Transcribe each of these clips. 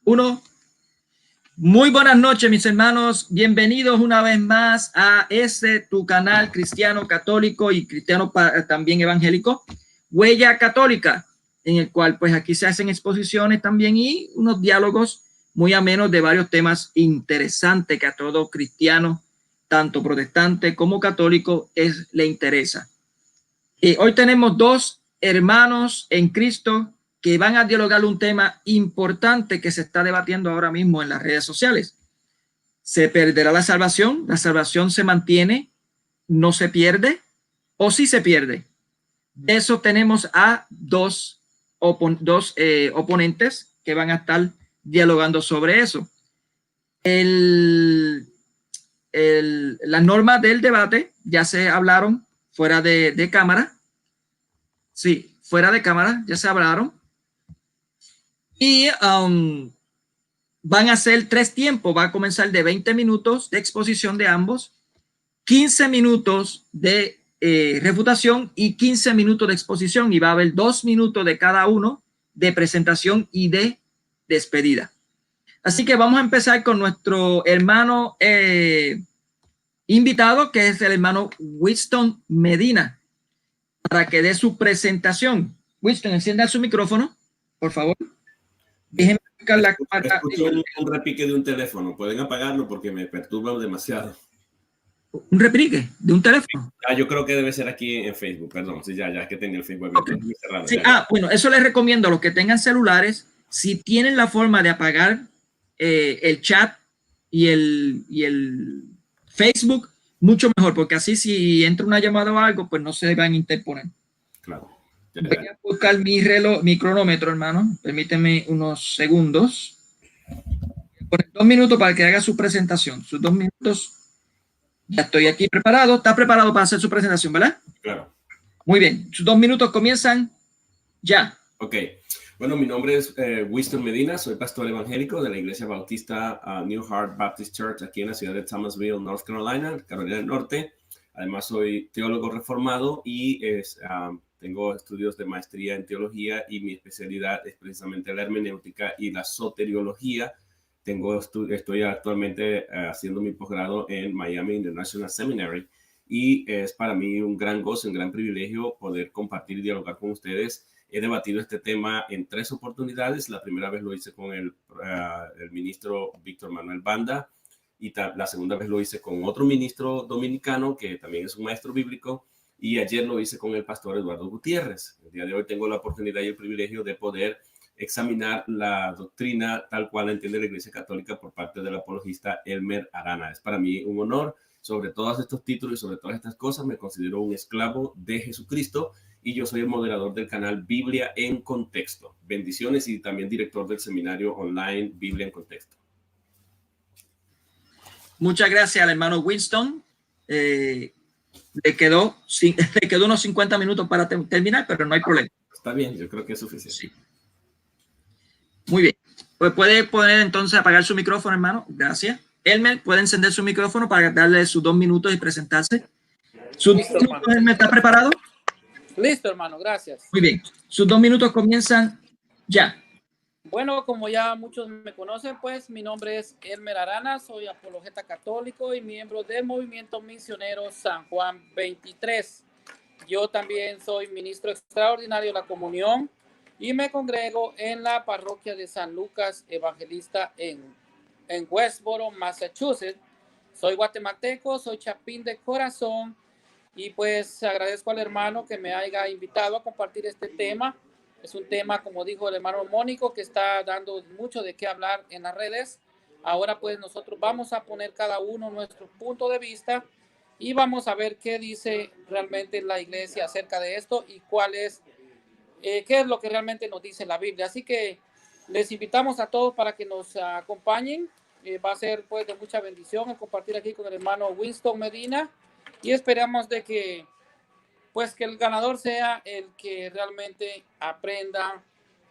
Uno. Muy buenas noches, mis hermanos. Bienvenidos una vez más a tu canal cristiano católico y cristiano también evangélico, Huella Católica, en el cual pues aquí se hacen exposiciones también y unos diálogos muy amenos de varios temas interesantes que a todo cristiano, tanto protestante como católico, le interesa. Hoy tenemos dos hermanos en Cristo que van a dialogar un tema importante que se está debatiendo ahora mismo en las redes sociales. ¿Se perderá la salvación? ¿La salvación se mantiene? ¿No se pierde? ¿O sí se pierde? De eso tenemos a dos oponentes que van a estar dialogando sobre eso. Las normas del debate ya se hablaron fuera de cámara. Sí, fuera de cámara ya se hablaron. Y van a ser 3 tiempos. Va a comenzar de 20 minutos de exposición de ambos, 15 minutos de refutación y 15 minutos de exposición. Y va a haber 2 minutos de cada uno de presentación y de despedida. Así que vamos a empezar con nuestro hermano invitado, que es el hermano Winston Medina, para que dé su presentación. Winston, encienda su micrófono, por favor. Déjenme buscar la cámara. Escucho un repique de un teléfono. Pueden apagarlo porque me perturba demasiado. ¿Un repique de un teléfono? Yo creo que debe ser aquí en Facebook. Perdón, sí, ya que tenía el Facebook okay. Cerrado, sí, bueno, eso les recomiendo a los que tengan celulares, si tienen la forma de apagar el chat y el Facebook, mucho mejor, porque así si entra una llamada o algo, pues no se van a interponer. Claro. Voy a buscar mi reloj, mi cronómetro, hermano. Permíteme unos segundos. Voy a poner 2 minutos para que haga su presentación. Sus 2 minutos. Ya estoy aquí preparado. ¿Está preparado para hacer su presentación, verdad? Claro. Muy bien. Sus 2 minutos comienzan ya. Ok. Bueno, mi nombre es Winston Medina. Soy pastor evangélico de la Iglesia Bautista New Heart Baptist Church aquí en la ciudad de Thomasville, North Carolina, Carolina del Norte. Además, soy teólogo reformado y tengo estudios de maestría en teología y mi especialidad es precisamente la hermenéutica y la soteriología. Estoy actualmente haciendo mi posgrado en Miami International Seminary y es para mí un gran gozo, un gran privilegio poder compartir y dialogar con ustedes. He debatido este tema en 3 oportunidades. La primera vez lo hice con el ministro Víctor Manuel Banda y la segunda vez lo hice con otro ministro dominicano que también es un maestro bíblico. Y ayer lo hice con el pastor Eduardo Gutiérrez. El día de hoy tengo la oportunidad y el privilegio de poder examinar la doctrina tal cual la entiende la Iglesia Católica por parte del apologista Elmer Arana. Es para mí un honor. Sobre todos estos títulos y sobre todas estas cosas me considero un esclavo de Jesucristo y yo soy el moderador del canal Biblia en Contexto. Bendiciones y también director del seminario online Biblia en Contexto. Muchas gracias al hermano Winston. Le quedó unos 50 minutos para terminar, pero no hay problema. Está bien, yo creo que es suficiente. Sí. Muy bien. Pues puede poner entonces apagar su micrófono, hermano. Gracias. Elmer, puede encender su micrófono para darle sus 2 minutos y presentarse. Listo, Elmer, ¿está preparado? Listo, hermano, gracias. Muy bien. Sus 2 minutos comienzan ya. Bueno, como ya muchos me conocen, pues mi nombre es Elmer Arana, soy apologeta católico y miembro del movimiento misionero San Juan 23. Yo también soy ministro extraordinario de la comunión y me congrego en la parroquia de San Lucas Evangelista en Westboro, Massachusetts. Soy guatemalteco, soy chapín de corazón y pues agradezco al hermano que me haya invitado a compartir este tema. Es un tema, como dijo el hermano Mónico, que está dando mucho de qué hablar en las redes. Ahora pues nosotros vamos a poner cada uno nuestro punto de vista y vamos a ver qué dice realmente la iglesia acerca de esto y qué es lo que realmente nos dice la Biblia. Así que les invitamos a todos para que nos acompañen. Va a ser pues de mucha bendición el compartir aquí con el hermano Winston Medina y esperamos de que pues que el ganador sea el que realmente aprenda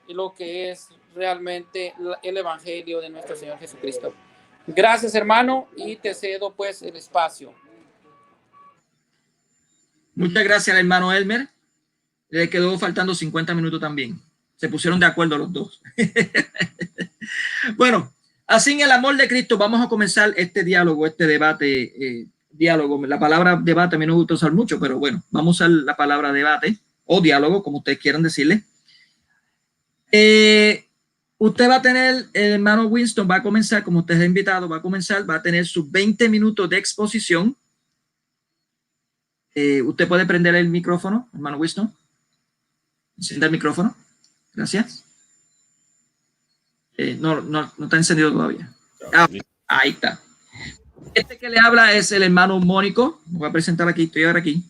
lo que es realmente el evangelio de nuestro Señor Jesucristo. Gracias, hermano, y te cedo pues el espacio. Muchas gracias, hermano Elmer. Le quedó faltando 50 minutos también. Se pusieron de acuerdo los dos. Bueno, Bueno, así en el amor de Cristo vamos a comenzar este diálogo, este debate, diálogo. La palabra debate a mí no me gusta usar mucho, pero bueno, vamos a usar la palabra debate o diálogo, como ustedes quieran decirle. Usted va a tener, el hermano Winston va a comenzar, como usted es invitado, va a tener sus 20 minutos de exposición. Usted puede prender el micrófono, hermano Winston. Encienda el micrófono. Gracias. No está encendido todavía. Ahí está. Este que le habla es el hermano Mónico. Me voy a presentar aquí, estoy ahora aquí.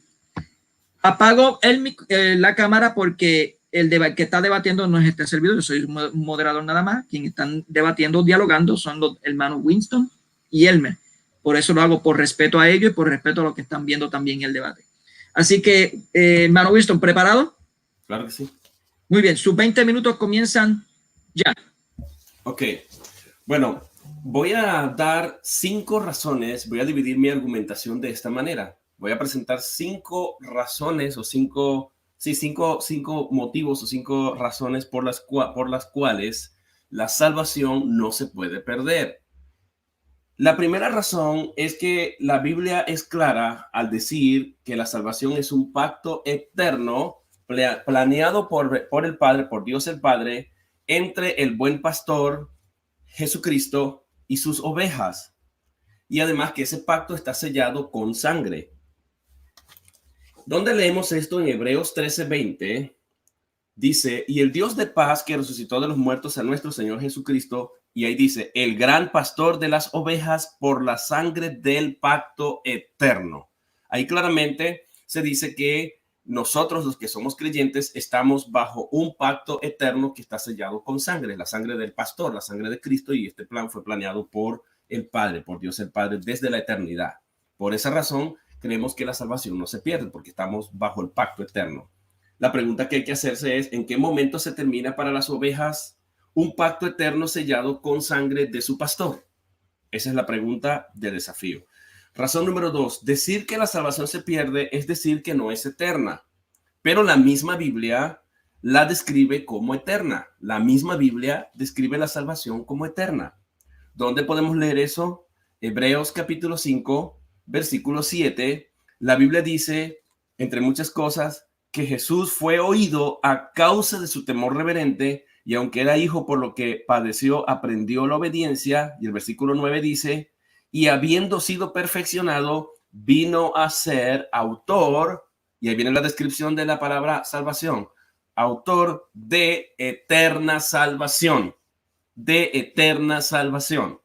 Apago la cámara porque el que está debatiendo no es este servidor, yo soy un moderador nada más. Quienes están debatiendo, dialogando son los hermanos Winston y Elmer. Por eso lo hago por respeto a ellos y por respeto a los que están viendo también el debate. Así que, hermano Winston, ¿preparado? Claro que sí. Muy bien, sus 20 minutos comienzan ya. Ok, bueno, voy a dar 5 razones, voy a dividir mi argumentación de esta manera. Voy a presentar 5 razones o 5 motivos o 5 razones por las cuales la salvación no se puede perder. La primera razón es que la Biblia es clara al decir que la salvación es un pacto eterno planeado por el Padre, por Dios el Padre, entre el buen pastor Jesucristo y sus ovejas. Y además que ese pacto está sellado con sangre. ¿Dónde leemos esto? En Hebreos 13:20. Dice, y el Dios de paz que resucitó de los muertos a nuestro Señor Jesucristo, y ahí dice, el gran pastor de las ovejas por la sangre del pacto eterno. Ahí claramente se dice que nosotros, los que somos creyentes, estamos bajo un pacto eterno que está sellado con sangre, la sangre del pastor, la sangre de Cristo, y este plan fue planeado por el Padre, por Dios el Padre, desde la eternidad. Por esa razón, creemos que la salvación no se pierde, porque estamos bajo el pacto eterno. La pregunta que hay que hacerse es, ¿en qué momento se termina para las ovejas un pacto eterno sellado con sangre de su pastor? Esa es la pregunta de desafío. Razón número 2, decir que la salvación se pierde es decir que no es eterna, pero la misma Biblia la describe como eterna. La misma Biblia describe la salvación como eterna. ¿Dónde podemos leer eso? Hebreos capítulo 5, versículo 7. La Biblia dice, entre muchas cosas, que Jesús fue oído a causa de su temor reverente, y aunque era hijo por lo que padeció, aprendió la obediencia. Y el versículo 9 dice, y habiendo sido perfeccionado, vino a ser autor, y ahí viene la descripción de la palabra salvación, autor de eterna salvación, de eterna salvación.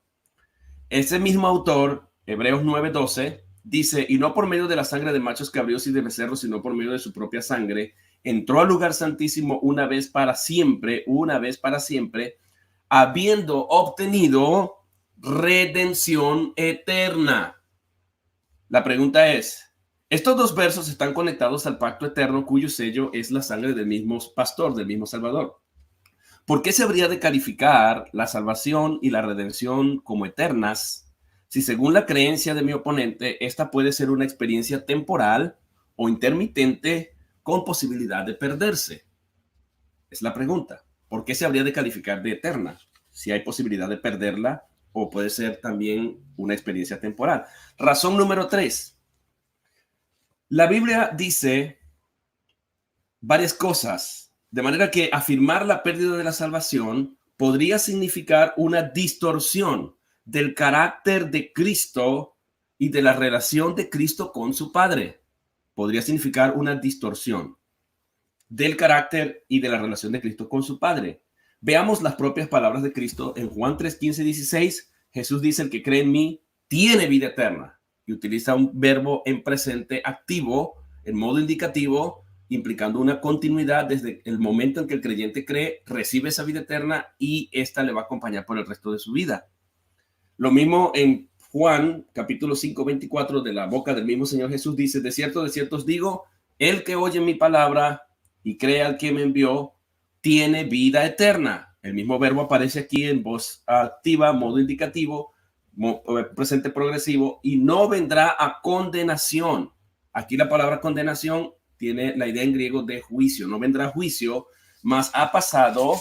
Ese mismo autor, Hebreos 9:12, dice, y no por medio de la sangre de machos cabríos y de becerros, sino por medio de su propia sangre, entró al lugar santísimo una vez para siempre, habiendo obtenido redención eterna. La pregunta es, estos dos versos están conectados al pacto eterno cuyo sello es la sangre del mismo pastor, del mismo Salvador. ¿Por qué se habría de calificar la salvación y la redención como eternas si, según la creencia de mi oponente, esta puede ser una experiencia temporal o intermitente con posibilidad de perderse? Es la pregunta. ¿Por qué se habría de calificar de eterna si hay posibilidad de perderla o puede ser también una experiencia temporal? Razón número 3. La Biblia dice varias cosas, de manera que afirmar la pérdida de la salvación podría significar una distorsión del carácter de Cristo y de la relación de Cristo con su Padre. Podría significar una distorsión del carácter y de la relación de Cristo con su Padre. Veamos las propias palabras de Cristo en Juan 3:15-16. Jesús dice, el que cree en mí tiene vida eterna, y utiliza un verbo en presente activo, en modo indicativo, implicando una continuidad desde el momento en que el creyente cree, recibe esa vida eterna y esta le va a acompañar por el resto de su vida. Lo mismo en Juan capítulo 5:24, de la boca del mismo Señor Jesús dice, de cierto os digo, el que oye mi palabra y cree al que me envió, tiene vida eterna. El mismo verbo aparece aquí en voz activa, modo indicativo, presente progresivo, y no vendrá a condenación. Aquí la palabra condenación tiene la idea en griego de juicio. No vendrá a juicio, mas ha pasado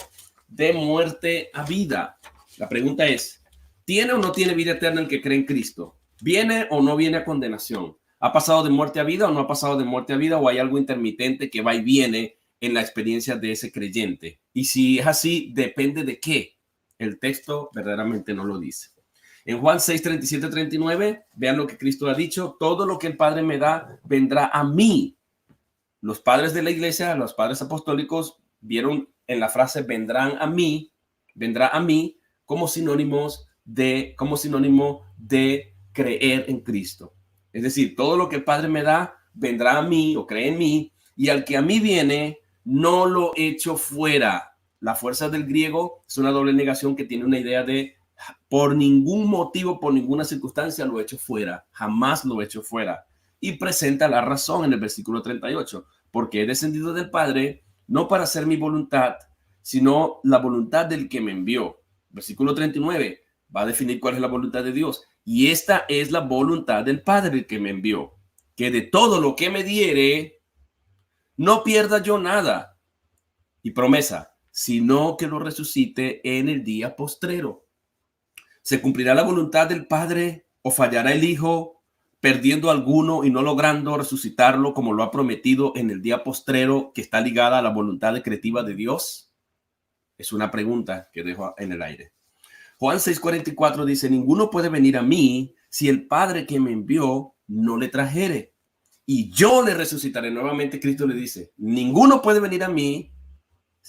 de muerte a vida. La pregunta es, ¿tiene o no tiene vida eterna el que cree en Cristo? ¿Viene o no viene a condenación? ¿Ha pasado de muerte a vida o no ha pasado de muerte a vida? ¿O hay algo intermitente que va y viene en la experiencia de ese creyente? Y si es así, ¿depende de qué? El texto verdaderamente no lo dice. En Juan 6, 37, 39, vean lo que Cristo ha dicho: todo lo que el Padre me da vendrá a mí. Los padres de la iglesia, los padres apostólicos, vieron en la frase vendrá a mí como sinónimo de creer en Cristo. Es decir, todo lo que el Padre me da vendrá a mí o cree en mí, y al que a mí viene no lo echo fuera. La fuerza del griego es una doble negación que tiene una idea de por ningún motivo, por ninguna circunstancia lo echo fuera, jamás lo echo fuera. Y presenta la razón en el versículo 38, porque he descendido del Padre no para hacer mi voluntad, sino la voluntad del que me envió. Versículo 39 va a definir cuál es la voluntad de Dios. Y esta es la voluntad del Padre, el que me envió, que de todo lo que me diere, no pierda yo nada. Y promesa, sino que lo resucite en el día postrero. ¿Se cumplirá la voluntad del Padre o fallará el Hijo, perdiendo alguno y no logrando resucitarlo como lo ha prometido en el día postrero, que está ligada a la voluntad decretiva de Dios? Es una pregunta que dejo en el aire. Juan 6:44 dice: ninguno puede venir a mí si el Padre que me envió no le trajere, y yo le resucitaré. Nuevamente Cristo le dice: ninguno puede venir a mí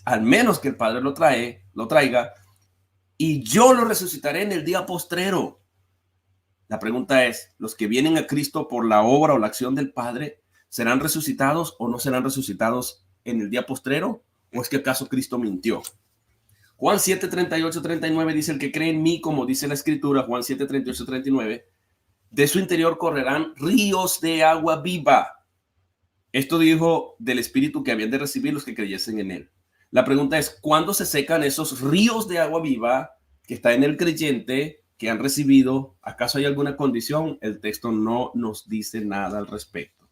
al menos que el Padre lo traiga, y yo lo resucitaré en el día postrero. La pregunta es, ¿los que vienen a Cristo por la obra o la acción del Padre serán resucitados o no serán resucitados en el día postrero? ¿O es que acaso Cristo mintió? Juan 7, 38, 39 dice: el que cree en mí, como dice la Escritura, Juan 7, 38, 39, de su interior correrán ríos de agua viva. Esto dijo del Espíritu que habían de recibir los que creyesen en él. La pregunta es, ¿cuándo se secan esos ríos de agua viva que está en el creyente, que han recibido? ¿Acaso hay alguna condición? El texto no nos dice nada al respecto.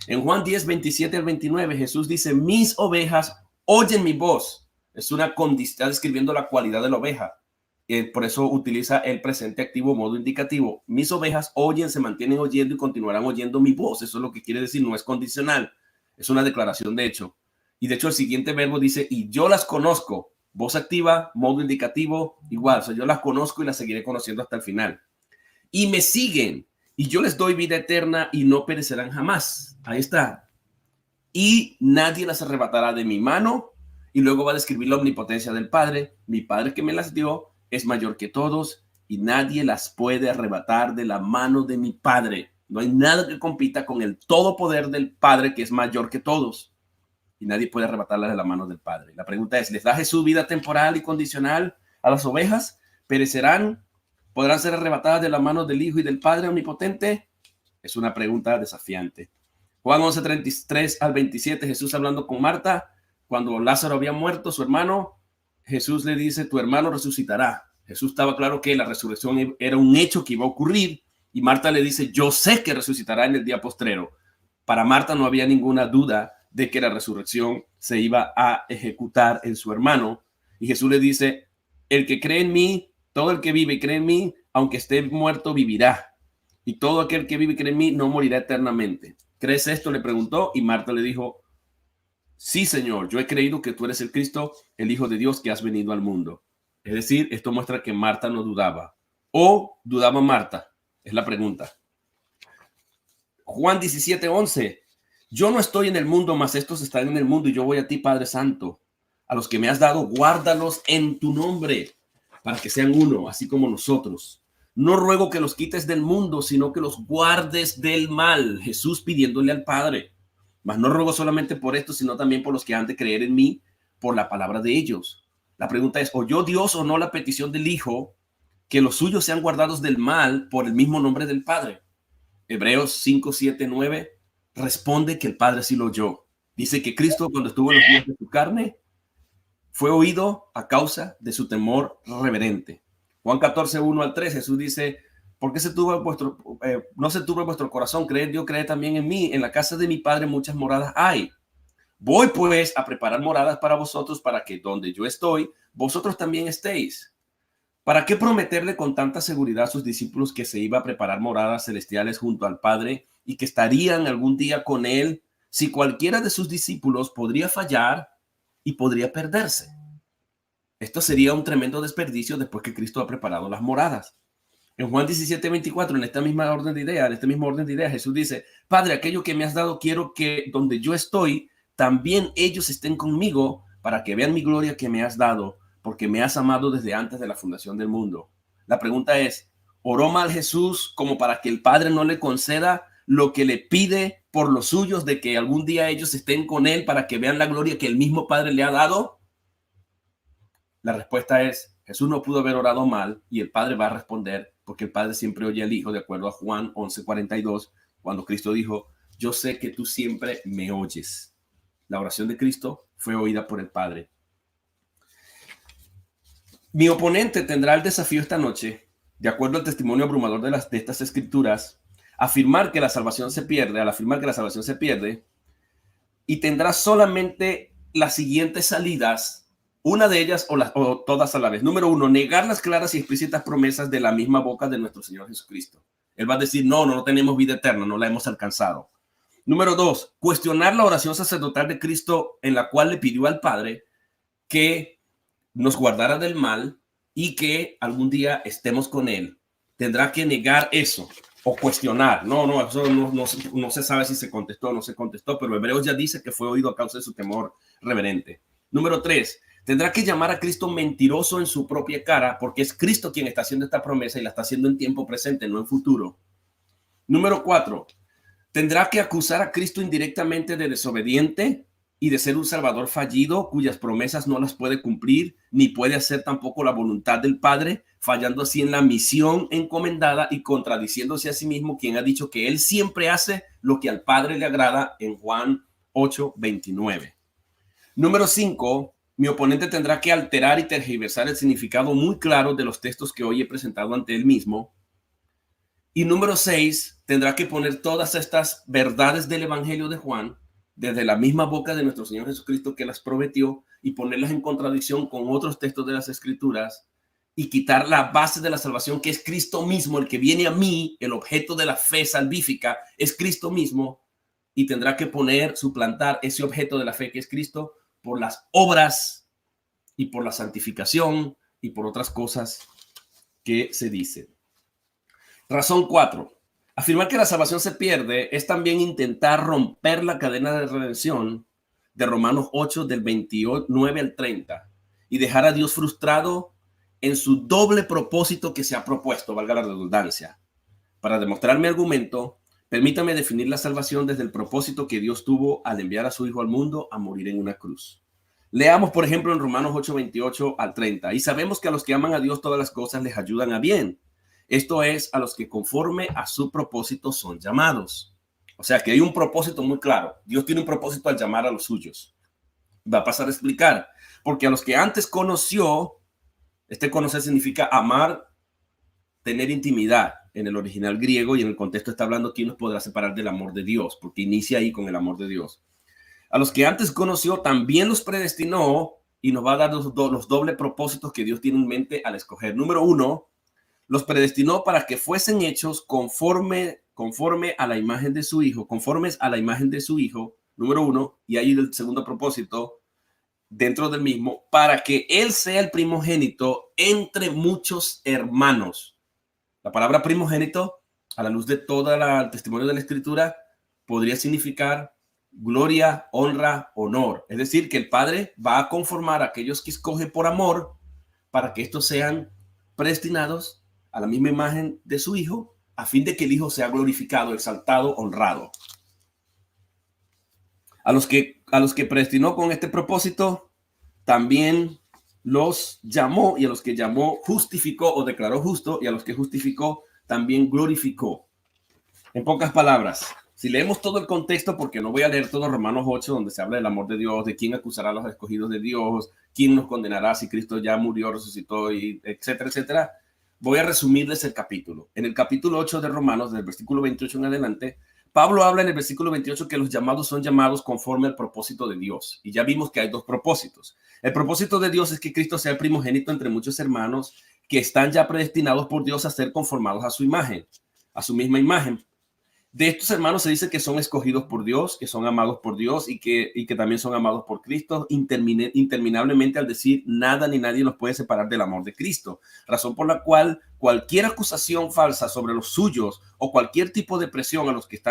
En Juan 10, 27 al 29, Jesús dice: mis ovejas oyen mi voz. Es una condición, está describiendo la cualidad de la oveja. Por eso utiliza el presente activo, modo indicativo. Mis ovejas oyen, se mantienen oyendo y continuarán oyendo mi voz. Eso es lo que quiere decir, no es condicional. Es una declaración de hecho. Y de hecho el siguiente verbo dice: y yo las conozco. Voz activa, modo indicativo, igual. O sea, yo las conozco y las seguiré conociendo hasta el final. Y me siguen, y yo les doy vida eterna y no perecerán jamás. Ahí está. Y nadie las arrebatará de mi mano. Y luego va a describir la omnipotencia del Padre. Mi Padre que me las dio es mayor que todos y nadie las puede arrebatar de la mano de mi Padre. No hay nada que compita con el todopoder del Padre, que es mayor que todos. Y nadie puede arrebatarlas de la mano del Padre. La pregunta es, ¿les da Jesús vida temporal y condicional a las ovejas? ¿Perecerán? ¿Podrán ser arrebatadas de la mano del Hijo y del Padre omnipotente? Es una pregunta desafiante. Juan 11, 33 al 27, Jesús hablando con Marta. Cuando Lázaro había muerto, su hermano, Jesús le dice: tu hermano resucitará. Jesús estaba claro que la resurrección era un hecho que iba a ocurrir. Y Marta le dice: yo sé que resucitará en el día postrero. Para Marta no había ninguna duda de que la resurrección se iba a ejecutar en su hermano. Y Jesús le dice: el que cree en mí, todo el que vive y cree en mí, aunque esté muerto, vivirá. Y todo aquel que vive y cree en mí no morirá eternamente. ¿Crees esto?, le preguntó. Y Marta le dijo: sí, Señor, yo he creído que tú eres el Cristo, el Hijo de Dios que has venido al mundo. Es decir, esto muestra que Marta no dudaba. ¿O dudaba Marta? Es la pregunta. Juan 17, 11. Yo no estoy en el mundo, mas estos están en el mundo, y yo voy a ti, Padre Santo. A los que me has dado, guárdalos en tu nombre, para que sean uno, así como nosotros. No ruego que los quites del mundo, sino que los guardes del mal. Jesús pidiéndole al Padre. Mas no ruego solamente por esto, sino también por los que han de creer en mí, por la palabra de ellos. La pregunta es, ¿oyó Dios o no la petición del Hijo, que los suyos sean guardados del mal por el mismo nombre del Padre? Hebreos 5, 7, 9 responde que el Padre sí lo oyó. Dice que Cristo, cuando estuvo en los días de su carne, fue oído a causa de su temor reverente. Juan 14, 1 al 3, Jesús dice: ¿por qué no se turbe vuestro corazón? Creed Dios, creed también en mí. En la casa de mi Padre muchas moradas hay. Voy pues a preparar moradas para vosotros, para que donde yo estoy, vosotros también estéis. ¿Para qué prometerle con tanta seguridad a sus discípulos que se iba a preparar moradas celestiales junto al Padre y que estarían algún día con él, si cualquiera de sus discípulos podría fallar y podría perderse? Esto sería un tremendo desperdicio después que Cristo ha preparado las moradas. En Juan 17:24, en esta misma orden de ideas, Jesús dice: Padre, aquello que me has dado, quiero que donde yo estoy, también ellos estén conmigo, para que vean mi gloria que me has dado, porque me has amado desde antes de la fundación del mundo. La pregunta es, ¿oró mal Jesús como para que el Padre no le conceda lo que le pide por los suyos, de que algún día ellos estén con él para que vean la gloria que el mismo Padre le ha dado? La respuesta es, Jesús no pudo haber orado mal, y el Padre va a responder, porque el Padre siempre oye al Hijo, de acuerdo a Juan 11:42, cuando Cristo dijo: yo sé que tú siempre me oyes. La oración de Cristo fue oída por el Padre. Mi oponente tendrá el desafío esta noche, de acuerdo al testimonio abrumador de estas escrituras, afirmar que la salvación se pierde, al afirmar que la salvación se pierde, y tendrá solamente las siguientes salidas, una de ellas o todas a la vez. Número uno, negar las claras y explícitas promesas de la misma boca de nuestro Señor Jesucristo. Él va a decir, no tenemos vida eterna, no la hemos alcanzado. Número dos, cuestionar la oración sacerdotal de Cristo, en la cual le pidió al Padre que nos guardara del mal y que algún día estemos con él. Tendrá que negar eso o cuestionar. Eso no se sabe si se contestó o no se contestó, pero Hebreos ya dice que fue oído a causa de su temor reverente. Número 3, tendrá que llamar a Cristo mentiroso en su propia cara, porque es Cristo quien está haciendo esta promesa y la está haciendo en tiempo presente, no en futuro. Número 4, tendrá que acusar a Cristo indirectamente de desobediente y de ser un salvador fallido, cuyas promesas no las puede cumplir, ni puede hacer tampoco la voluntad del Padre, fallando así en la misión encomendada y contradiciéndose a sí mismo, quien ha dicho que él siempre hace lo que al Padre le agrada, en Juan 8:29. Número 5, mi oponente tendrá que alterar y tergiversar el significado muy claro de los textos que hoy he presentado ante él mismo. Y número 6, tendrá que poner todas estas verdades del Evangelio de Juan desde la misma boca de nuestro Señor Jesucristo, que las prometió, y ponerlas en contradicción con otros textos de las Escrituras y quitar la base de la salvación, que es Cristo mismo, el que viene a mí, el objeto de la fe salvífica, es Cristo mismo, y tendrá que suplantar ese objeto de la fe que es Cristo por las obras y por la santificación y por otras cosas que se dicen. Razón 4. Afirmar que la salvación se pierde es también intentar romper la cadena de redención de Romanos 8 del 29 al 30 y dejar a Dios frustrado en su doble propósito que se ha propuesto, valga la redundancia. Para demostrar mi argumento, permítame definir la salvación desde el propósito que Dios tuvo al enviar a su Hijo al mundo a morir en una cruz. Leamos, por ejemplo, en Romanos 8, 28 al 30. Y sabemos que a los que aman a Dios todas las cosas les ayudan a bien. Esto es, a los que conforme a su propósito son llamados. O sea que hay un propósito muy claro. Dios tiene un propósito al llamar a los suyos. Va a pasar a explicar. Porque a los que antes conoció, conocer significa amar, tener intimidad en el original griego, y en el contexto está hablando quién nos podrá separar del amor de Dios, porque inicia ahí con el amor de Dios. A los que antes conoció también los predestinó, y nos va a dar los dobles propósitos que Dios tiene en mente al escoger. Número 1, los predestinó para que fuesen hechos conforme a la imagen de su Hijo, conformes a la imagen de su Hijo, número 1, y ahí el segundo propósito dentro del mismo, para que Él sea el primogénito entre muchos hermanos. La palabra primogénito, a la luz de todo el testimonio de la Escritura, podría significar gloria, honra, honor. Es decir, que el Padre va a conformar a aquellos que escoge por amor para que estos sean predestinados a la misma imagen de su Hijo, a fin de que el Hijo sea glorificado, exaltado, honrado. A los que predestinó con este propósito, también los llamó, y a los que llamó justificó o declaró justo, y a los que justificó también glorificó. En pocas palabras, si leemos todo el contexto, porque no voy a leer todo Romanos 8, donde se habla del amor de Dios, de quién acusará a los escogidos de Dios, quién nos condenará si Cristo ya murió, resucitó, y etcétera, etcétera. Voy a resumirles el capítulo. En el capítulo 8 de Romanos, del versículo 28 en adelante, Pablo habla en el versículo 28 que los llamados son llamados conforme al propósito de Dios. Y ya vimos que hay dos propósitos. El propósito de Dios es que Cristo sea el primogénito entre muchos hermanos. que están ya predestinados por Dios a ser conformados a su imagen, a su misma imagen. De estos hermanos se dice que son escogidos por Dios, que son amados por Dios y que también son amados por Cristo interminablemente, al decir nada ni nadie nos puede separar del amor de Cristo. Razón por la cual cualquier acusación falsa sobre los suyos o cualquier tipo de presión a los que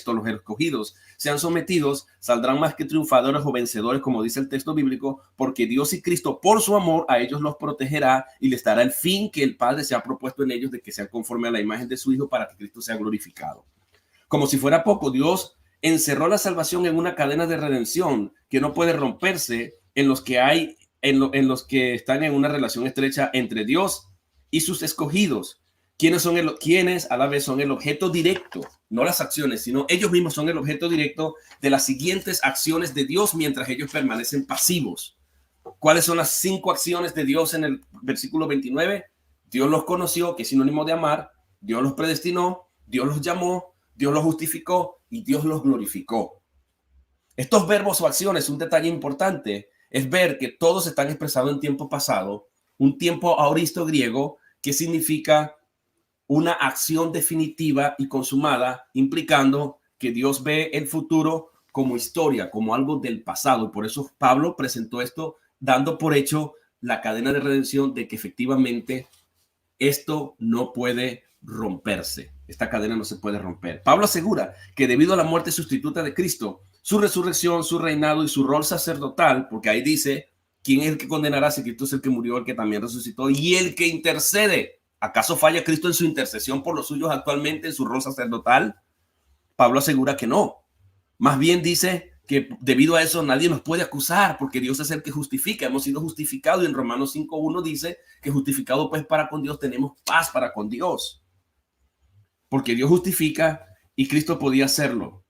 los escogidos sean sometidos, saldrán más que triunfadores o vencedores, como dice el texto bíblico, porque Dios y Cristo por su amor a ellos los protegerá y les dará el fin que el Padre se ha propuesto en ellos, de que sean conforme a la imagen de su Hijo, para que Cristo sea glorificado. Como si fuera poco, Dios encerró la salvación en una cadena de redención que no puede romperse en los que están en una relación estrecha entre Dios y sus escogidos, quienes a la vez son el objeto directo, no las acciones, sino ellos mismos son el objeto directo de las siguientes acciones de Dios mientras ellos permanecen pasivos. ¿Cuáles son las 5 acciones de Dios en el versículo 29? Dios los conoció, que es sinónimo de amar. Dios los predestinó, Dios los llamó, Dios los justificó y Dios los glorificó. Estos verbos o acciones, un detalle importante es ver que todos están expresados en tiempo pasado, un tiempo aoristo griego que significa una acción definitiva y consumada, implicando que Dios ve el futuro como historia, como algo del pasado. Y por eso Pablo presentó esto dando por hecho la cadena de redención, de que efectivamente esto no puede romperse. Esta cadena no se puede romper. Pablo asegura que debido a la muerte sustituta de Cristo, su resurrección, su reinado y su rol sacerdotal, porque ahí dice, ¿quién es el que condenará si Cristo es el que murió, el que también resucitó y el que intercede? ¿Acaso falla Cristo en su intercesión por los suyos actualmente en su rol sacerdotal? Pablo asegura que no. Más bien dice que debido a eso nadie nos puede acusar, porque Dios es el que justifica. Hemos sido justificados, y en Romanos 5:1 dice que justificado pues para con Dios tenemos paz para con Dios, porque Dios justifica y Cristo podía hacerlo.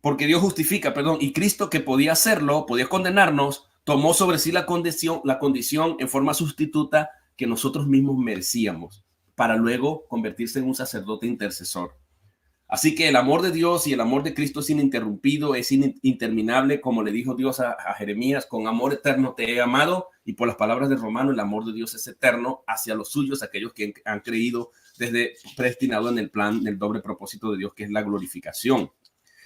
Porque Dios justifica, y Cristo, que podía hacerlo, podía condenarnos, tomó sobre sí la condición en forma sustituta que nosotros mismos merecíamos, para luego convertirse en un sacerdote intercesor. Así que el amor de Dios y el amor de Cristo es ininterrumpido, es interminable, como le dijo Dios a Jeremías: con amor eterno te he amado. Y por las palabras de Romano, el amor de Dios es eterno hacia los suyos, aquellos que han creído desde predestinado en el plan del doble propósito de Dios, que es la glorificación.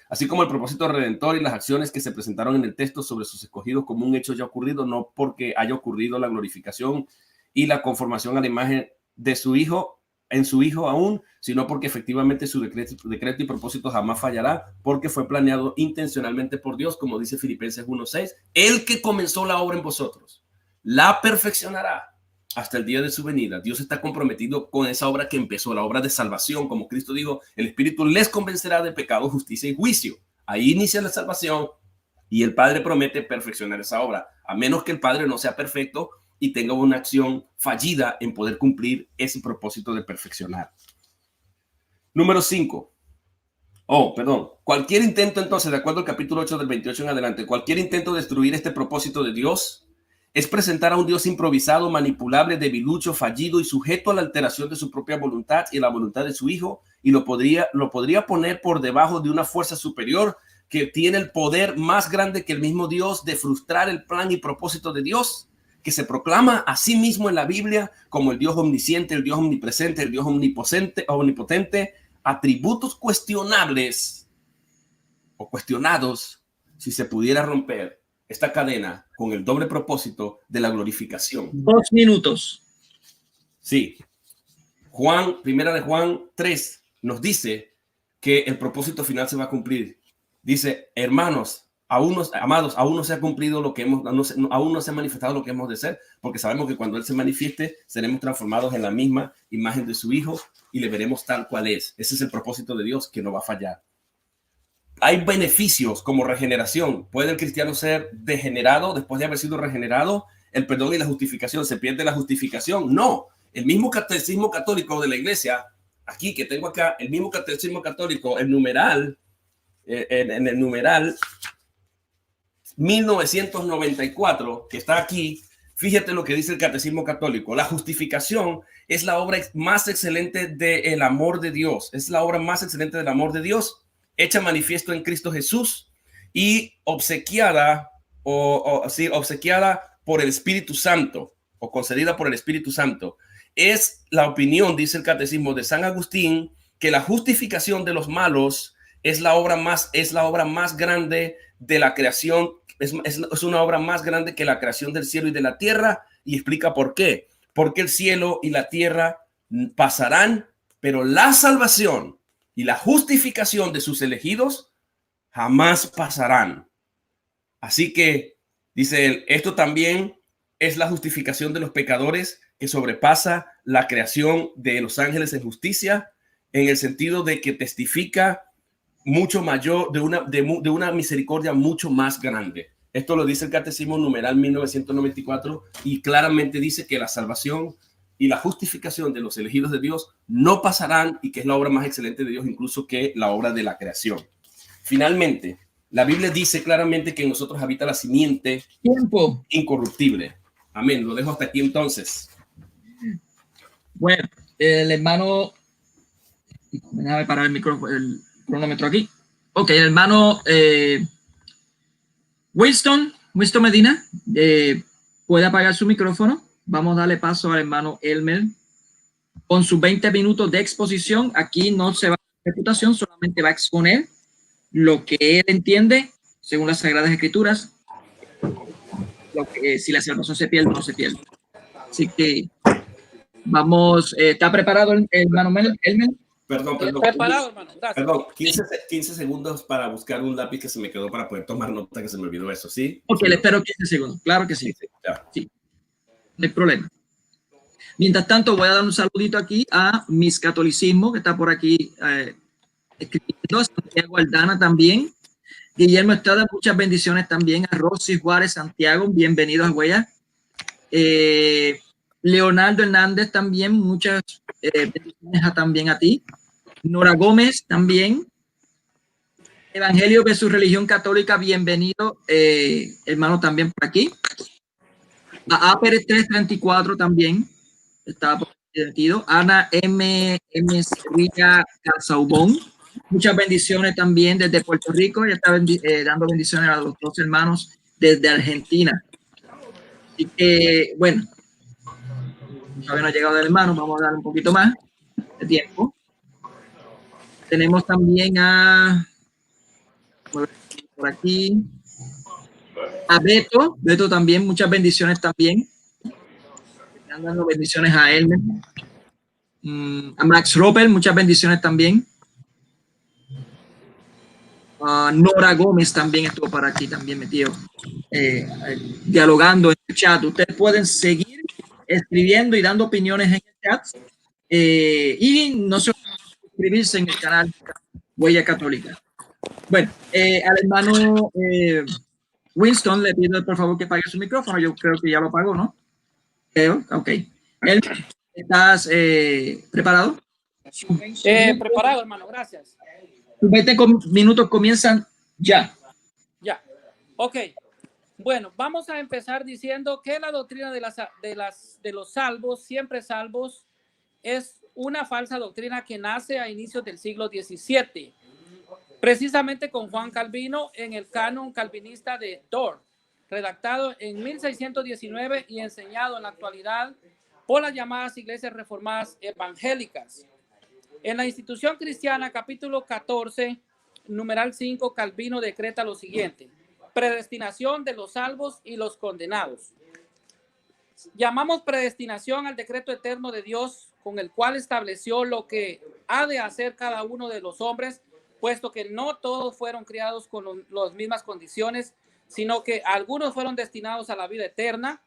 Así como el propósito redentor y las acciones que se presentaron en el texto sobre sus escogidos como un hecho ya ocurrido, no porque haya ocurrido la glorificación y la conformación a la imagen de su Hijo, en su Hijo aún, sino porque efectivamente su decreto y propósito jamás fallará, porque fue planeado intencionalmente por Dios, como dice Filipenses 1:6, el que comenzó la obra en vosotros, la perfeccionará hasta el día de su venida. Dios está comprometido con esa obra que empezó, la obra de salvación. Como Cristo dijo, el Espíritu les convencerá de pecado, justicia y juicio. Ahí inicia la salvación y el Padre promete perfeccionar esa obra, a menos que el Padre no sea perfecto y tenga una acción fallida en poder cumplir ese propósito de perfeccionar. Número 5. Cualquier intento, entonces, de acuerdo al capítulo 8 del 28 en adelante, cualquier intento de destruir este propósito de Dios es presentar a un Dios improvisado, manipulable, debilucho, fallido y sujeto a la alteración de su propia voluntad y la voluntad de su Hijo, y lo podría poner por debajo de una fuerza superior que tiene el poder más grande que el mismo Dios de frustrar el plan y propósito de Dios, que se proclama a sí mismo en la Biblia como el Dios omnisciente, el Dios omnipresente, el Dios omnipotente, atributos cuestionables o cuestionados si se pudiera romper esta cadena con el doble propósito de la glorificación. 2 minutos. Sí. Primera de Juan 3 nos dice que el propósito final se va a cumplir. Dice, hermanos, amados, aún no se ha cumplido lo que aún no se ha manifestado lo que hemos de ser, porque sabemos que cuando Él se manifieste, seremos transformados en la misma imagen de su Hijo y le veremos tal cual es. Ese es el propósito de Dios, que no va a fallar. Hay beneficios como regeneración. ¿Puede el cristiano ser degenerado después de haber sido regenerado? El perdón y la justificación. ¿Se pierde la justificación? No. El mismo catecismo católico de la iglesia, aquí que tengo acá, el mismo catecismo católico, el numeral, en el numeral 1994, que está aquí, fíjate lo que dice el catecismo católico. La justificación es la obra más excelente del amor de Dios. Es la obra más excelente del amor de Dios, hecha manifiesto en Cristo Jesús y obsequiada por el Espíritu Santo o concedida por el Espíritu Santo. Es la opinión, dice el Catecismo de San Agustín, que la justificación de los malos es la obra más grande de la creación, es una obra más grande que la creación del cielo y de la tierra, y explica por qué. Porque el cielo y la tierra pasarán, pero la salvación y la justificación de sus elegidos jamás pasarán. Así que, dice él, esto también es la justificación de los pecadores que sobrepasa la creación de los ángeles en justicia, en el sentido de que testifica mucho mayor, de una misericordia mucho más grande. Esto lo dice el Catecismo numeral 1994 y claramente dice que la salvación y la justificación de los elegidos de Dios no pasarán y que es la obra más excelente de Dios incluso que la obra de la creación. Finalmente, la Biblia dice claramente que en nosotros habita la simiente incorruptible. Amén. Lo dejo hasta aquí entonces. Bueno, el hermano, déjame parar el cronómetro aquí. Ok, el hermano Winston Medina puede apagar su micrófono. Vamos a darle paso al hermano Elmer con sus 20 minutos de exposición. Aquí no se va a hacer reputación, solamente va a exponer lo que él entiende según las Sagradas Escrituras, si la salvación se pierde o no se pierde. Así que vamos, ¿está preparado el hermano Elmer? Perdón. Preparado, hermano. Gracias. Perdón, 15 segundos para buscar un lápiz que se me quedó para poder tomar nota, que se me olvidó eso, ¿sí? Ok, le espero 15 segundos. Claro que sí. Sí, no hay problema. Mientras tanto, voy a dar un saludito aquí a Miss Catolicismo, que está por aquí escribiendo, a Santiago Aldana también. Guillermo Estrada, muchas bendiciones también. A Rosy Juárez Santiago, bienvenidos a Huella. Leonardo Hernández también, muchas bendiciones también a ti. Nora Gómez también. Evangelio de su religión católica, bienvenido, hermano, también por aquí. A Pérez 334 también estaba por aquí. Ana M. Sevilla Casaubón, muchas bendiciones también desde Puerto Rico. Ella está dando bendiciones a los dos hermanos desde Argentina. Así que, bueno, todavía no ha llegado el hermano, vamos a dar un poquito más de tiempo. Tenemos también por aquí a Beto también, muchas bendiciones también. Están dando bendiciones a él. A Max Roper, muchas bendiciones también. Nora Gómez también estuvo por aquí, también metido, dialogando en el chat. Ustedes pueden seguir escribiendo y dando opiniones en el chat. Y no se olviden de suscribirse en el canal Huella Católica. Bueno, al hermano Winston le pido por favor que apague su micrófono. Yo creo que ya lo apagó, ¿no? Ok. ¿Estás preparado? Preparado, hermano, gracias. Tus 20 minutos comienzan ya. Ya. Ok. Bueno, vamos a empezar diciendo que la doctrina de los salvos, siempre salvos, es una falsa doctrina que nace a inicios del siglo XVII, precisamente con Juan Calvino en el canon calvinista de Dort, redactado en 1619 y enseñado en la actualidad por las llamadas iglesias reformadas evangélicas. En la institución cristiana, capítulo 14, numeral 5, Calvino decreta lo siguiente: predestinación de los salvos y los condenados. Llamamos predestinación al decreto eterno de Dios con el cual estableció lo que ha de hacer cada uno de los hombres, puesto que no todos fueron criados con las mismas condiciones, sino que algunos fueron destinados a la vida eterna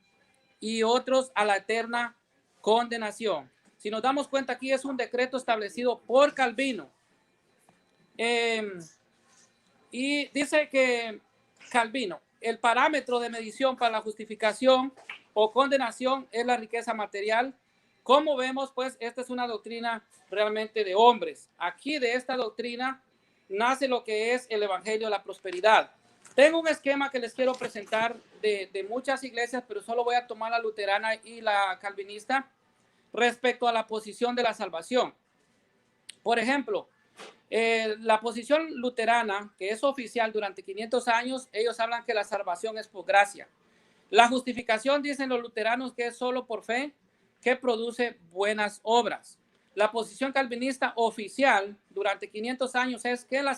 y otros a la eterna condenación. Si nos damos cuenta, aquí es un decreto establecido por Calvino. Y dice que Calvino, el parámetro de medición para la justificación o condenación es la riqueza material. Como vemos, pues, esta es una doctrina realmente de hombres. Aquí de esta doctrina nace lo que es el evangelio de la prosperidad. Tengo un esquema que les quiero presentar de muchas iglesias, pero solo voy a tomar la luterana y la calvinista respecto a la posición de la salvación. Por ejemplo, la posición luterana, que es oficial durante 500 años, ellos hablan que la salvación es por gracia. La justificación, dicen los luteranos, que es solo por fe, que produce buenas obras. La posición calvinista oficial durante 500 años es que la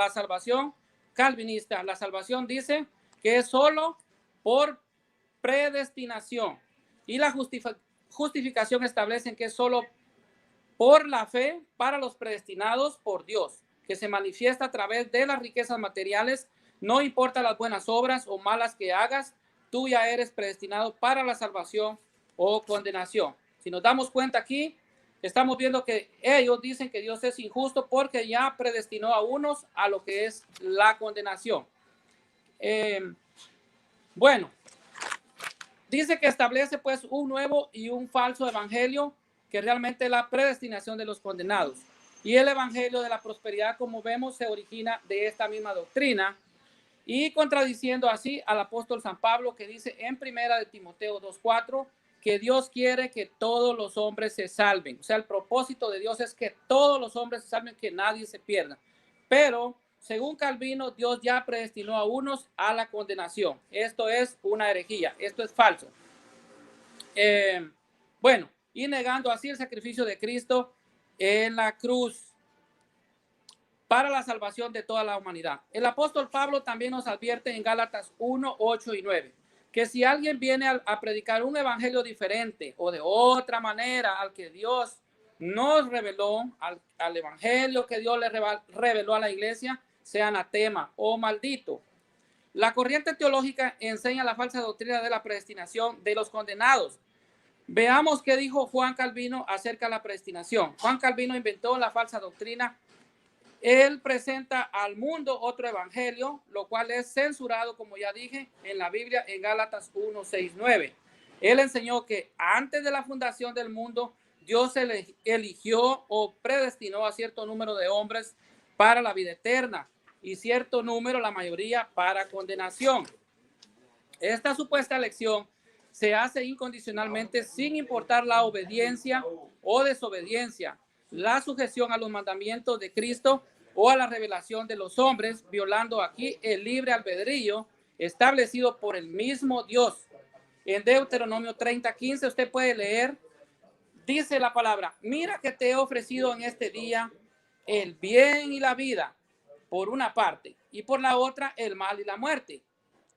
salvación calvinista, la salvación dice que es solo por predestinación, y la justificación establece que es solo por la fe para los predestinados por Dios, que se manifiesta a través de las riquezas materiales. No importa las buenas obras o malas que hagas, tú ya eres predestinado para la salvación o condenación. Si nos damos cuenta aquí, estamos viendo que ellos dicen que Dios es injusto porque ya predestinó a unos a lo que es la condenación. Bueno, dice que establece pues un nuevo y un falso evangelio, que realmente es la predestinación de los condenados. Y el evangelio de la prosperidad, como vemos, se origina de esta misma doctrina, y contradiciendo así al apóstol San Pablo, que dice en primera de Timoteo 2:4 que Dios quiere que todos los hombres se salven. O sea, el propósito de Dios es que todos los hombres se salven, que nadie se pierda. Pero según Calvino, Dios ya predestinó a unos a la condenación. Esto es una herejía, esto es falso. Bueno, y negando así el sacrificio de Cristo en la cruz para la salvación de toda la humanidad. El apóstol Pablo también nos advierte en Gálatas 1, 8 y 9, que si alguien viene a predicar un evangelio diferente o de otra manera al que Dios nos reveló, al evangelio que Dios le reveló a la iglesia, sea anatema o maldito. La corriente teológica enseña la falsa doctrina de la predestinación de los condenados. Veamos qué dijo Juan Calvino acerca de la predestinación. Juan Calvino inventó la falsa doctrina. Él presenta al mundo otro evangelio, lo cual es censurado, como ya dije, en la Biblia, en Gálatas 1, 6, 9. Él enseñó que antes de la fundación del mundo, Dios eligió o predestinó a cierto número de hombres para la vida eterna y cierto número, la mayoría, para condenación. Esta supuesta elección se hace incondicionalmente sin importar la obediencia o desobediencia, la sujeción a los mandamientos de Cristo o a la revelación de los hombres, violando aquí el libre albedrío establecido por el mismo Dios. En Deuteronomio 30:15 usted puede leer, dice la palabra: mira que te he ofrecido en este día el bien y la vida, por una parte, y por la otra el mal y la muerte.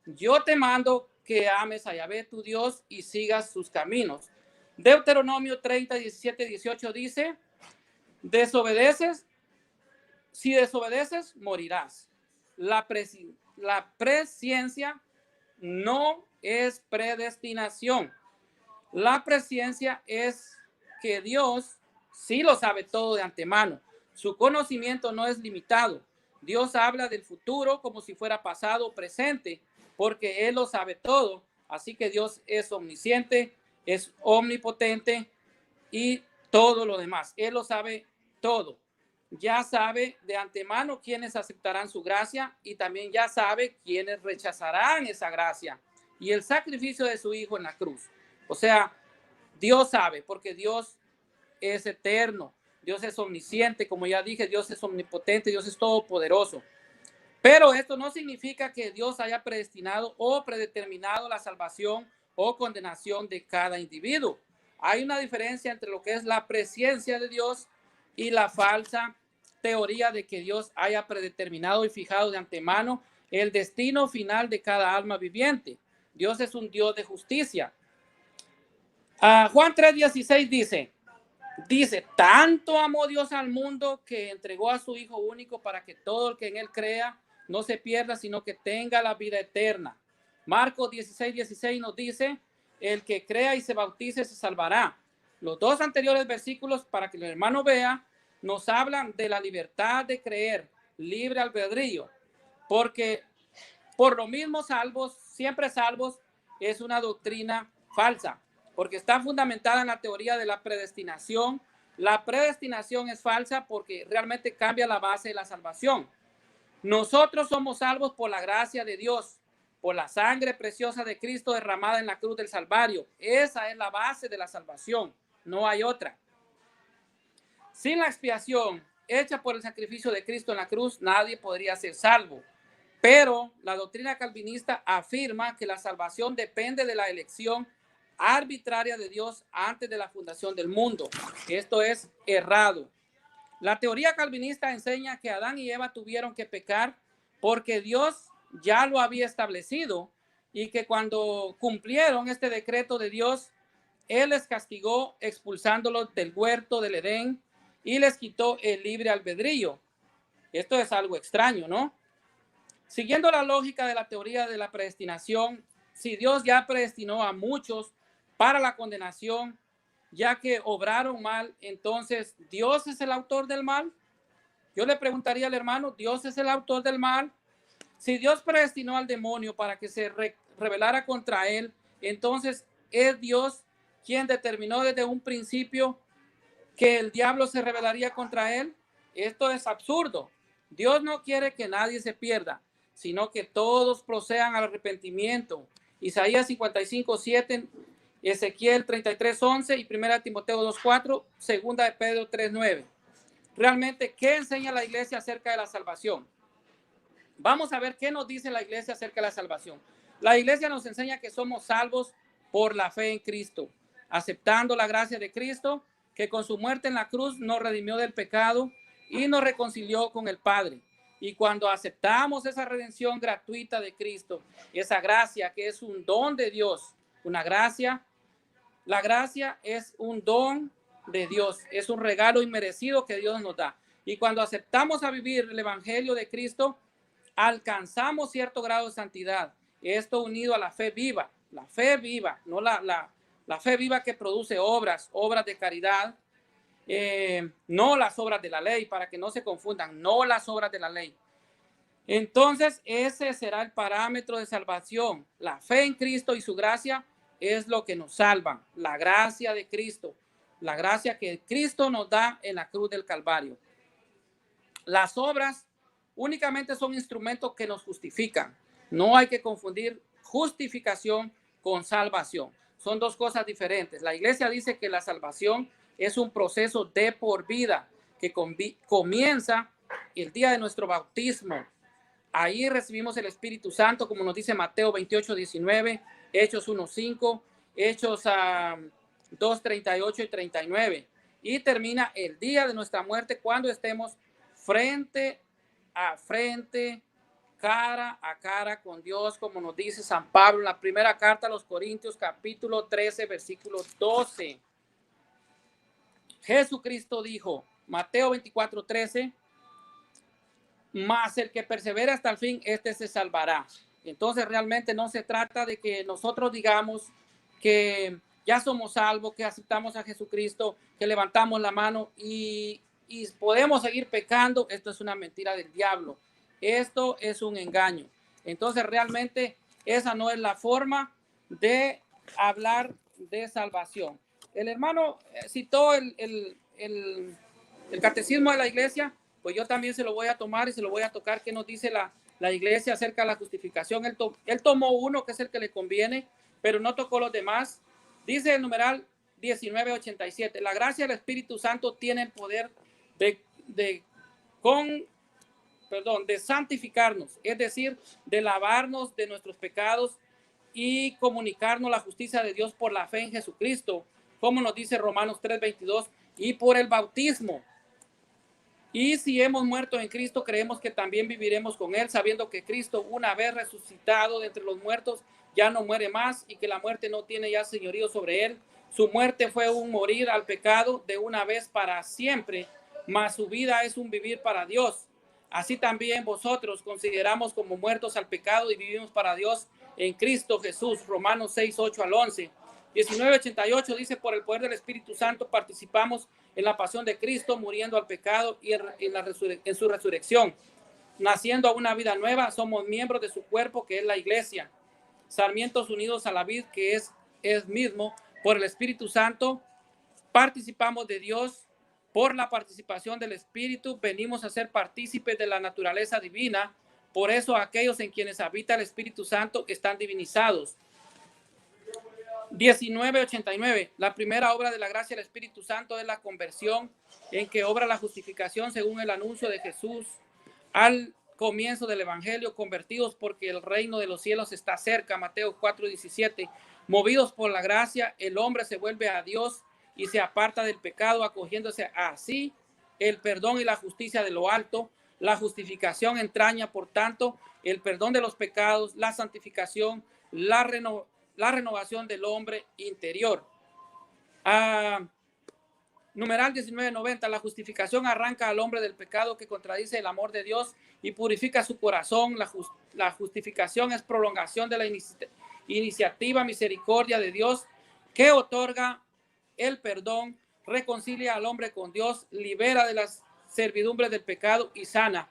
Yo te mando que ames a Yahvé tu Dios y sigas sus caminos. Deuteronomio 30, 17, 18 dice: si desobedeces, morirás. La presciencia no es predestinación. La presciencia es que Dios sí lo sabe todo de antemano. Su conocimiento no es limitado. Dios habla del futuro como si fuera pasado o presente, porque Él lo sabe todo. Así que Dios es omnisciente, es omnipotente y todo lo demás. Él lo sabe todo. Ya sabe de antemano quiénes aceptarán su gracia y también ya sabe quiénes rechazarán esa gracia y el sacrificio de su Hijo en la cruz. O sea, Dios sabe, porque Dios es eterno, Dios es omnisciente, como ya dije, Dios es omnipotente, Dios es todopoderoso. Pero esto no significa que Dios haya predestinado o predeterminado la salvación o condenación de cada individuo. Hay una diferencia entre lo que es la presciencia de Dios y la falsa teoría de que Dios haya predeterminado y fijado de antemano el destino final de cada alma viviente. Dios es un Dios de justicia. Juan 3:16 dice, tanto amó Dios al mundo que entregó a su Hijo único para que todo el que en él crea no se pierda, sino que tenga la vida eterna. Marcos 16:16 nos dice, el que crea y se bautice se salvará. Los dos anteriores versículos, para que el hermano vea, nos hablan de la libertad de creer, libre albedrío, porque por lo mismo salvos, siempre salvos, es una doctrina falsa, porque está fundamentada en la teoría de la predestinación. La predestinación es falsa porque realmente cambia la base de la salvación. Nosotros somos salvos por la gracia de Dios, por la sangre preciosa de Cristo derramada en la cruz del Calvario. Esa es la base de la salvación, no hay otra. Sin la expiación hecha por el sacrificio de Cristo en la cruz, nadie podría ser salvo. Pero la doctrina calvinista afirma que la salvación depende de la elección arbitraria de Dios antes de la fundación del mundo. Esto es errado. La teoría calvinista enseña que Adán y Eva tuvieron que pecar porque Dios ya lo había establecido y que cuando cumplieron este decreto de Dios, Él les castigó expulsándolos del huerto del Edén y les quitó el libre albedrío. Esto es algo extraño, ¿no? Siguiendo la lógica de la teoría de la predestinación, si Dios ya predestinó a muchos para la condenación, ya que obraron mal, entonces ¿Dios es el autor del mal? Yo le preguntaría al hermano, ¿Dios es el autor del mal? Si Dios predestinó al demonio para que se rebelara contra él, entonces ¿es Dios quien determinó desde un principio que el diablo se rebelaría contra él? Esto es absurdo. Dios no quiere que nadie se pierda, sino que todos procedan al arrepentimiento. Isaías 55:7, Ezequiel 33:11 y 1 Timoteo 2:4, 2 de Pedro 3:9. Realmente, ¿qué enseña la iglesia acerca de la salvación? Vamos a ver qué nos dice la iglesia acerca de la salvación. La iglesia nos enseña que somos salvos por la fe en Cristo, aceptando la gracia de Cristo, que con su muerte en la cruz nos redimió del pecado y nos reconcilió con el Padre. Y cuando aceptamos esa redención gratuita de Cristo, esa gracia que es un don de Dios, una gracia, la gracia es un don de Dios, es un regalo inmerecido que Dios nos da. Y cuando aceptamos a vivir el evangelio de Cristo, alcanzamos cierto grado de santidad. Esto unido a la fe viva, no la fe viva que produce obras de caridad, no las obras de la ley, para que no se confundan, no las obras de la ley. Entonces, ese será el parámetro de salvación. La fe en Cristo y su gracia es lo que nos salva. La gracia de Cristo, la gracia que Cristo nos da en la cruz del Calvario. Las obras únicamente son instrumentos que nos justifican. No hay que confundir justificación con salvación. Son dos cosas diferentes. La iglesia dice que la salvación es un proceso de por vida que comienza el día de nuestro bautismo. Ahí recibimos el Espíritu Santo, como nos dice Mateo 28:19, Hechos 1:5, Hechos 2:38 y 39. Y termina el día de nuestra muerte cuando estemos frente a frente, cara a cara con Dios, como nos dice San Pablo en la primera carta a los Corintios, capítulo 13, versículo 12. Jesucristo dijo, Mateo 24:13, mas el que persevera hasta el fin, este se salvará. Entonces realmente no se trata de que nosotros digamos que ya somos salvos, que aceptamos a Jesucristo, que levantamos la mano y podemos seguir pecando. Esto es una mentira del diablo. Esto es un engaño. Entonces realmente esa no es la forma de hablar de salvación. El hermano citó el catecismo de la iglesia, pues yo también se lo voy a tomar y se lo voy a tocar. ¿Qué nos dice la iglesia acerca de la justificación? Él tomó uno que es el que le conviene, pero no tocó los demás. Dice el numeral 1987, la gracia del Espíritu Santo tiene el poder de santificarnos, es decir, de lavarnos de nuestros pecados y comunicarnos la justicia de Dios por la fe en Jesucristo, como nos dice Romanos 3:22, y por el bautismo. Y si hemos muerto en Cristo, creemos que también viviremos con Él, sabiendo que Cristo, una vez resucitado de entre los muertos, ya no muere más y que la muerte no tiene ya señorío sobre Él. Su muerte fue un morir al pecado de una vez para siempre, mas su vida es un vivir para Dios. Así también vosotros consideramos como muertos al pecado y vivimos para Dios en Cristo Jesús. Romanos 6:8 al 11. 19:88 dice, por el poder del Espíritu Santo participamos en la pasión de Cristo, muriendo al pecado y en su resurrección. Naciendo a una vida nueva, somos miembros de su cuerpo, que es la iglesia. Sarmientos unidos a la vid, que es mismo. Por el Espíritu Santo participamos de Dios. Por la participación del Espíritu venimos a ser partícipes de la naturaleza divina. Por eso aquellos en quienes habita el Espíritu Santo están divinizados. 19:89. La primera obra de la gracia del Espíritu Santo es la conversión, en que obra la justificación según el anuncio de Jesús al comienzo del evangelio, convertidos porque el reino de los cielos está cerca, Mateo 4:17. Movidos por la gracia, el hombre se vuelve a Dios y se aparta del pecado, acogiéndose así el perdón y la justicia de lo alto. La justificación entraña, por tanto, el perdón de los pecados, la santificación, la renovación del hombre interior. Numeral 1990, la justificación arranca al hombre del pecado que contradice el amor de Dios y purifica su corazón. La justificación es prolongación de la iniciativa misericordia de Dios que otorga el perdón, reconcilia al hombre con Dios, libera de las servidumbres del pecado y sana.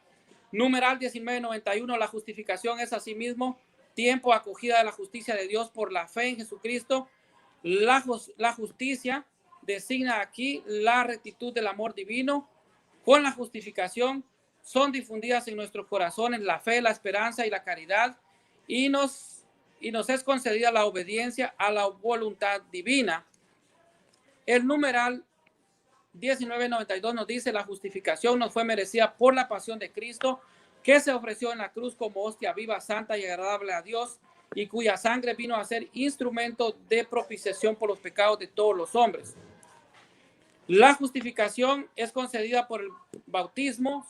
Numeral 1991, la justificación es asimismo tiempo acogida de la justicia de Dios por la fe en Jesucristo. La justicia designa aquí la rectitud del amor divino. Con la justificación son difundidas en nuestros corazones la fe, la esperanza y la caridad, y nos es concedida la obediencia a la voluntad divina. El numeral 1992 nos dice: la justificación nos fue merecida por la pasión de Cristo, que se ofreció en la cruz como hostia viva, santa y agradable a Dios, y cuya sangre vino a ser instrumento de propiciación por los pecados de todos los hombres. La justificación es concedida por el bautismo,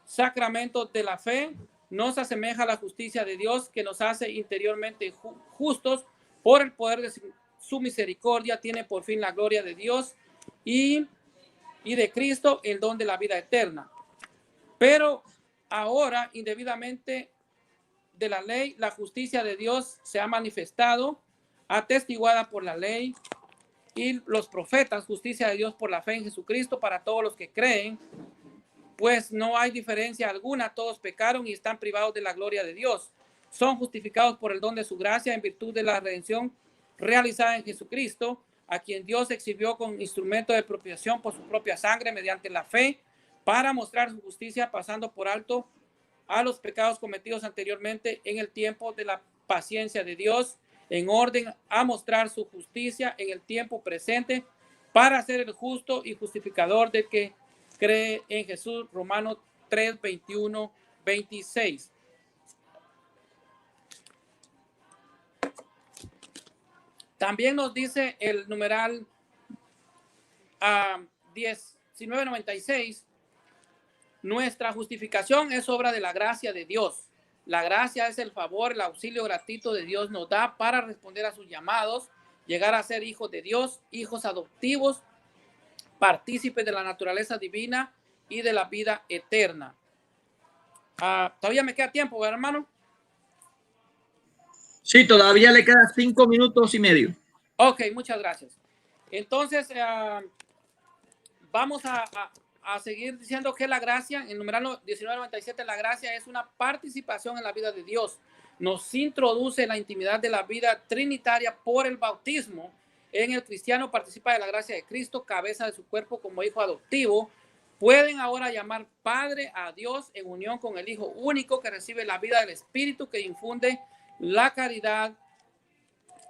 sacramento de la fe. Nos asemeja a la justicia de Dios, que nos hace interiormente justos por el poder de su misericordia. Tiene por fin la gloria de Dios y de Cristo, el don de la vida eterna. Pero ahora, indebidamente de la ley, la justicia de Dios se ha manifestado, atestiguada por la ley y los profetas, justicia de Dios por la fe en Jesucristo para todos los que creen, pues no hay diferencia alguna, todos pecaron y están privados de la gloria de Dios. Son justificados por el don de su gracia en virtud de la redención realizada en Jesucristo, a quien Dios exhibió con instrumento de propiciación por su propia sangre mediante la fe, para mostrar su justicia, pasando por alto a los pecados cometidos anteriormente en el tiempo de la paciencia de Dios, en orden a mostrar su justicia en el tiempo presente, para ser el justo y justificador del que cree en Jesús. Romanos 3, 21, 26. También nos dice el numeral 1996, nuestra justificación es obra de la gracia de Dios. La gracia es el favor, el auxilio gratuito de Dios nos da para responder a sus llamados, llegar a ser hijos de Dios, hijos adoptivos, partícipes de la naturaleza divina y de la vida eterna. Todavía me queda tiempo, ¿verdad, hermano? Sí, todavía le quedan 5 minutos y medio. Ok, muchas gracias. Entonces, vamos a seguir diciendo que la gracia, en numeral 1997, la gracia es una participación en la vida de Dios. Nos introduce en la intimidad de la vida trinitaria por el bautismo. En el cristiano participa de la gracia de Cristo, cabeza de su cuerpo como hijo adoptivo. Pueden ahora llamar Padre a Dios en unión con el Hijo único que recibe la vida del Espíritu, que infunde la caridad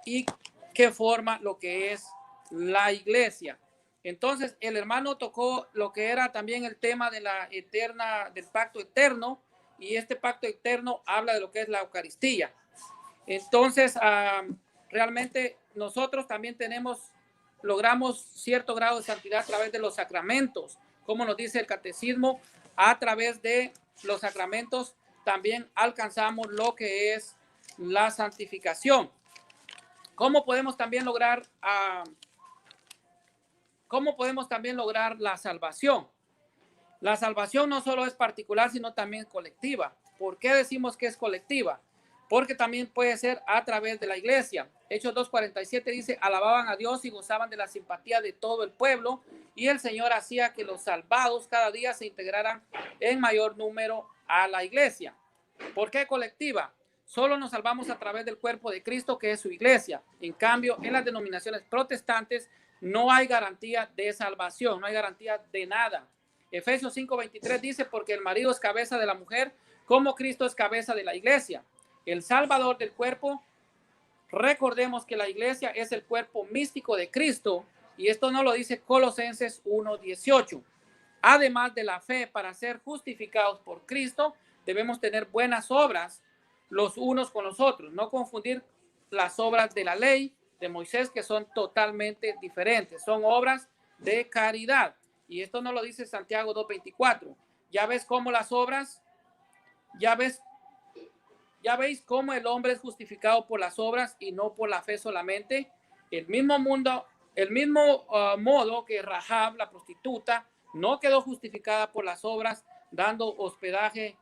y que forma lo que es la iglesia. Entonces, el hermano tocó lo que era también el tema de la eterna, del pacto eterno, y este pacto eterno habla de lo que es la Eucaristía. Entonces, realmente nosotros también logramos cierto grado de santidad a través de los sacramentos, como nos dice el catecismo. A través de los sacramentos también alcanzamos lo que es la santificación. ¿Cómo podemos también lograr la salvación? La salvación no solo es particular, sino también colectiva. ¿Por qué decimos que es colectiva? Porque también puede ser a través de la iglesia. Hechos 2:47 dice: alababan a Dios y gozaban de la simpatía de todo el pueblo, y el Señor hacía que los salvados cada día se integraran en mayor número a la iglesia. ¿Por qué colectiva? Solo nos salvamos a través del cuerpo de Cristo, que es su iglesia. En cambio, en las denominaciones protestantes no hay garantía de salvación, no hay garantía de nada. Efesios 5:23 dice: porque el marido es cabeza de la mujer, como Cristo es cabeza de la iglesia, el salvador del cuerpo. Recordemos que la iglesia es el cuerpo místico de Cristo, y esto no lo dice Colosenses 1:18. Además de la fe para ser justificados por Cristo, debemos tener buenas obras los unos con los otros, no confundir las obras de la ley de Moisés, que son totalmente diferentes, son obras de caridad. Y esto nos lo dice Santiago 2:24. Ya ves cómo las obras, ya veis cómo el hombre es justificado por las obras y no por la fe solamente. El mismo modo que Rahab, la prostituta, no quedó justificada por las obras dando hospedaje,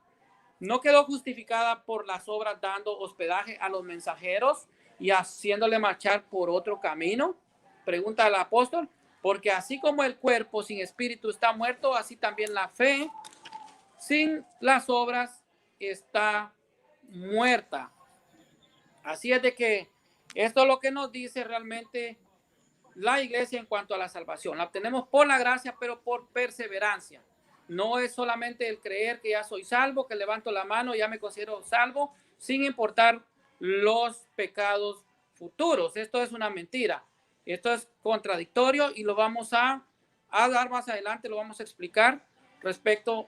a los mensajeros y haciéndole marchar por otro camino. Pregunta al apóstol, porque así como el cuerpo sin espíritu está muerto, así también la fe sin las obras está muerta. Así es de que esto es lo que nos dice realmente la iglesia en cuanto a la salvación. La obtenemos por la gracia, pero por perseverancia. No es solamente el creer que ya soy salvo, que levanto la mano, ya me considero salvo, sin importar los pecados futuros. Esto es una mentira. Esto es contradictorio y lo vamos a dar más adelante, lo vamos a explicar respecto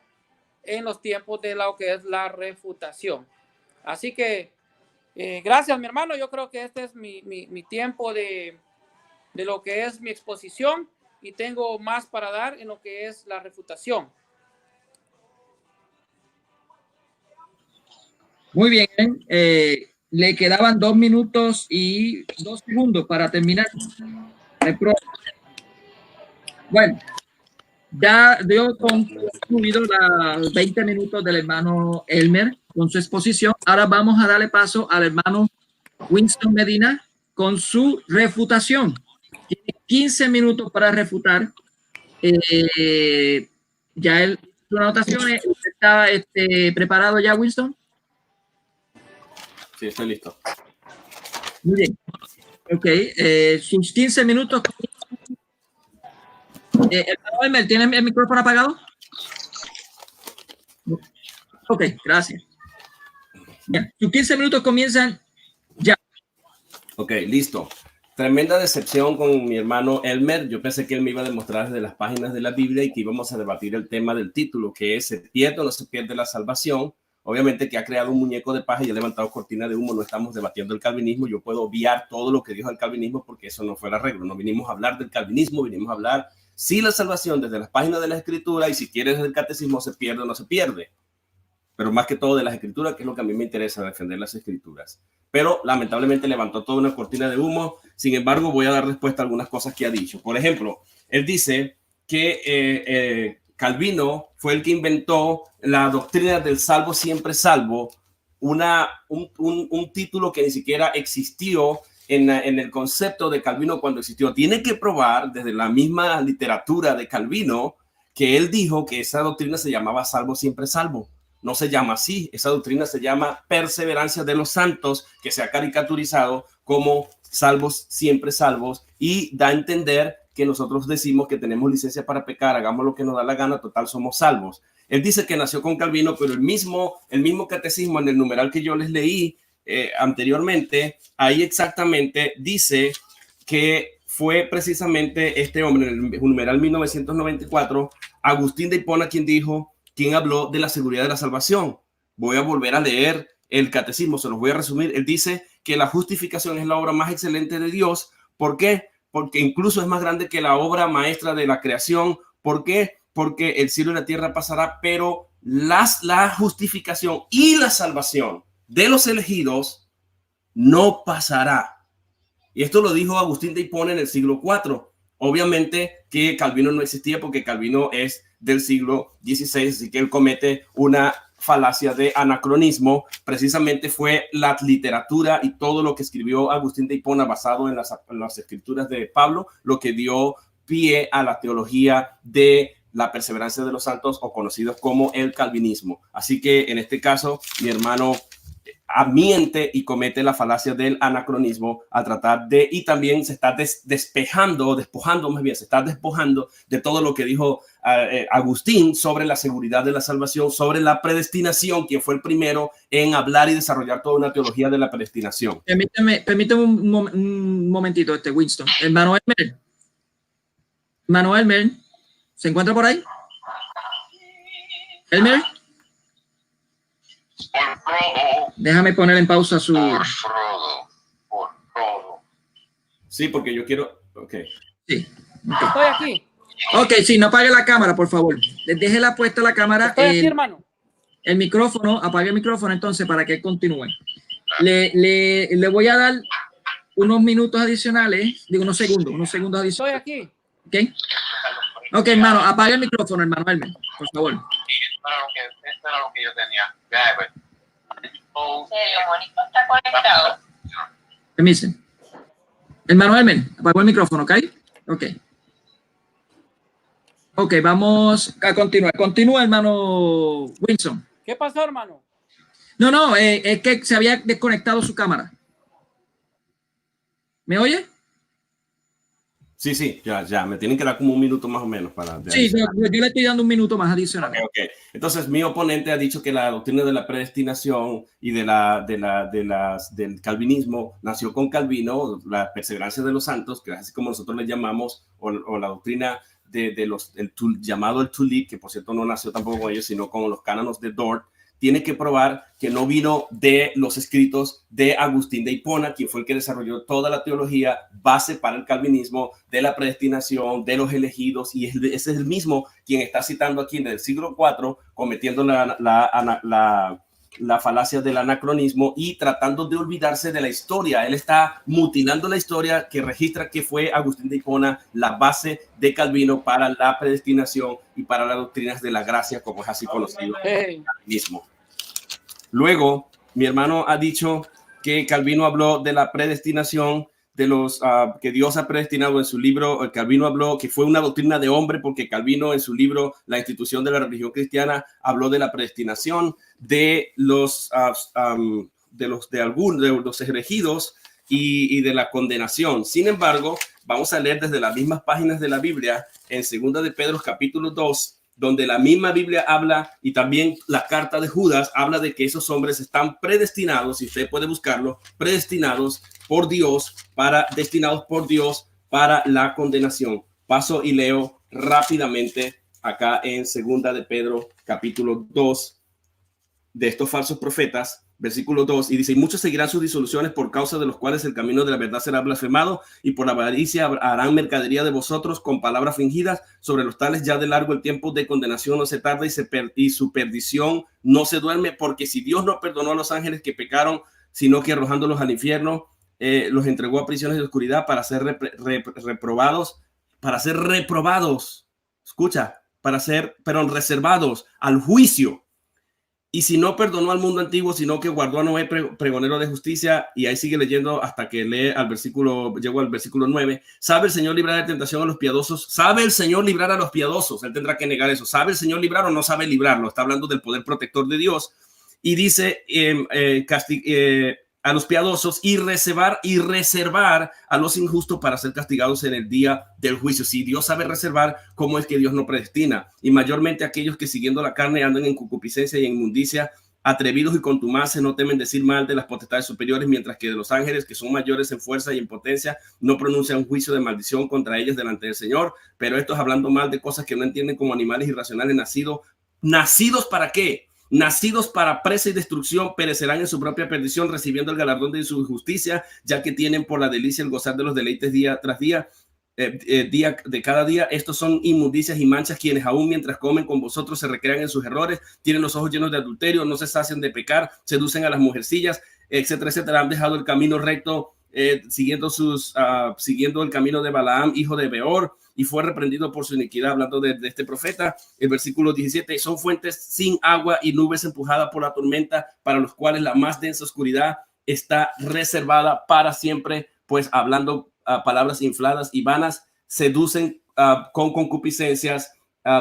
en los tiempos de lo que es la refutación. Así que gracias, mi hermano. Yo creo que este es mi tiempo de lo que es mi exposición y tengo más para dar en lo que es la refutación. Muy bien. Le quedaban 2 minutos y 2 segundos para terminar. Bueno, ya dio concluido los 20 minutos del hermano Elmer con su exposición. Ahora vamos a darle paso al hermano Winston Medina con su refutación. Tiene 15 minutos para refutar. Ya sus anotaciones. ¿Está preparado ya, Winston? Sí, estoy listo. Muy bien. Ok, sus 15 minutos. Elmer, ¿tiene el micrófono apagado? Ok, gracias. Bien, sus 15 minutos comienzan ya. Ok, listo. Tremenda decepción con mi hermano Elmer. Yo pensé que él me iba a demostrar desde las páginas de la Biblia y que íbamos a debatir el tema del título, que es ¿se pierde o no se pierde la salvación? Obviamente que ha creado un muñeco de paja y ha levantado cortina de humo. No estamos debatiendo el calvinismo. Yo puedo obviar todo lo que dijo el calvinismo porque eso no fue el arreglo. No vinimos a hablar del calvinismo, vinimos a hablar si la salvación desde las páginas de la Escritura y si quieres del catecismo se pierde o no se pierde. Pero más que todo de las Escrituras, que es lo que a mí me interesa, defender las Escrituras. Pero lamentablemente levantó toda una cortina de humo. Sin embargo, voy a dar respuesta a algunas cosas que ha dicho. Por ejemplo, él dice que Calvino fue el que inventó la doctrina del salvo siempre salvo, un título que ni siquiera existió en el concepto de Calvino cuando existió. Tiene que probar desde la misma literatura de Calvino que él dijo que esa doctrina se llamaba salvo siempre salvo. No se llama así, esa doctrina se llama perseverancia de los santos, que se ha caricaturizado como salvos siempre salvos y da a entender que nosotros decimos que tenemos licencia para pecar, hagamos lo que nos da la gana, total somos salvos. Él dice que nació con Calvino, pero el mismo catecismo en el numeral que yo les leí anteriormente, ahí exactamente dice que fue precisamente este hombre, en el numeral 1994, Agustín de Hipona, quien habló de la seguridad de la salvación. Voy a volver a leer el catecismo, se los voy a resumir. Él dice que la justificación es la obra más excelente de Dios. ¿Por qué? Porque incluso es más grande que la obra maestra de la creación. ¿Por qué? Porque el cielo y la tierra pasará, pero la justificación y la salvación de los elegidos no pasará. Y esto lo dijo Agustín de Hipona en el siglo IV. Obviamente que Calvino no existía porque Calvino es del siglo XVI, así que él comete una falacia de anacronismo. Precisamente fue la literatura y todo lo que escribió Agustín de Hipona basado en las escrituras de Pablo, lo que dio pie a la teología de la perseverancia de los santos, o conocidos como el calvinismo. Así que en este caso, mi hermano miente y comete la falacia del anacronismo al tratar de, y también se está despojando de todo lo que dijo Agustín sobre la seguridad de la salvación, sobre la predestinación, quien fue el primero en hablar y desarrollar toda una teología de la predestinación. Permíteme un momentito, Winston. Hermano Elmer, ¿se encuentra por ahí? Elmer. Por Frodo. Déjame poner en pausa su... Por Frodo. Por Frodo. Sí, porque yo quiero... Ok. Sí. Estoy aquí. Ok, sí, no apague la cámara, por favor. Déjela puesta la cámara. Estoy aquí, hermano. El micrófono, apague el micrófono entonces para que continúe. Le voy a dar unos minutos adicionales, digo unos segundos Estoy adicionales. aquí. ¿Ok? Ok, hermano, apague el micrófono, hermano Elmer, por favor. Esto era lo que yo tenía. Ya, pues. ¿En serio, Mónico está conectado? Permiso. Hermano Elmer, apagó el micrófono, ¿ok? Ok. Ok, vamos a continuar. Continúa, hermano Wilson. ¿Qué pasó, hermano? No, es que se había desconectado su cámara. ¿Me oye? Sí, ya. Me tienen que dar como un minuto más o menos para... Sí, yo le estoy dando un minuto más adicional. Ok. Entonces, mi oponente ha dicho que la doctrina de la predestinación y del calvinismo nació con Calvino, la perseverancia de los santos, que es así como nosotros le llamamos, o la doctrina llamado el Tulip, que por cierto no nació tampoco con ellos, sino con los cánonos de Dort. Tiene que probar que no vino de los escritos de Agustín de Hipona, quien fue el que desarrolló toda la teología base para el calvinismo, de la predestinación, de los elegidos, y ese es el mismo quien está citando aquí en el siglo IV, cometiendo la falacia del anacronismo y tratando de olvidarse de la historia. Él está mutilando la historia que registra que fue Agustín de Hipona la base de Calvino para la predestinación y para las doctrinas de la gracia, como es así conocido el calvinismo. Luego, mi hermano ha dicho que Calvino habló de la predestinación, de los que Dios ha predestinado en su libro. Calvino habló que fue una doctrina de hombre, porque Calvino en su libro La institución de la religión cristiana habló de la predestinación de los elegidos y de la condenación. Sin embargo, vamos a leer desde las mismas páginas de la Biblia en 2 de Pedro capítulo 2, donde la misma Biblia habla, y también la carta de Judas habla de que esos hombres están predestinados, y usted puede buscarlo, destinados por Dios para la condenación. Paso y leo rápidamente acá en 2 de Pedro capítulo 2 de estos falsos profetas, versículo 2, y dice: y muchos seguirán sus disoluciones, por causa de los cuales el camino de la verdad será blasfemado, y por la avaricia harán mercadería de vosotros con palabras fingidas. Sobre los tales ya de largo el tiempo de condenación no se tarda, y su perdición no se duerme, porque si Dios no perdonó a los ángeles que pecaron, sino que arrojándolos al infierno, los entregó a prisiones de oscuridad para ser reprobados, escucha, pero reservados al juicio. Y si no perdonó al mundo antiguo, sino que guardó a Noé, pregonero de justicia. Y ahí sigue leyendo hasta que llegó al versículo 9. ¿Sabe el Señor librar de tentación a los piadosos? ¿Sabe el Señor librar a los piadosos? Él tendrá que negar eso. ¿Sabe el Señor librar o no sabe librarlo? Está hablando del poder protector de Dios. Y dice a los piadosos y reservar a los injustos para ser castigados en el día del juicio. Si Dios sabe reservar, ¿cómo es que Dios no predestina? Y mayormente aquellos que siguiendo la carne andan en concupiscencia y en inmundicia, atrevidos y contumaces, no temen decir mal de las potestades superiores, mientras que de los ángeles, que son mayores en fuerza y en potencia, no pronuncian juicio de maldición contra ellos delante del Señor. Pero estos, hablando mal de cosas que no entienden, como animales irracionales, nacidos ¿para qué? Nacidos para presa y destrucción, perecerán en su propia perdición, recibiendo el galardón de su justicia, ya que tienen por la delicia el gozar de los deleites día tras día, día de cada día. Estos son inmundicias y manchas, quienes aún mientras comen con vosotros se recrean en sus errores, tienen los ojos llenos de adulterio, no se sacian de pecar, seducen a las mujercillas, etcétera, etcétera. Han dejado el camino recto, siguiendo el camino de Balaam, hijo de Beor, y fue reprendido por su iniquidad. Hablando de este profeta, el versículo 17: son fuentes sin agua y nubes empujadas por la tormenta, para los cuales la más densa oscuridad está reservada para siempre, pues hablando palabras infladas y vanas, seducen con concupiscencias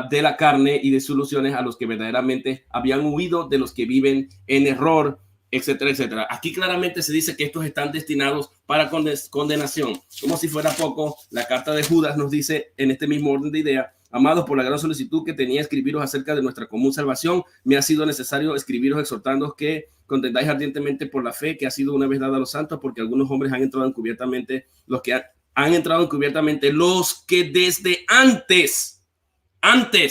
de la carne y de soluciones a los que verdaderamente habían huido, de los que viven en error, etcétera, etcétera. Aquí claramente se dice que estos están destinados para condenación. Como si fuera poco, la carta de Judas nos dice en este mismo orden de idea: amados, por la gran solicitud que tenía escribiros acerca de nuestra común salvación, me ha sido necesario escribiros exhortándoos que contendáis ardientemente por la fe que ha sido una vez dada a los santos, porque algunos hombres han entrado encubiertamente, los que desde antes,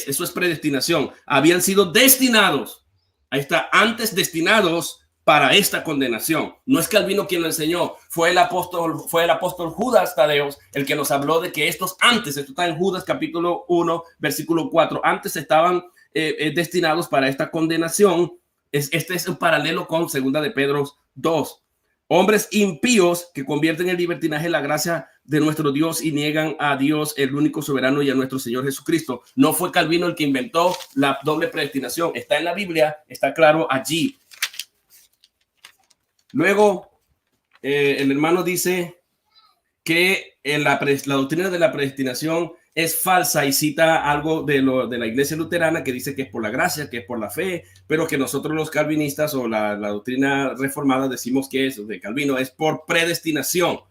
eso es predestinación, habían sido destinados Ahí está, antes destinados para esta condenación. No es Calvino quien lo enseñó, fue el apóstol Judas Tadeos el que nos habló de que estos antes, esto está en Judas capítulo 1, versículo 4, antes estaban destinados para esta condenación. Este es un paralelo con segunda de Pedro 2. Hombres impíos que convierten en libertinaje la gracia de nuestro Dios y niegan a Dios, el único soberano, y a nuestro Señor Jesucristo. No fue Calvino el que inventó la doble predestinación. Está en la Biblia, está claro allí. Luego, el hermano dice que la doctrina de la predestinación es falsa y cita algo de la iglesia luterana que dice que es por la gracia, que es por la fe, pero que nosotros los calvinistas o la doctrina reformada decimos que es de Calvino, es por predestinación,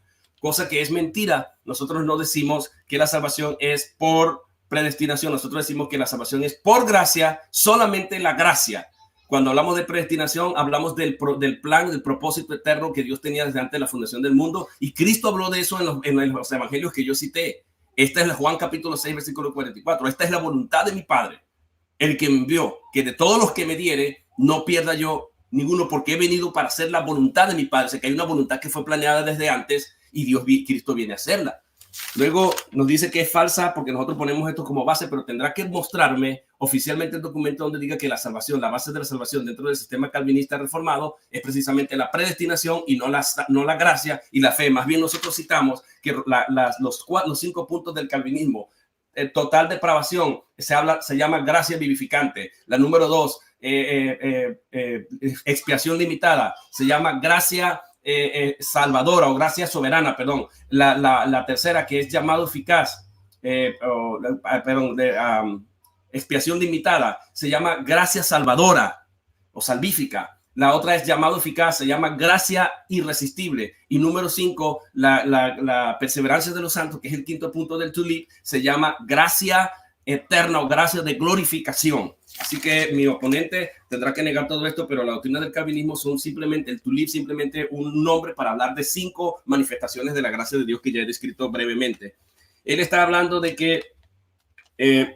cosa que es mentira. Nosotros no decimos que la salvación es por predestinación, nosotros decimos que la salvación es por gracia, solamente la gracia. Cuando hablamos de predestinación, hablamos del plan, del propósito eterno que Dios tenía desde antes de la fundación del mundo. Y Cristo habló de eso en los evangelios que yo cité. Esta es Juan capítulo 6, versículo 44. Esta es la voluntad de mi Padre, el que me envió, que de todos los que me diere, no pierda yo ninguno, porque he venido para hacer la voluntad de mi Padre. O sea, que hay una voluntad que fue planeada desde antes y Cristo viene a hacerla. Luego nos dice que es falsa porque nosotros ponemos esto como base, pero tendrá que mostrarme oficialmente el documento donde diga que la salvación, la base de la salvación dentro del sistema calvinista reformado es precisamente la predestinación y no la gracia y la fe. Más bien nosotros citamos que los 5 puntos del calvinismo: total depravación, se llama gracia vivificante. La número 2, expiación limitada, se llama gracia salvadora o gracia soberana, perdón. La tercera, que es llamado eficaz, expiación limitada, se llama gracia salvadora o salvífica. La otra es llamado eficaz, se llama gracia irresistible. Y número 5, la perseverancia de los santos, que es el 5.º punto del tulip, se llama gracia eterna o gracia de glorificación. Así que mi oponente tendrá que negar todo esto, pero la doctrina del calvinismo son simplemente, el tulip simplemente un nombre para hablar de 5 manifestaciones de la gracia de Dios que ya he descrito brevemente. Él está hablando de que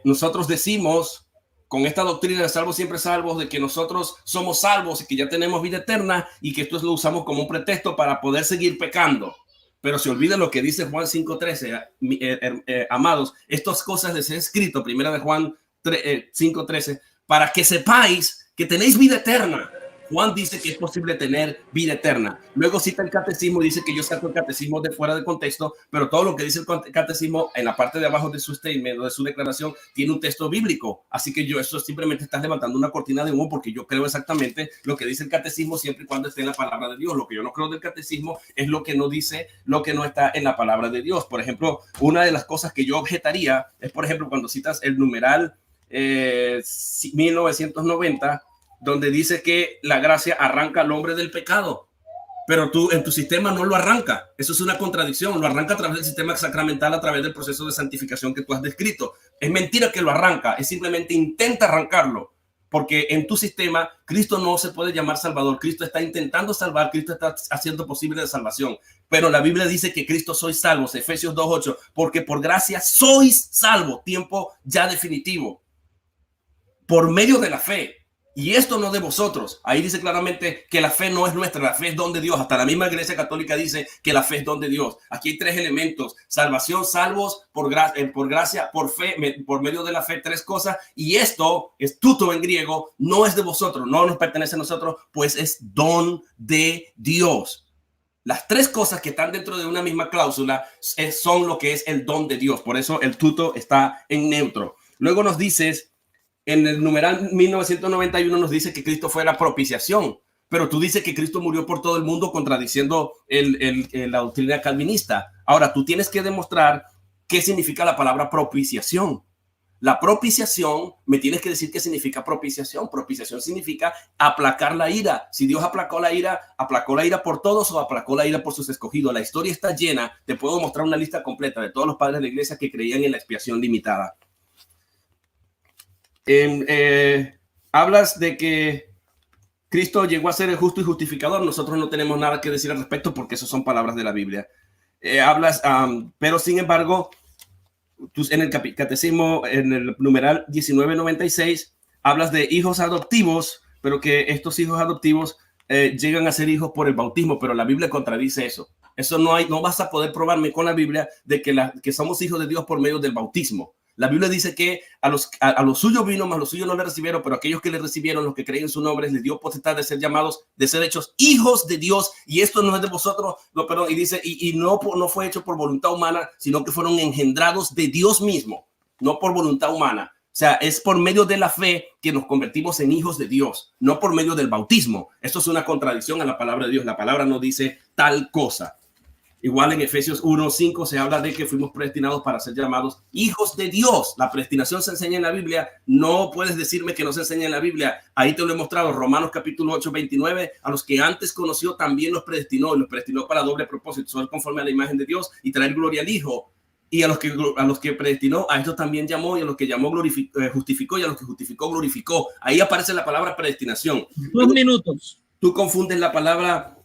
nosotros decimos con esta doctrina de salvos siempre salvos, de que nosotros somos salvos y que ya tenemos vida eterna y que esto lo usamos como un pretexto para poder seguir pecando. Pero se olvida lo que dice Juan 5.13, amados, estas cosas les he escrito, primera de Juan 5.13, para que sepáis que tenéis vida eterna. Juan dice que es posible tener vida eterna. Luego cita el catecismo y dice que yo saco el catecismo de fuera de contexto, pero todo lo que dice el catecismo en la parte de abajo de su statement o de su declaración tiene un texto bíblico. Así que eso simplemente estás levantando una cortina de humo, porque yo creo exactamente lo que dice el catecismo siempre y cuando esté en la palabra de Dios. Lo que yo no creo del catecismo es lo que no dice, lo que no está en la palabra de Dios. Por ejemplo, una de las cosas que yo objetaría es, por ejemplo, cuando citas el numeral 1990, donde dice que la gracia arranca al hombre del pecado, pero tú en tu sistema no lo arranca. Eso es una contradicción. Lo arranca a través del sistema sacramental, a través del proceso de santificación que tú has descrito. Es mentira que lo arranca, es simplemente intenta arrancarlo, porque en tu sistema Cristo no se puede llamar Salvador. Cristo está intentando salvar, Cristo está haciendo posible la salvación, pero la Biblia dice que Cristo sois salvos, Efesios 2.8, porque por gracia sois salvos, tiempo ya definitivo, por medio de la fe. Y esto no de vosotros. Ahí dice claramente que la fe no es nuestra, la fe es don de Dios. Hasta la misma Iglesia Católica dice que la fe es don de Dios. Aquí hay 3 elementos: salvación, salvos, por gracia, por fe, por medio de la fe, 3 cosas. Y esto es tuto en griego, no es de vosotros, no nos pertenece a nosotros, pues es don de Dios. Las 3 cosas que están dentro de una misma cláusula son lo que es el don de Dios. Por eso el tuto está en neutro. Luego nos dices, en el numeral 1991 nos dice que Cristo fue la propiciación, pero tú dices que Cristo murió por todo el mundo, contradiciendo la doctrina calvinista. Ahora, tú tienes que demostrar qué significa la palabra propiciación. La propiciación, me tienes que decir qué significa propiciación. Propiciación significa aplacar la ira. Si Dios aplacó la ira por todos o aplacó la ira por sus escogidos. La historia está llena. Te puedo mostrar una lista completa de todos los padres de la iglesia que creían en la expiación limitada. Hablas de que Cristo llegó a ser el justo y justificador. Nosotros no tenemos nada que decir al respecto porque esas son palabras de la Biblia. Pero sin embargo, en el catecismo, en el numeral 1996, hablas de hijos adoptivos, pero que estos hijos adoptivos llegan a ser hijos por el bautismo, pero la Biblia contradice eso. Eso no vas a poder probarme con la Biblia de que somos hijos de Dios por medio del bautismo. La Biblia dice que a los suyos vino, mas los suyos no le recibieron, pero aquellos que le recibieron, los que creen en su nombre, les dio potestad de ser llamados, de ser hechos hijos de Dios. Y esto no es de vosotros, no, perdón, y dice, y no fue hecho por voluntad humana, sino que fueron engendrados de Dios mismo, no por voluntad humana. O sea, es por medio de la fe que nos convertimos en hijos de Dios, no por medio del bautismo. Esto es una contradicción a la palabra de Dios. La palabra no dice tal cosa. Igual en Efesios 1:5 se habla de que fuimos predestinados para ser llamados hijos de Dios. La predestinación se enseña en la Biblia. No puedes decirme que no se enseña en la Biblia. Ahí te lo he mostrado. Romanos capítulo 8:29. A los que antes conoció también los predestinó. Y los predestinó para doble propósito. Ser conforme a la imagen de Dios y traer gloria al Hijo. Y a los que predestinó, a estos también llamó. Y a los que llamó, justificó. Y a los que justificó, glorificó. Ahí aparece la palabra predestinación. 2 minutos. Tú confundes la palabra...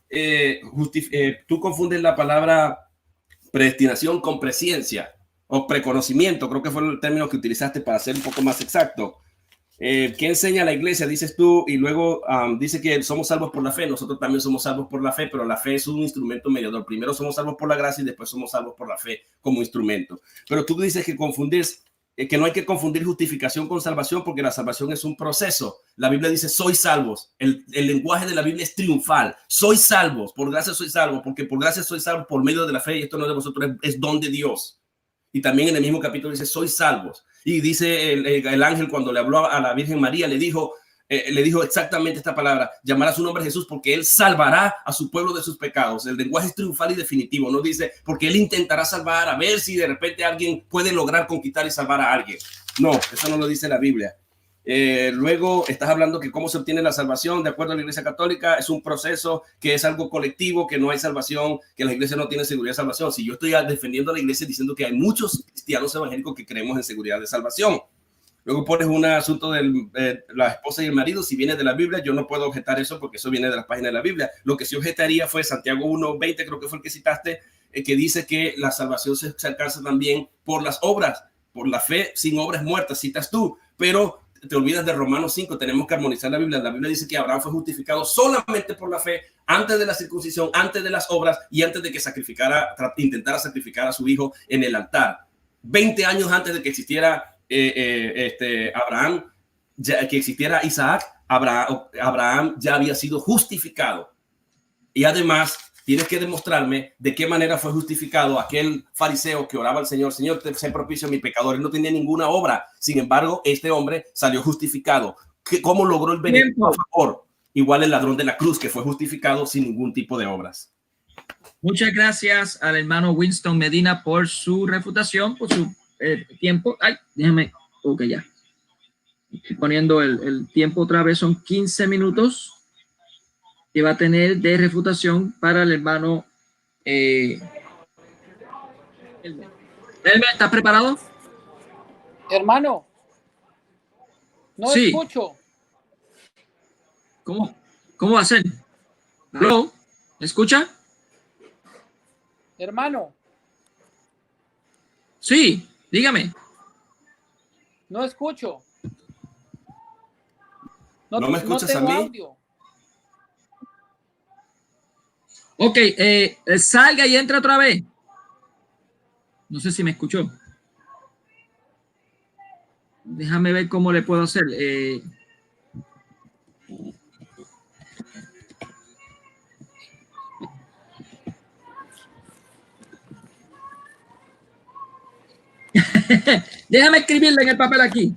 tú confundes la palabra predestinación con presciencia o preconocimiento, creo que fue el término que utilizaste para ser un poco más exacto. ¿Qué enseña la iglesia? Dices tú, y luego dice que somos salvos por la fe. Nosotros también somos salvos por la fe, pero la fe es un instrumento mediador. Primero somos salvos por la gracia y después somos salvos por la fe como instrumento. Pero tú dices que que no hay que confundir justificación con salvación, porque la salvación es un proceso. La Biblia dice, sois salvos. El lenguaje de la Biblia es triunfal. Sois salvos, por gracia sois salvos, porque por gracia sois salvos por medio de la fe, y esto no es de vosotros, es don de Dios. Y también en el mismo capítulo dice, sois salvos. Y dice el ángel, cuando le habló a la Virgen María, le dijo exactamente esta palabra: llamará su nombre Jesús, porque él salvará a su pueblo de sus pecados. El lenguaje es triunfal y definitivo. No dice porque él intentará salvar, a ver si de repente alguien puede lograr conquistar y salvar a alguien. No, eso no lo dice la Biblia. Luego estás hablando que cómo se obtiene la salvación. De acuerdo a la Iglesia Católica, es un proceso, que es algo colectivo, que no hay salvación, que la Iglesia no tiene seguridad de salvación. Si yo estoy defendiendo a la Iglesia diciendo que hay muchos cristianos evangélicos que creemos en seguridad de salvación. Luego pones un asunto de la esposa y el marido. Si viene de la Biblia, yo no puedo objetar eso, porque eso viene de las páginas de la Biblia. Lo que sí objetaría fue Santiago 1:20, creo que fue el que citaste, que dice que la salvación se alcanza también por las obras, por la fe. Sin obras muertas, citas tú, pero te olvidas de Romanos 5. Tenemos que armonizar la Biblia. La Biblia dice que Abraham fue justificado solamente por la fe, antes de la circuncisión, antes de las obras y antes de que intentara sacrificar a su hijo en el altar. 20 años antes de que existiera Abraham, que existiera Isaac, Abraham ya había sido justificado. Y además tienes que demostrarme de qué manera fue justificado aquel fariseo que oraba al Señor: Señor, sé propicio a mi pecador. Él no tenía ninguna obra. Sin embargo, este hombre salió justificado. ¿Cómo logró el beneficio a favor? Igual el ladrón de la cruz, que fue justificado sin ningún tipo de obras. Muchas gracias al hermano Winston Medina por su refutación, por su tiempo. Ay, déjame. Ok, ya. Estoy poniendo el tiempo otra vez. Son 15 minutos que va a tener de refutación para el hermano Elmer. ¿Estás preparado? Hermano, no Sí. escucho. ¿Cómo va a ser? ¿Aló? ¿Me escucha? Hermano, Sí, dígame. no escucho. ¿No me escuchas a tengo mí? audio. Ok, salga y entra otra vez. No sé si me escuchó. Déjame ver cómo le puedo hacer. Déjame escribirle en el papel aquí.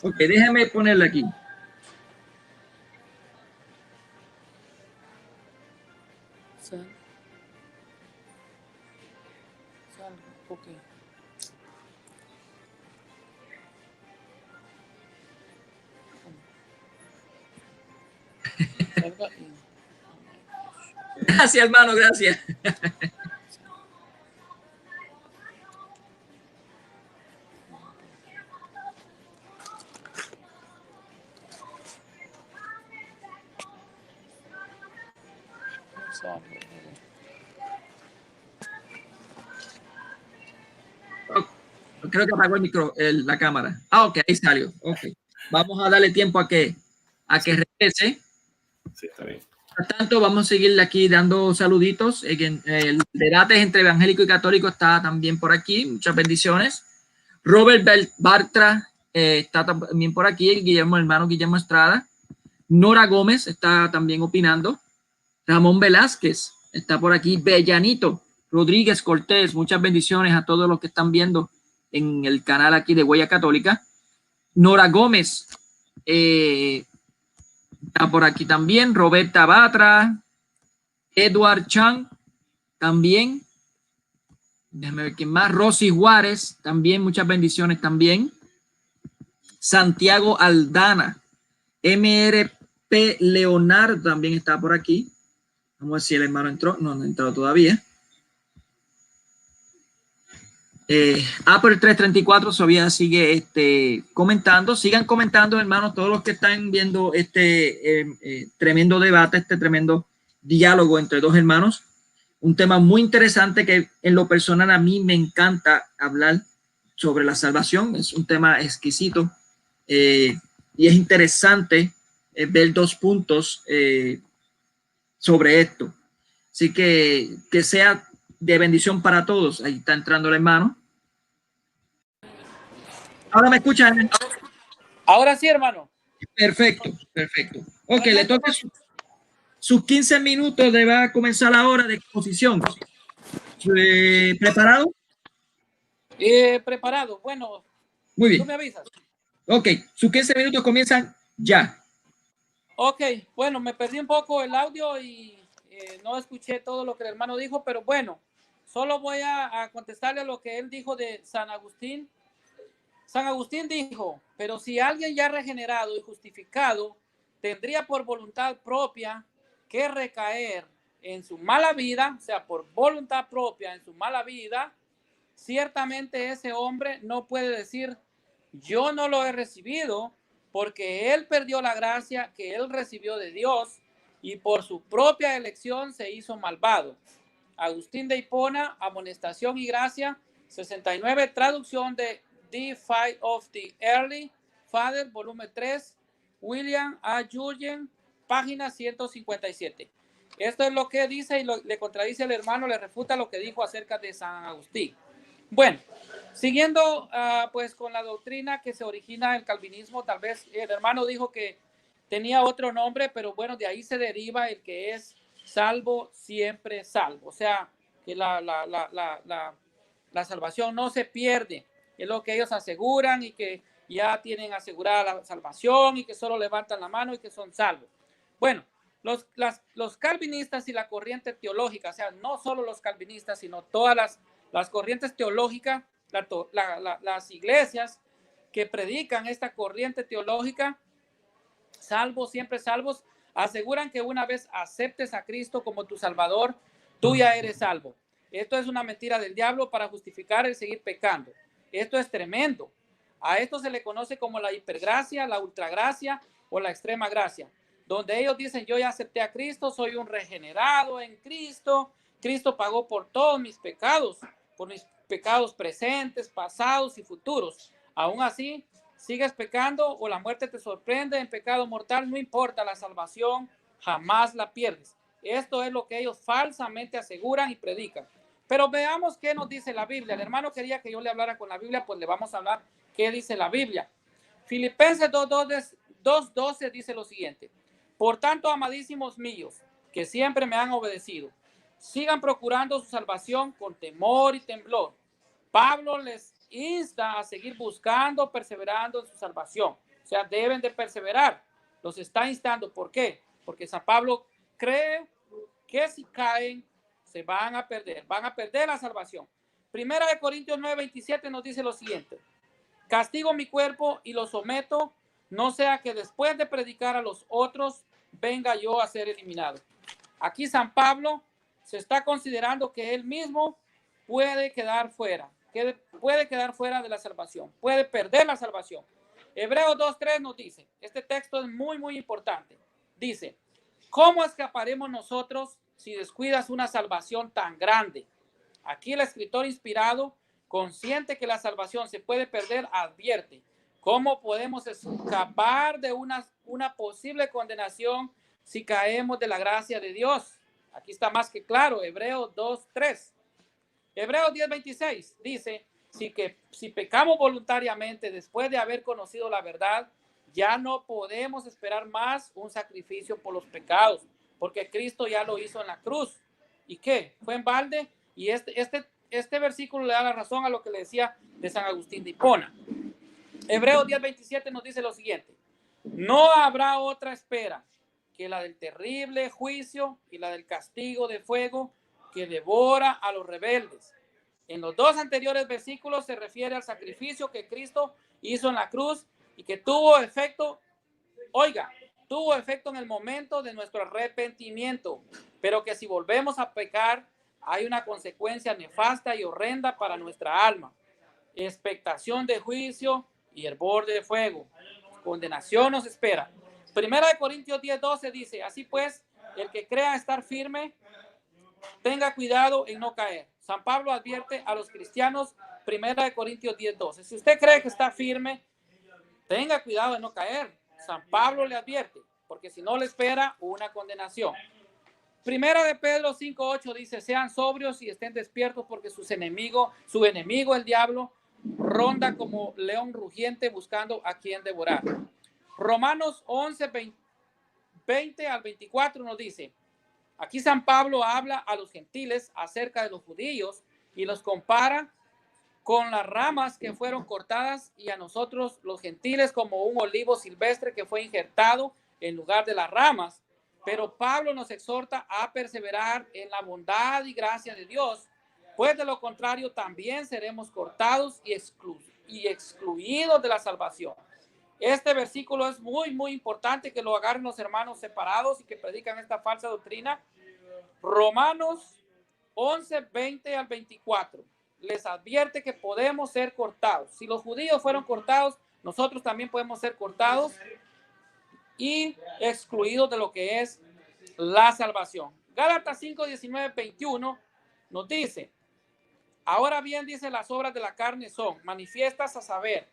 Ok, déjame ponerle aquí. Ok. Gracias, hermano, gracias. Creo que apagó la cámara. Ah, ok, ahí salió. Ok. Vamos a darle tiempo a que regrese. Sí, está bien. Por tanto, vamos a seguirle aquí dando saluditos. El debate entre evangélico y católico está también por aquí. Muchas bendiciones. Robert Bartra está también por aquí. El hermano Guillermo Estrada. Nora Gómez está también opinando. Ramón Velázquez está por aquí. Bellanito Rodríguez Cortés. Muchas bendiciones a todos los que están viendo en el canal aquí de Huella Católica. Nora Gómez está por aquí también. Roberta Batra, Edward Chang también. Déjame ver quién más. Rosy Juárez también, muchas bendiciones también. Santiago Aldana, MRP Leonardo también está por aquí. Vamos a ver si el hermano entró. No ha entrado todavía. Apple 334 todavía sigue comentando. Sigan comentando, hermanos, todos los que están viendo tremendo debate, este tremendo diálogo entre dos hermanos. Un tema muy interesante que en lo personal a mí me encanta hablar sobre la salvación. Es un tema exquisito y es interesante ver dos puntos sobre esto. Así que sea de bendición para todos. Ahí está entrando el hermano. ¿Ahora me escuchan? Ahora sí, hermano. Perfecto, perfecto. Ok, le toca sus 15 minutos de va a comenzar la hora de exposición. ¿Preparado? Preparado. Bueno, muy bien. Tú me avisas. Ok, sus 15 minutos comienzan ya. Ok, bueno, me perdí un poco el audio y no escuché todo lo que el hermano dijo, pero bueno, solo voy a contestarle a lo que él dijo de San Agustín. San Agustín dijo, pero si alguien ya regenerado y justificado tendría por voluntad propia que recaer en su mala vida, o sea, por voluntad propia en su mala vida, ciertamente ese hombre no puede decir, yo no lo he recibido, porque él perdió la gracia que él recibió de Dios y por su propia elección se hizo malvado. Agustín de Hipona, Amonestación y Gracia, 69, traducción de The Fight of the Early Father, volumen 3, William A. Jurgen, página 157. Esto es lo que dice y le contradice el hermano, le refuta lo que dijo acerca de San Agustín. Bueno, siguiendo pues con la doctrina que se origina en el calvinismo, tal vez el hermano dijo que tenía otro nombre, pero bueno, de ahí se deriva el que es salvo, siempre salvo. O sea, que la salvación no se pierde, es lo que ellos aseguran y que ya tienen asegurada la salvación y que solo levantan la mano y que son salvos. Bueno, los calvinistas y la corriente teológica, o sea, no solo los calvinistas, sino todas las corrientes teológicas, las iglesias que predican esta corriente teológica, salvos, siempre salvos, aseguran que una vez aceptes a Cristo como tu Salvador, tú ya eres salvo. Esto es una mentira del diablo para justificar el seguir pecando. Esto es tremendo. A esto se le conoce como la hipergracia, la ultragracia o la extrema gracia, donde ellos dicen, yo ya acepté a Cristo, soy un regenerado en Cristo, Cristo pagó por todos mis pecados, por mis pecados presentes, pasados y futuros. Aún así, sigues pecando o la muerte te sorprende en pecado mortal, no importa, la salvación jamás la pierdes. Esto es lo que ellos falsamente aseguran y predican. Pero veamos qué nos dice la Biblia. El hermano quería que yo le hablara con la Biblia, pues le vamos a hablar qué dice la Biblia. Filipenses 2:12 dice lo siguiente: por tanto, amadísimos míos, que siempre me han obedecido, sigan procurando su salvación con temor y temblor. Pablo les insta a seguir buscando, perseverando en su salvación. O sea, deben de perseverar. Los está instando. ¿Por qué? Porque San Pablo cree que si caen, se van a perder la salvación. Primera de Corintios 9:27 nos dice lo siguiente: castigo mi cuerpo y lo someto, no sea que después de predicar a los otros, venga yo a ser eliminado. Aquí San Pablo se está considerando que él mismo puede quedar fuera de la salvación, puede perder la salvación. Hebreos 2:3 nos dice, este texto es muy, muy importante. Dice, ¿cómo escaparemos nosotros si descuidas una salvación tan grande? Aquí el escritor inspirado consciente que la salvación se puede perder, advierte cómo podemos escapar de una posible condenación si caemos de la gracia de Dios. Aquí está más que claro, Hebreos 2:3. Hebreos 10:26 dice, si pecamos voluntariamente después de haber conocido la verdad, ya no podemos esperar más un sacrificio por los pecados, porque Cristo ya lo hizo en la cruz. ¿Y qué? ¿Fue en balde? Y este versículo le da la razón a lo que le decía de San Agustín de Hipona. Hebreos 10:27 nos dice lo siguiente: no habrá otra espera que la del terrible juicio y la del castigo de fuego que devora a los rebeldes. En los dos anteriores versículos se refiere al sacrificio que Cristo hizo en la cruz y que tuvo efecto, tuvo efecto en el momento de nuestro arrepentimiento, pero que si volvemos a pecar, hay una consecuencia nefasta y horrenda para nuestra alma: expectación de juicio y hervor de fuego. Condenación nos espera. Primera de Corintios 10:12 dice, así pues, el que crea estar firme, tenga cuidado en no caer. San Pablo advierte a los cristianos, Primera de Corintios 10:12. Si usted cree que está firme, tenga cuidado de no caer. San Pablo le advierte, porque si no le espera una condenación. Primera de Pedro 5:8 dice, sean sobrios y estén despiertos, porque su enemigo, el diablo, ronda como león rugiente buscando a quien devorar. Romanos 11:20 al 24 nos dice, aquí San Pablo habla a los gentiles acerca de los judíos y los compara con las ramas que fueron cortadas y a nosotros los gentiles como un olivo silvestre que fue injertado en lugar de las ramas. Pero Pablo nos exhorta a perseverar en la bondad y gracia de Dios, pues de lo contrario también seremos cortados y excluidos de la salvación. Este versículo es muy, muy importante que lo agarren los hermanos separados y que predican esta falsa doctrina. Romanos 11:20 al 24 les advierte que podemos ser cortados. Si los judíos fueron cortados, nosotros también podemos ser cortados y excluidos de lo que es la salvación. Gálatas 5:19-21 nos dice, ahora bien, dice, las obras de la carne son manifiestas, a saber,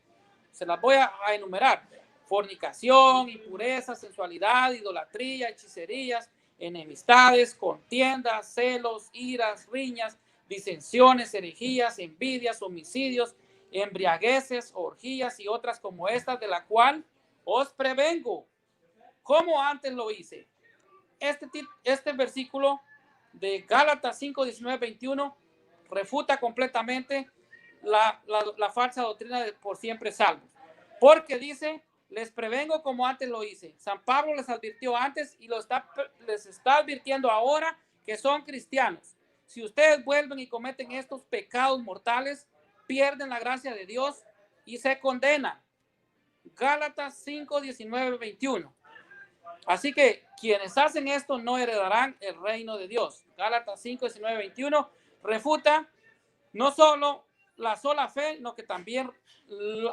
se las voy a enumerar: fornicación, impureza, sensualidad, idolatría, hechicerías, enemistades, contiendas, celos, iras, riñas, disensiones, herejías, envidias, homicidios, embriagueces, orgías y otras como estas, de la cual os prevengo, como antes lo hice. Este versículo de Gálatas 5:19-21 refuta completamente la falsa doctrina de por siempre salvos, porque dice, les prevengo como antes lo hice. San Pablo les advirtió antes y les está advirtiendo ahora que son cristianos. Si ustedes vuelven y cometen estos pecados mortales, pierden la gracia de Dios y se condenan. Gálatas 5:19-21. Así que quienes hacen esto no heredarán el reino de Dios. Gálatas 5:19-21 refuta no solo la sola fe, sino que también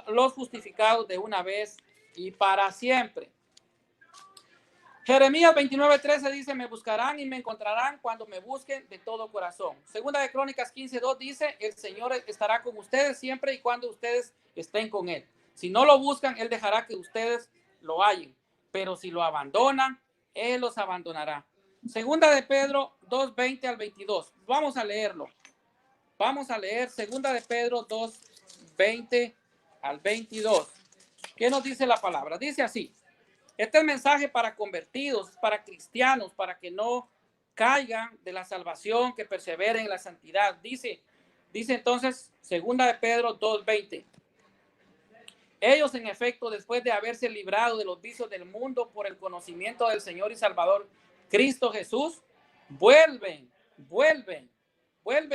los justificados de una vez y para siempre. Jeremías 29:13 dice, me buscarán y me encontrarán cuando me busquen de todo corazón. Segunda de Crónicas 15:2 dice, el Señor estará con ustedes siempre y cuando ustedes estén con Él. Si no lo buscan, Él dejará que ustedes lo hallen, pero si lo abandonan, Él los abandonará. Segunda de Pedro 2:20 al 22. Vamos a leerlo. Vamos a leer Segunda de Pedro 2:20 al 22. ¿Qué nos dice la palabra? Dice así. Este es mensaje para convertidos, para cristianos, para que no caigan de la salvación, que perseveren en la santidad. Dice entonces, Segunda de Pedro 2:20. Ellos, en efecto, después de haberse librado de los vicios del mundo por el conocimiento del Señor y Salvador Cristo Jesús, vuelven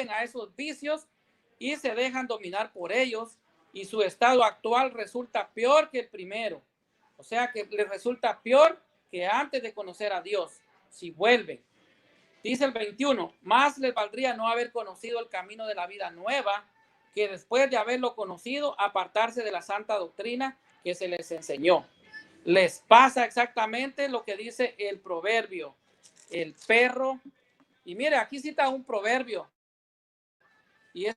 a esos vicios y se dejan dominar por ellos, y su estado actual resulta peor que el primero. O sea que les resulta peor que antes de conocer a Dios, si vuelven. Dice el 21, más les valdría no haber conocido el camino de la vida nueva, que después de haberlo conocido, apartarse de la santa doctrina que se les enseñó. Les pasa exactamente lo que dice el proverbio, el perro. Y mire, aquí cita un proverbio. Y es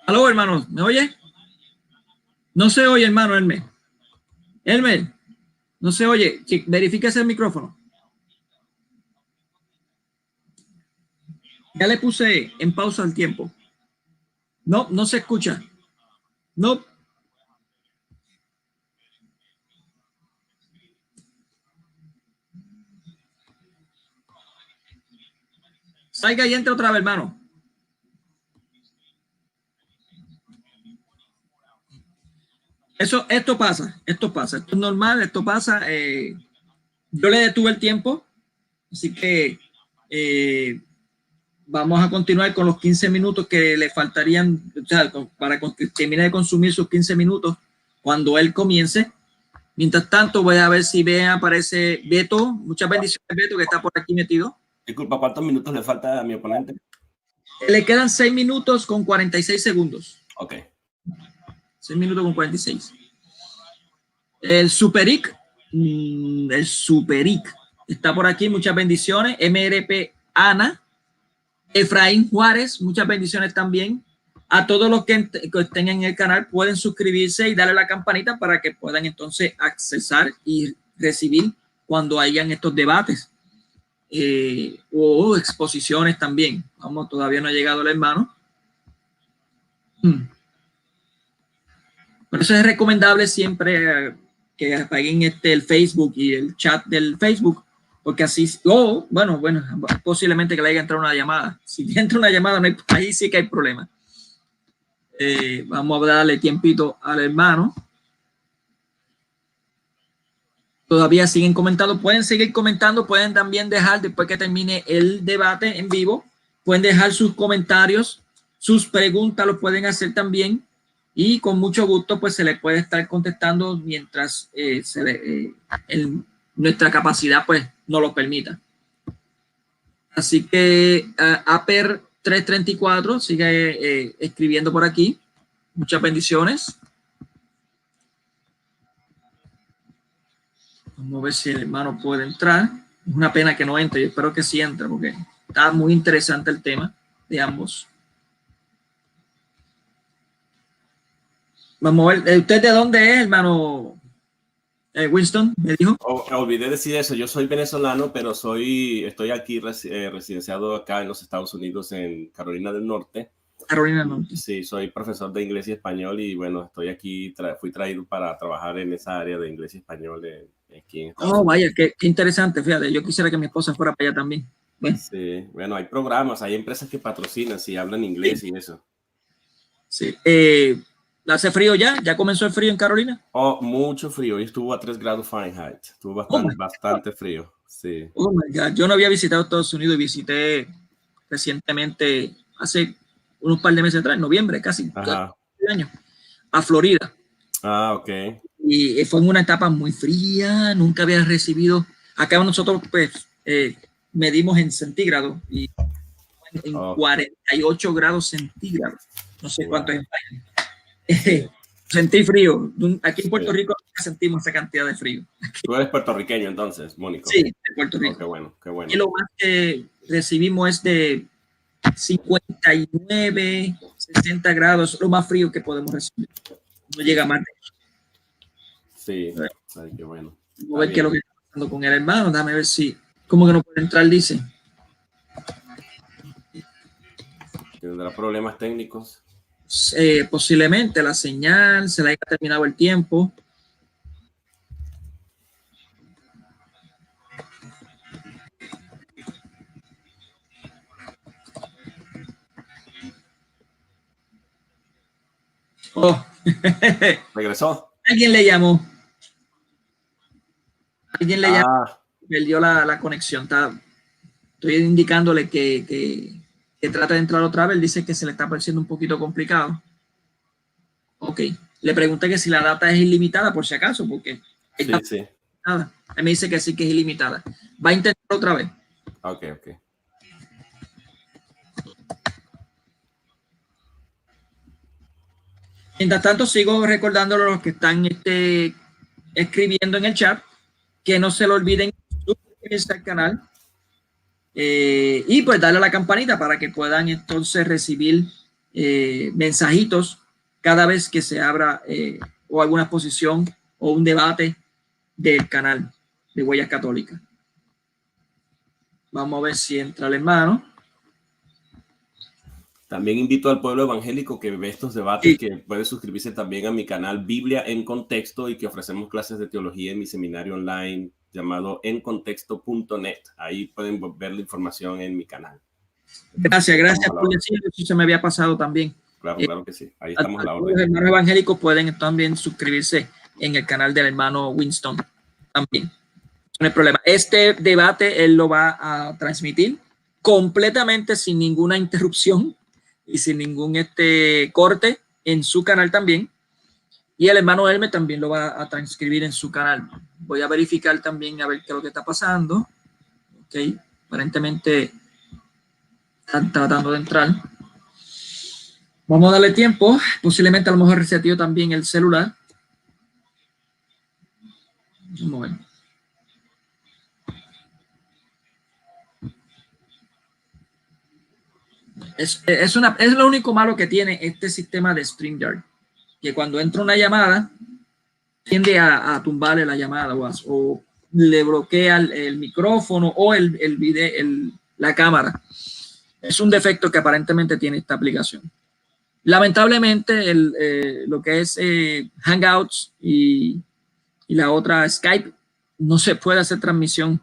Aló, hermano, ¿me oye? No se oye, hermano, Elmer, no se oye. Verifíquese el micrófono. Ya le puse en pausa el tiempo. No, no se escucha. No. Salga y entre otra vez, hermano. Esto pasa, esto es normal, esto pasa. Yo le detuve el tiempo, así que vamos a continuar con los 15 minutos que le faltarían, o sea, para que termine de consumir sus 15 minutos cuando él comience. Mientras tanto, voy a ver si aparece Beto. Muchas bendiciones, Beto, que está por aquí metido. Disculpa, ¿cuántos minutos le falta a mi oponente? Le quedan 6 minutos con 46 segundos. Ok. 6 minutos con 46. El Superic está por aquí. Muchas bendiciones. MRP Ana. Efraín Juárez, muchas bendiciones también. A todos los que estén en el canal pueden suscribirse y darle a la campanita para que puedan entonces accesar y recibir cuando hayan estos debates o exposiciones también. Vamos, todavía no ha llegado el hermano. Por eso es recomendable siempre que apaguen el Facebook y el chat del Facebook, porque así, bueno, posiblemente que le haya entrado una llamada. Si entra una llamada, ahí sí que hay problema. Vamos a darle tiempito al hermano. Todavía siguen comentando, pueden seguir comentando, pueden también dejar, después que termine el debate en vivo, pueden dejar sus comentarios, sus preguntas, lo pueden hacer también, y con mucho gusto pues se les puede estar contestando mientras nuestra capacidad pues no lo permita. Así que Aper 334 sigue escribiendo por aquí. Muchas bendiciones. Vamos a ver si el hermano puede entrar. Es una pena que no entre. Yo espero que sí entre porque está muy interesante el tema de ambos. Vamos a ver. ¿Usted de dónde es, hermano? Winston, me dijo. Olvidé decir eso. Yo soy venezolano, pero estoy aquí residenciado acá en los Estados Unidos, en Carolina del Norte. Carolina del Norte. Sí, soy profesor de inglés y español y bueno, estoy aquí, fui traído para trabajar en esa área de inglés y español aquí en Estados Unidos. Vaya, qué interesante, fíjate. Yo quisiera que mi esposa fuera para allá también. Bueno. Sí, bueno, hay programas, hay empresas que patrocinan si hablan inglés y eso. Sí. ¿Hace frío ya? ¿Ya comenzó el frío en Carolina? Mucho frío. Hoy estuvo a 3 grados Fahrenheit. Estuvo bastante frío. Sí. Oh my God. Yo no había visitado Estados Unidos y visité recientemente, hace unos par de meses atrás, en noviembre, casi año, a Florida. Ok. Y fue en una etapa muy fría. Nunca había recibido. Acá nosotros, pues, medimos en centígrados y en 48 grados centígrados. No sé cuánto es en España. Sentí frío. Aquí en Puerto Rico sentimos esa cantidad de frío. Tú eres puertorriqueño entonces, Mónico. Sí, de Puerto Rico. Qué bueno, qué bueno. Y lo más que recibimos es de 59, 60 grados, lo más frío que podemos recibir. No llega más. Sí, ay, qué bueno. Vamos a ver qué es lo que está pasando con el hermano. Dame ver si, ¿cómo que no puede entrar? Dice. ¿Tendrá problemas técnicos? Posiblemente la señal, se le haya terminado el tiempo. ¿Regresó? Alguien le llamó. Alguien le llamó. Perdió la conexión. Estoy indicándole que trata de entrar otra vez. Dice que se le está pareciendo un poquito complicado. Ok. Le pregunté que si la data es ilimitada, por si acaso, porque sí. Nada. Él me dice que sí, que es ilimitada. Va a intentar otra vez. Ok. Mientras tanto, sigo recordándolo a los que están escribiendo en el chat que no se lo olviden suscribirse al canal y pues darle a la campanita para que puedan entonces recibir mensajitos cada vez que se abra o alguna exposición o un debate del canal de Huellas Católicas. Vamos a ver si entra el hermano. También invito al pueblo evangélico que ve estos debates, Sí. que puede suscribirse también a mi canal Biblia en Contexto, y que ofrecemos clases de teología en mi seminario online llamado encontexto.net. Ahí pueden ver la información en mi canal. Gracias por decirlo. Eso se me había pasado también. Claro que sí. Ahí estamos a la orden. Los hermanos evangélicos pueden también suscribirse en el canal del hermano Winston también. No hay problema. Este debate él lo va a transmitir completamente sin ninguna interrupción y sin ningún corte en su canal también. Y el hermano Hermes también lo va a transcribir en su canal. Voy a verificar también a ver qué es lo que está pasando. Ok, aparentemente están tratando de entrar. Vamos a darle tiempo. Posiblemente a lo mejor reseteó también el celular. Vamos a ver. Es lo único malo que tiene este sistema de StreamYard, que cuando entra una llamada tiende a tumbarle la llamada o le bloquea el micrófono o el video, la cámara. Es un defecto que aparentemente tiene esta aplicación. Lamentablemente lo que es Hangouts y la otra Skype no se puede hacer transmisión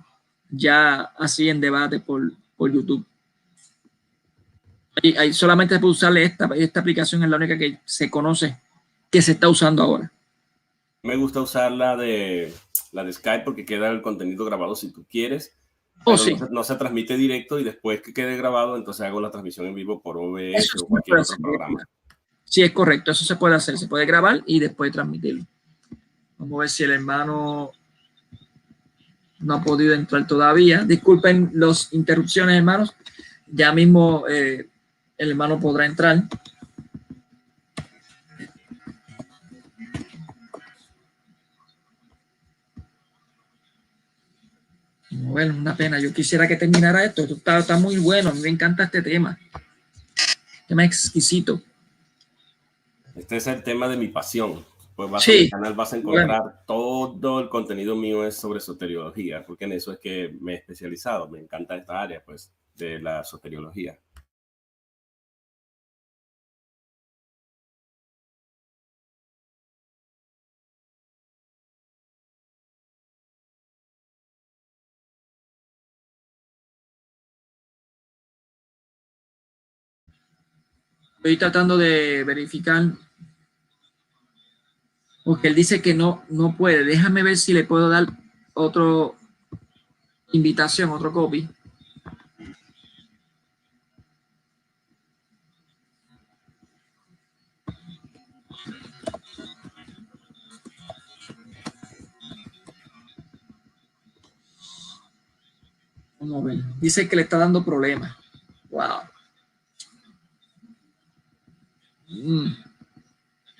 ya así en debate por YouTube. Ahí solamente se puede usarle esta aplicación, es la única que se conoce que se está usando ahora. Me gusta usar la de Skype porque queda el contenido grabado si tú quieres. Oh, pero sí. no se transmite directo, y después que quede grabado, entonces hago la transmisión en vivo por OBS o cualquier otro programa. Sí, es correcto. Eso se puede hacer. Se puede grabar y después transmitirlo. Vamos a ver si el hermano no ha podido entrar todavía. Disculpen las interrupciones, hermanos. Ya mismo el hermano podrá entrar. Bueno, una pena. Yo quisiera que terminara esto. Esto está muy bueno. A mí me encanta este tema. Tema exquisito. Este es el tema de mi pasión. Pues vas Sí. a mi canal, vas a encontrar todo el contenido mío es sobre soteriología, porque en eso es que me he especializado. Me encanta esta área, pues, de la soteriología. Estoy tratando de verificar porque él dice que no puede. Déjame ver si le puedo dar otra invitación, otro copy. Vamos a ver. Dice que le está dando problemas. Wow.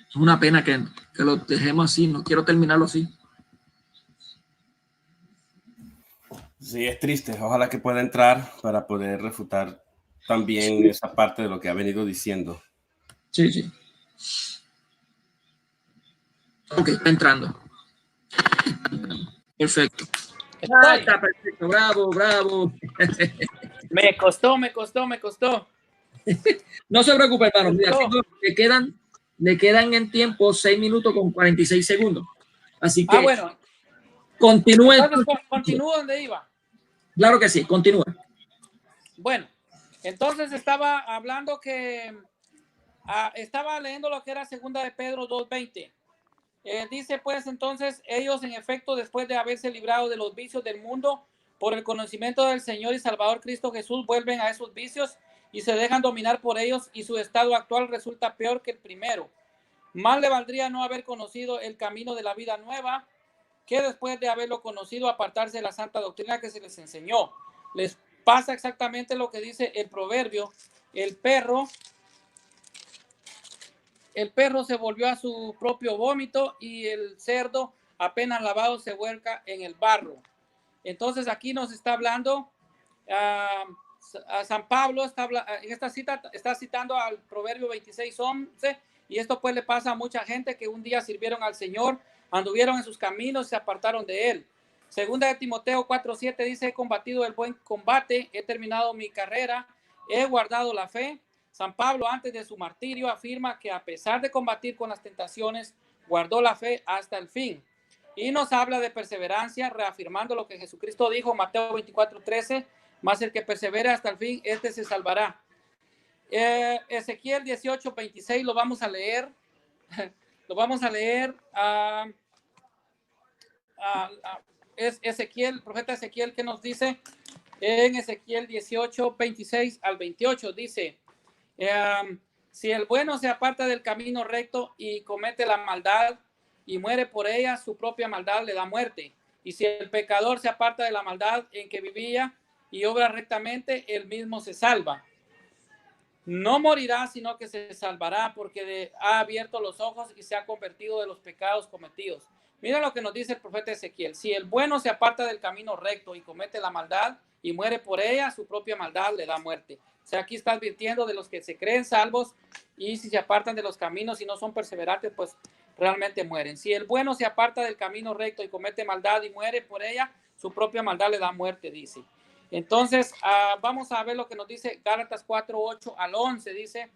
Es una pena que lo dejemos así. No quiero terminarlo así. Sí, es triste. Ojalá que pueda entrar para poder refutar también esa parte de lo que ha venido diciendo. Sí, sí. Ok, está entrando. Perfecto. Está perfecto. Bravo, bravo. Me costó. No se preocupe, hermano. Mira, le quedan en tiempo 6 minutos con 46 segundos. Así que bueno. Continúe. Entonces, continúo donde iba. Claro que sí, continúa. Bueno, entonces estaba hablando que estaba leyendo lo que era segunda de Pedro 2:20. Dice pues entonces, ellos en efecto, después de haberse librado de los vicios del mundo por el conocimiento del Señor y Salvador Cristo Jesús, vuelven a esos vicios y se dejan dominar por ellos, y su estado actual resulta peor que el primero. Más le valdría no haber conocido el camino de la vida nueva, que después de haberlo conocido apartarse de la santa doctrina que se les enseñó. Les pasa exactamente lo que dice el proverbio: el perro se volvió a su propio vómito, y el cerdo apenas lavado se vuelca en el barro. Entonces aquí nos está hablando San Pablo en esta cita está citando al Proverbio 26:11, y esto pues le pasa a mucha gente que un día sirvieron al Señor, anduvieron en sus caminos y se apartaron de él. Segunda de Timoteo 4:7 dice: he combatido el buen combate, he terminado mi carrera, he guardado la fe. San Pablo, antes de su martirio, afirma que a pesar de combatir con las tentaciones, guardó la fe hasta el fin. Y nos habla de perseverancia, reafirmando lo que Jesucristo dijo en Mateo 24:13, más el que persevere hasta el fin, este se salvará. Ezequiel 18:26 lo vamos a leer. Lo vamos a leer. Es Ezequiel, el profeta Ezequiel, que nos dice en Ezequiel 18:26 al 28, dice: si el bueno se aparta del camino recto y comete la maldad y muere por ella, su propia maldad le da muerte. Y si el pecador se aparta de la maldad en que vivía y obra rectamente, él mismo se salva. No morirá, sino que se salvará, porque ha abierto los ojos y se ha convertido de los pecados cometidos. Mira lo que nos dice el profeta Ezequiel: si el bueno se aparta del camino recto y comete la maldad y muere por ella, su propia maldad le da muerte. O sea, aquí está advirtiendo de los que se creen salvos, y si se apartan de los caminos y no son perseverantes, pues realmente mueren. Si el bueno se aparta del camino recto y comete maldad y muere por ella, su propia maldad le da muerte, dice. Entonces, vamos a ver lo que nos dice Gálatas 4:8 al 11. Dice: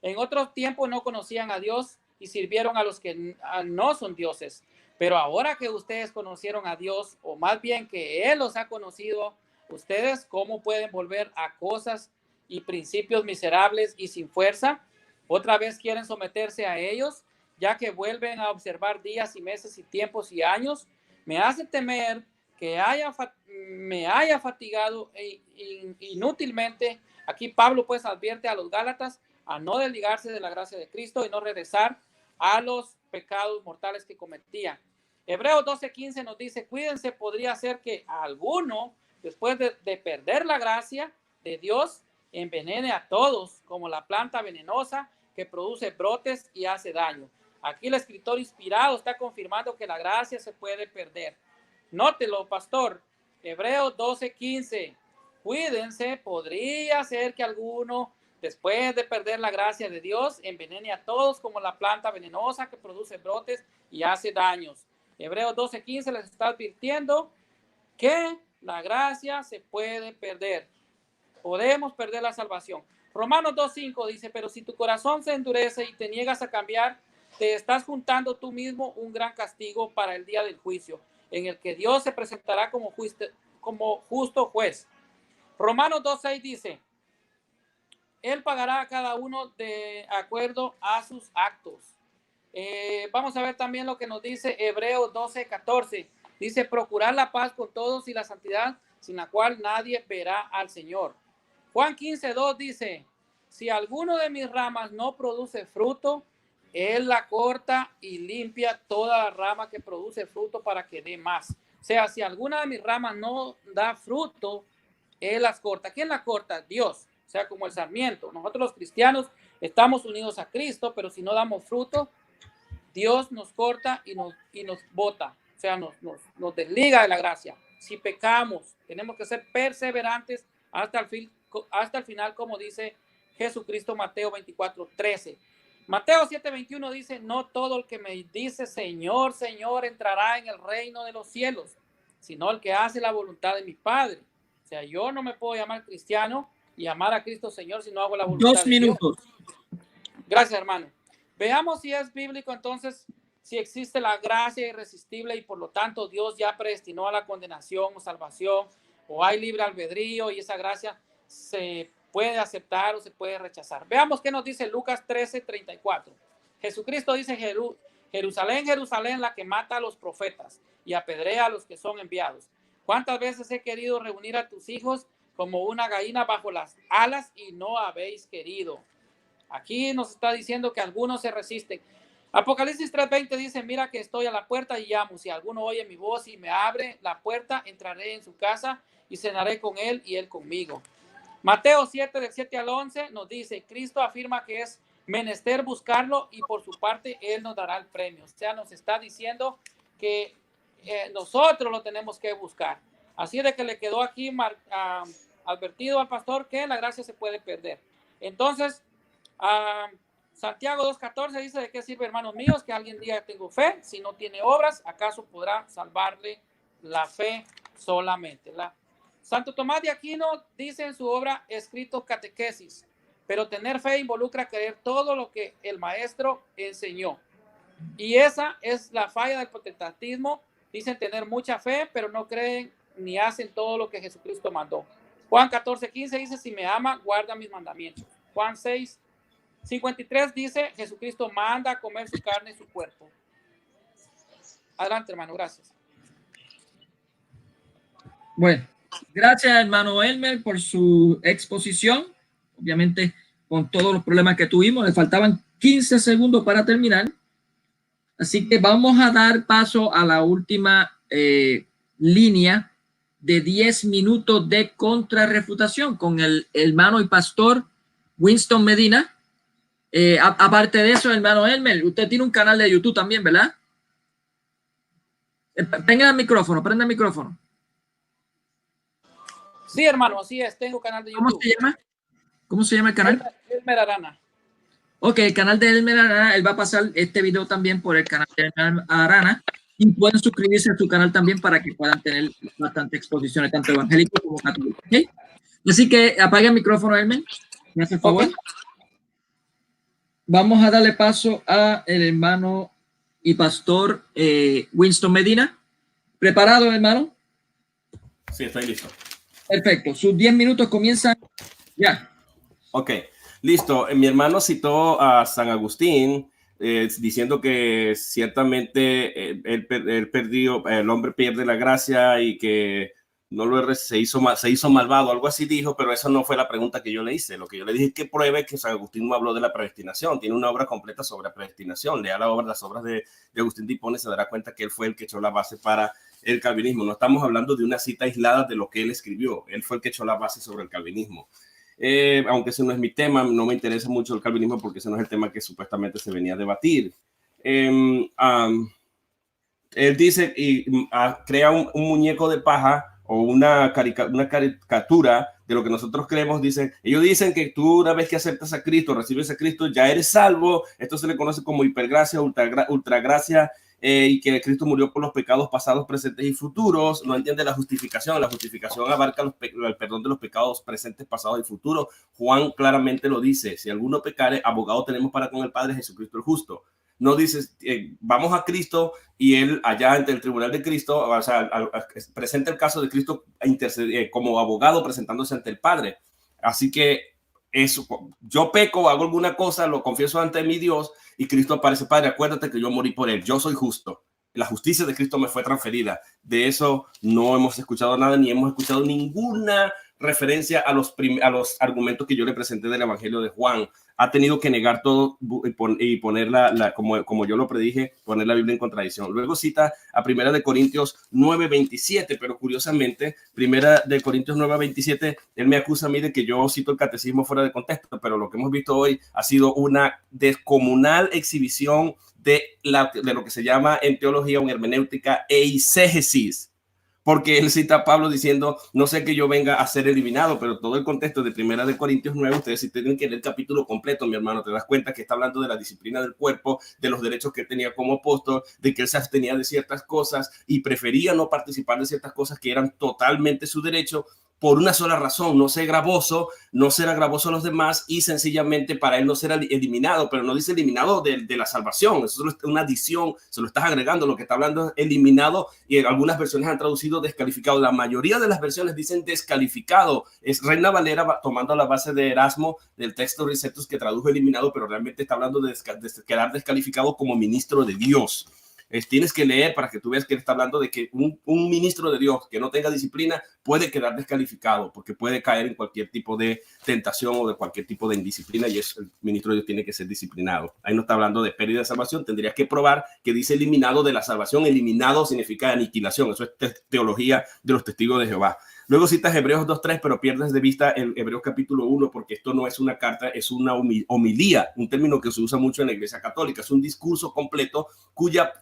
en otros tiempos no conocían a Dios y sirvieron a los que no son dioses. Pero ahora que ustedes conocieron a Dios, o más bien que Él los ha conocido, ustedes, ¿cómo pueden volver a cosas y principios miserables y sin fuerza? Otra vez quieren someterse a ellos, ya que vuelven a observar días y meses y tiempos y años. Me hace temer que me haya fatigado inútilmente. Aquí Pablo pues advierte a los Gálatas a no desligarse de la gracia de Cristo y no regresar a los pecados mortales que cometían. Hebreos 12:15 nos dice: cuídense, podría ser que alguno, después de perder la gracia de Dios, envenene a todos, como la planta venenosa que produce brotes y hace daño. Aquí el escritor inspirado está confirmando que la gracia se puede perder. Nótelo, pastor. Hebreos 12:15. Cuídense, podría ser que alguno, después de perder la gracia de Dios, envenene a todos como la planta venenosa que produce brotes y hace daños. Hebreos 12:15 les está advirtiendo que la gracia se puede perder. Podemos perder la salvación. Romanos 2:5 dice: pero si tu corazón se endurece y te niegas a cambiar, te estás juntando tú mismo un gran castigo para el día del juicio, en el que Dios se presentará como justo juez. Romanos 2:6 dice: Él pagará a cada uno de acuerdo a sus actos. Vamos a ver también lo que nos dice Hebreos 12:14. Dice: procurar la paz con todos y la santidad, sin la cual nadie verá al Señor. Juan 15:2 dice: si alguno de mis ramas no produce fruto, Él la corta y limpia toda la rama que produce fruto para que dé más. O sea, si alguna de mis ramas no da fruto, Él las corta. ¿Quién la corta? Dios. O sea, como el sarmiento. Nosotros los cristianos estamos unidos a Cristo, pero si no damos fruto, Dios nos corta y nos bota. O sea, nos desliga de la gracia. Si pecamos, tenemos que ser perseverantes hasta el final, como dice Jesucristo, Mateo 24:13. Mateo 7:21 dice: no todo el que me dice Señor, Señor entrará en el reino de los cielos, sino el que hace la voluntad de mi Padre. O sea, yo no me puedo llamar cristiano y amar a Cristo Señor si no hago la voluntad 2 minutos. de Dios. Gracias, hermano. Veamos si es bíblico entonces, si existe la gracia irresistible y por lo tanto Dios ya predestinó a la condenación o salvación, o hay libre albedrío y esa gracia se puede aceptar o se puede rechazar. Veamos qué nos dice Lucas 13:34. Jesucristo dice: Jerusalén, Jerusalén, la que mata a los profetas y apedrea a los que son enviados. ¿Cuántas veces he querido reunir a tus hijos como una gallina bajo las alas y no habéis querido? Aquí nos está diciendo que algunos se resisten. Apocalipsis 3:20 dice: mira que estoy a la puerta y llamo. Si alguno oye mi voz y me abre la puerta, entraré en su casa y cenaré con él y él conmigo. Mateo 7, del 7 al 11 nos dice: Cristo afirma que es menester buscarlo y por su parte Él nos dará el premio. O sea, nos está diciendo que nosotros lo tenemos que buscar. Así de que le quedó aquí advertido al pastor que la gracia se puede perder. Entonces, Santiago 2:14 dice: ¿de qué sirve, hermanos míos, que alguien diga tengo fe si no tiene obras? ¿Acaso podrá salvarle la fe solamente? Santo Tomás de Aquino dice en su obra Escritos Catequesis: pero tener fe involucra creer todo lo que el maestro enseñó. Y esa es la falla del protestantismo. Dicen tener mucha fe, pero no creen ni hacen todo lo que Jesucristo mandó. Juan 14:15 dice: si me ama, guarda mis mandamientos. Juan 6:53 dice: Jesucristo manda a comer su carne y su cuerpo. Adelante, hermano, gracias. Bueno, gracias, hermano Elmer, por su exposición. Obviamente, con todos los problemas que tuvimos, le faltaban 15 segundos para terminar. Así que vamos a dar paso a la última línea de 10 minutos de contrarrefutación con el hermano y pastor Winston Medina. Aparte de eso, hermano Elmer, usted tiene un canal de YouTube también, ¿verdad? Prenda el micrófono. Sí, hermano, así es. Tengo canal de YouTube. ¿Cómo se llama el canal? Elmer Arana. Ok, el canal de Elmer Arana. Él va a pasar este video también por el canal de Elmer Arana. Y pueden suscribirse a su canal también para que puedan tener bastante exposiciones, tanto evangélicos como católicos. ¿Okay? Así que apaga el micrófono, Elmer. ¿Me hace el favor? Okay. Vamos a darle paso a el hermano y pastor Winston Medina. ¿Preparado, hermano? Sí, estoy listo. Perfecto. Sus 10 minutos comienzan ya. Ok, listo. Mi hermano citó a San Agustín diciendo que ciertamente el hombre pierde la gracia y que se hizo malvado, algo así dijo, pero eso no fue la pregunta que yo le hice. Lo que yo le dije es que pruebe que San Agustín no habló de la predestinación. Tiene una obra completa sobre predestinación. Lea las obras de Agustín de Hipona y se dará cuenta que él fue el que echó la base para el calvinismo. No estamos hablando de una cita aislada de lo que él escribió. Él fue el que echó la base sobre el calvinismo. Aunque ese no es mi tema, no me interesa mucho el calvinismo porque ese no es el tema que supuestamente se venía a debatir. Él dice y crea un muñeco de paja o una caricatura de lo que nosotros creemos. Ellos dicen que tú, una vez que aceptas a Cristo, recibes a Cristo, ya eres salvo. Esto se le conoce como hipergracia, ultragracia, y que Cristo murió por los pecados pasados, presentes y futuros. No entiende la justificación. La justificación abarca el perdón de los pecados presentes, pasados y futuros. Juan claramente lo dice: si alguno pecare, abogado tenemos para con el Padre, Jesucristo el justo. No dices vamos a Cristo y él allá ante el tribunal de Cristo, o sea, presenta el caso de Cristo como abogado presentándose ante el Padre. Así que eso, yo peco, hago alguna cosa, lo confieso ante mi Dios y Cristo aparece: Padre, acuérdate que yo morí por él, yo soy justo. La justicia de Cristo me fue transferida. De eso no hemos escuchado nada, ni hemos escuchado ninguna referencia a los argumentos que yo le presenté del Evangelio de Juan. Ha tenido que negar todo y poner como yo lo predije, poner la Biblia en contradicción. Luego cita a 1 Corintios 9:27, pero curiosamente, 1 Corintios 9:27, él me acusa a mí de que yo cito el catecismo fuera de contexto, pero lo que hemos visto hoy ha sido una descomunal exhibición de lo que se llama en teología una hermenéutica eisegesis. Porque él cita a Pablo diciendo: no sé que yo venga a ser eliminado, pero todo el contexto de 1 Corintios 9, ustedes si tienen que leer el capítulo completo, mi hermano, te das cuenta que está hablando de la disciplina del cuerpo, de los derechos que tenía como apóstol, de que él se abstenía de ciertas cosas y prefería no participar de ciertas cosas que eran totalmente su derecho, por una sola razón: no ser gravoso a los demás y sencillamente para él no ser eliminado. Pero no dice eliminado de la salvación, eso es una adición, se lo estás agregando. Lo que está hablando es eliminado, y en algunas versiones han traducido descalificado. La mayoría de las versiones dicen descalificado. Es Reina Valera tomando la base de Erasmo del texto Ricetus, que tradujo eliminado, pero realmente está hablando de quedar descalificado como ministro de Dios. Tienes que leer para que tú veas que él está hablando de que un ministro de Dios que no tenga disciplina puede quedar descalificado porque puede caer en cualquier tipo de tentación o de cualquier tipo de indisciplina, y el ministro de Dios tiene que ser disciplinado. Ahí no está hablando de pérdida de salvación. Tendrías que probar que dice eliminado de la salvación. Eliminado significa aniquilación. Eso es teología de los testigos de Jehová. Luego citas Hebreos 2:3, pero pierdes de vista el Hebreos capítulo 1, porque esto no es una carta, es una homilía, un término que se usa mucho en la Iglesia Católica. Es un discurso completo cuya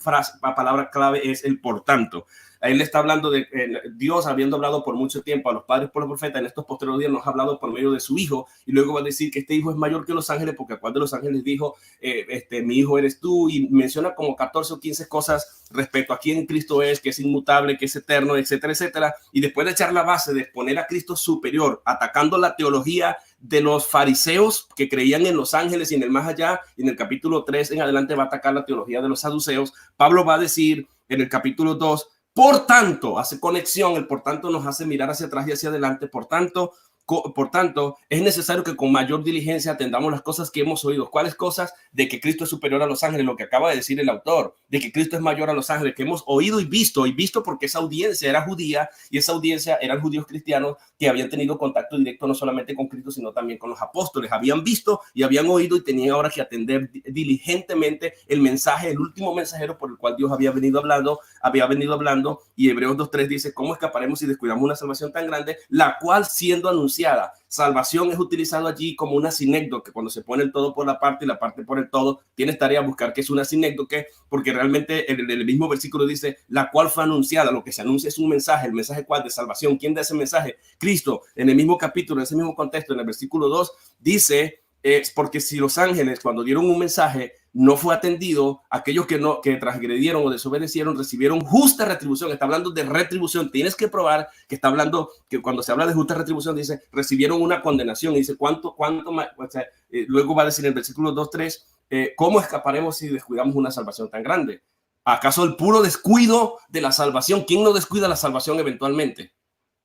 palabra clave es el por tanto. Ahí le está hablando de Dios, habiendo hablado por mucho tiempo a los padres por los profetas, en estos posteriores días nos ha hablado por medio de su Hijo, y luego va a decir que este Hijo es mayor que los ángeles, porque a cuál de los ángeles dijo, mi Hijo eres tú, y menciona como 14 o 15 cosas respecto a quién Cristo es, que es inmutable, que es eterno, etcétera, etcétera. Y después de echar la base de poner a Cristo superior, atacando la teología de los fariseos que creían en los ángeles y en el más allá, y en el capítulo 3 en adelante va a atacar la teología de los saduceos, Pablo va a decir en el capítulo 2, por tanto, hace conexión, el por tanto nos hace mirar hacia atrás y hacia adelante, por tanto, es necesario que con mayor diligencia atendamos las cosas que hemos oído. ¿Cuáles cosas? De que Cristo es superior a los ángeles, lo que acaba de decir el autor, de que Cristo es mayor a los ángeles, que hemos oído y visto porque esa audiencia era judía y esa audiencia eran judíos cristianos que habían tenido contacto directo no solamente con Cristo, sino también con los apóstoles. Habían visto y habían oído y tenían ahora que atender diligentemente el mensaje, el último mensajero por el cual Dios había venido hablando, y Hebreos 2:3 dice, ¿cómo escaparemos si descuidamos una salvación tan grande, la cual siendo anunciada? Salvación es utilizado allí como una sinécdoque, cuando se pone el todo por la parte y la parte por el todo. Tienes tarea a buscar qué es una sinécdoque, porque realmente el mismo versículo dice, la cual fue anunciada. Lo que se anuncia es un mensaje. ¿El mensaje cuál? De salvación. ¿Quién da ese mensaje? Cristo. En el mismo capítulo, en ese mismo contexto, en el versículo 2, dice, porque si los ángeles cuando dieron un mensaje no fue atendido, aquellos que transgredieron o desobedecieron recibieron justa retribución. Está hablando de retribución. Tienes que probar que está hablando, que cuando se habla de justa retribución dice recibieron una condenación, y dice cuánto más, o sea, luego va a decir en el versículo 2:3, ¿cómo escaparemos si descuidamos una salvación tan grande? ¿Acaso el puro descuido de la salvación? ¿Quién no descuida la salvación eventualmente?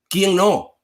¿Quién no?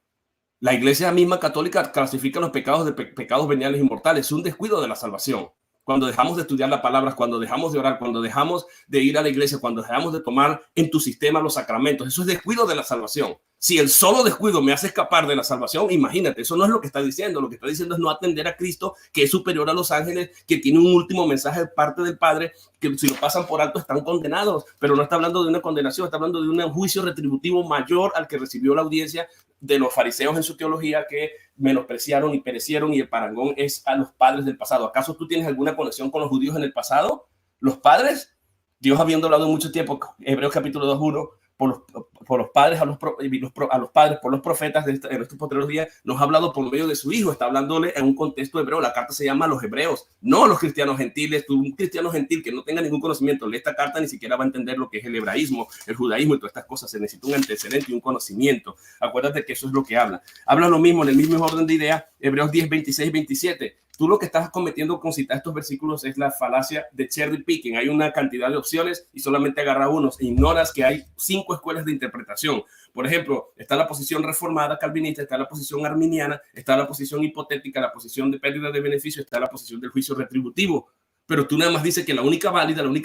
La iglesia misma católica clasifica los pecados de pecados veniales y mortales. Es un descuido de la salvación. Cuando dejamos de estudiar las palabras, cuando dejamos de orar, cuando dejamos de ir a la iglesia, cuando dejamos de tomar en tu sistema los sacramentos, eso es descuido de la salvación. Si el solo descuido me hace escapar de la salvación, imagínate, eso no es lo que está diciendo. Lo que está diciendo es no atender a Cristo, que es superior a los ángeles, que tiene un último mensaje de parte del Padre, que si lo pasan por alto están condenados, pero no está hablando de una condenación, está hablando de un juicio retributivo mayor al que recibió la audiencia de los fariseos en su teología, que menospreciaron y perecieron, y el parangón es a los padres del pasado. ¿Acaso tú tienes alguna conexión con los judíos en el pasado? ¿Los padres? Dios habiendo hablado mucho tiempo, Hebreos capítulo 2:1, por los padres a los padres por los profetas en estos posteriores días, nos ha hablado por medio de su Hijo. Está hablándole en un contexto hebreo. La carta se llama a los hebreos, no a los cristianos gentiles. Un cristiano gentil que no tenga ningún conocimiento lee esta carta, ni siquiera va a entender lo que es el hebraísmo, el judaísmo y todas estas cosas. Se necesita un antecedente y un conocimiento. Acuérdate que eso es lo que habla lo mismo en el mismo orden de idea. Hebreos 10, 26 y 27. Tú lo que estás cometiendo con citar estos versículos es la falacia de cherry picking. Hay una cantidad de opciones y solamente agarra unos e ignoras que hay 5 escuelas de interpretación. Por ejemplo, está la posición reformada calvinista, está la posición arminiana, está la posición hipotética, la posición de pérdida de beneficio, está la posición del juicio retributivo. Pero tú nada más dices que la única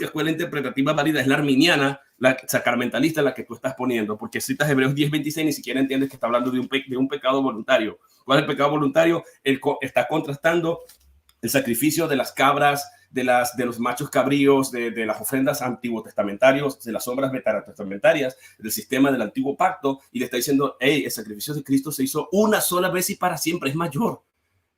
escuela interpretativa válida es la arminiana, la sacramentalista, la que tú estás poniendo, porque citas Hebreos 10:26, ni siquiera entiendes que está hablando de un pecado voluntario. ¿Cuál es el pecado voluntario? Él está contrastando el sacrificio de las cabras, de los machos cabríos, de las ofrendas antiguo testamentarios, de las obras veterotestamentarias, del sistema del antiguo pacto, y le está diciendo, hey, el sacrificio de Cristo se hizo una sola vez y para siempre, es mayor,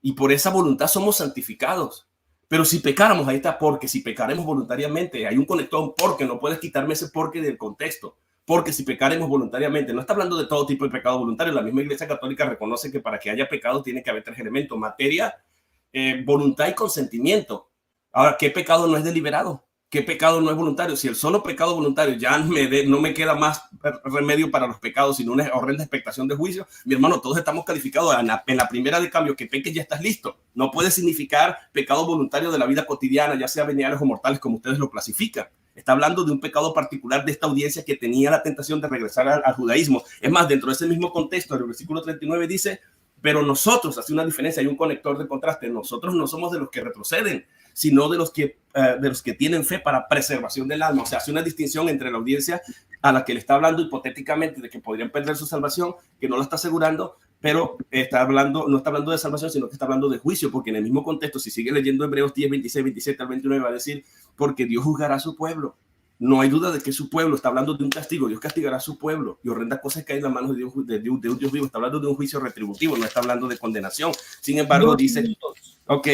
y por esa voluntad somos santificados. Pero si pecáramos, ahí está porque, si pecaremos voluntariamente, hay un conector porque, no puedes quitarme ese porque del contexto. Porque si pecaremos voluntariamente, no está hablando de todo tipo de pecado voluntario. La misma Iglesia Católica reconoce que para que haya pecado tiene que haber 3 elementos: materia, voluntad y consentimiento. Ahora, ¿qué pecado no es deliberado? ¿Qué pecado no es voluntario? Si el solo pecado voluntario ya no me queda más remedio para los pecados, sino una horrenda expectación de juicio, mi hermano, todos estamos calificados en la primera de cambio. Que peques, ya estás listo. No puede significar pecado voluntario de la vida cotidiana, ya sea veniales o mortales, como ustedes lo clasifican. Está hablando de un pecado particular de esta audiencia que tenía la tentación de regresar al judaísmo. Es más, dentro de ese mismo contexto, el versículo 39 dice, pero nosotros, hace una diferencia, hay un conector de contraste, nosotros no somos de los que retroceden, sino de los que tienen fe para preservación del alma. O sea, hace una distinción entre la audiencia a la que le está hablando hipotéticamente de que podrían perder su salvación, que no la está asegurando, pero no está hablando de salvación, sino que está hablando de juicio, porque en el mismo contexto, si sigue leyendo Hebreos 10, 26, 27 al 29, va a decir, porque Dios juzgará a su pueblo. No hay duda de que su pueblo está hablando de un castigo. Dios castigará a su pueblo y horrendas cosas que hay en las manos de un Dios vivo. Está hablando de un juicio retributivo, no está hablando de condenación. Sin embargo, dice, ok,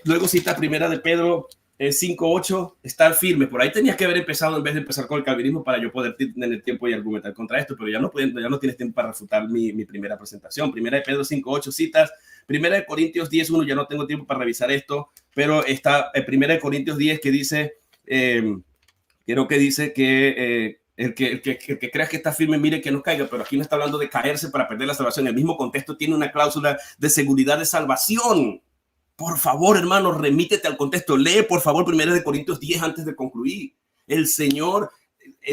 luego cita primera de Pedro 5.8, estar firme. Por ahí tenías que haber empezado en vez de empezar con el calvinismo para yo poder tener tiempo y argumentar contra esto, pero ya no tienes tiempo para refutar mi primera presentación. Primera de Pedro 5.8 citas. Primera de Corintios 10.1, ya no tengo tiempo para revisar esto, pero está Primera de Corintios 10 que dice, creo que dice que el que crea que está firme, mire que no caiga, pero aquí no está hablando de caerse para perder la salvación. El mismo contexto tiene una cláusula de seguridad de salvación. Por favor, hermano, remítete al contexto. Lee, por favor, 1 Corintios 10 antes de concluir. El Señor,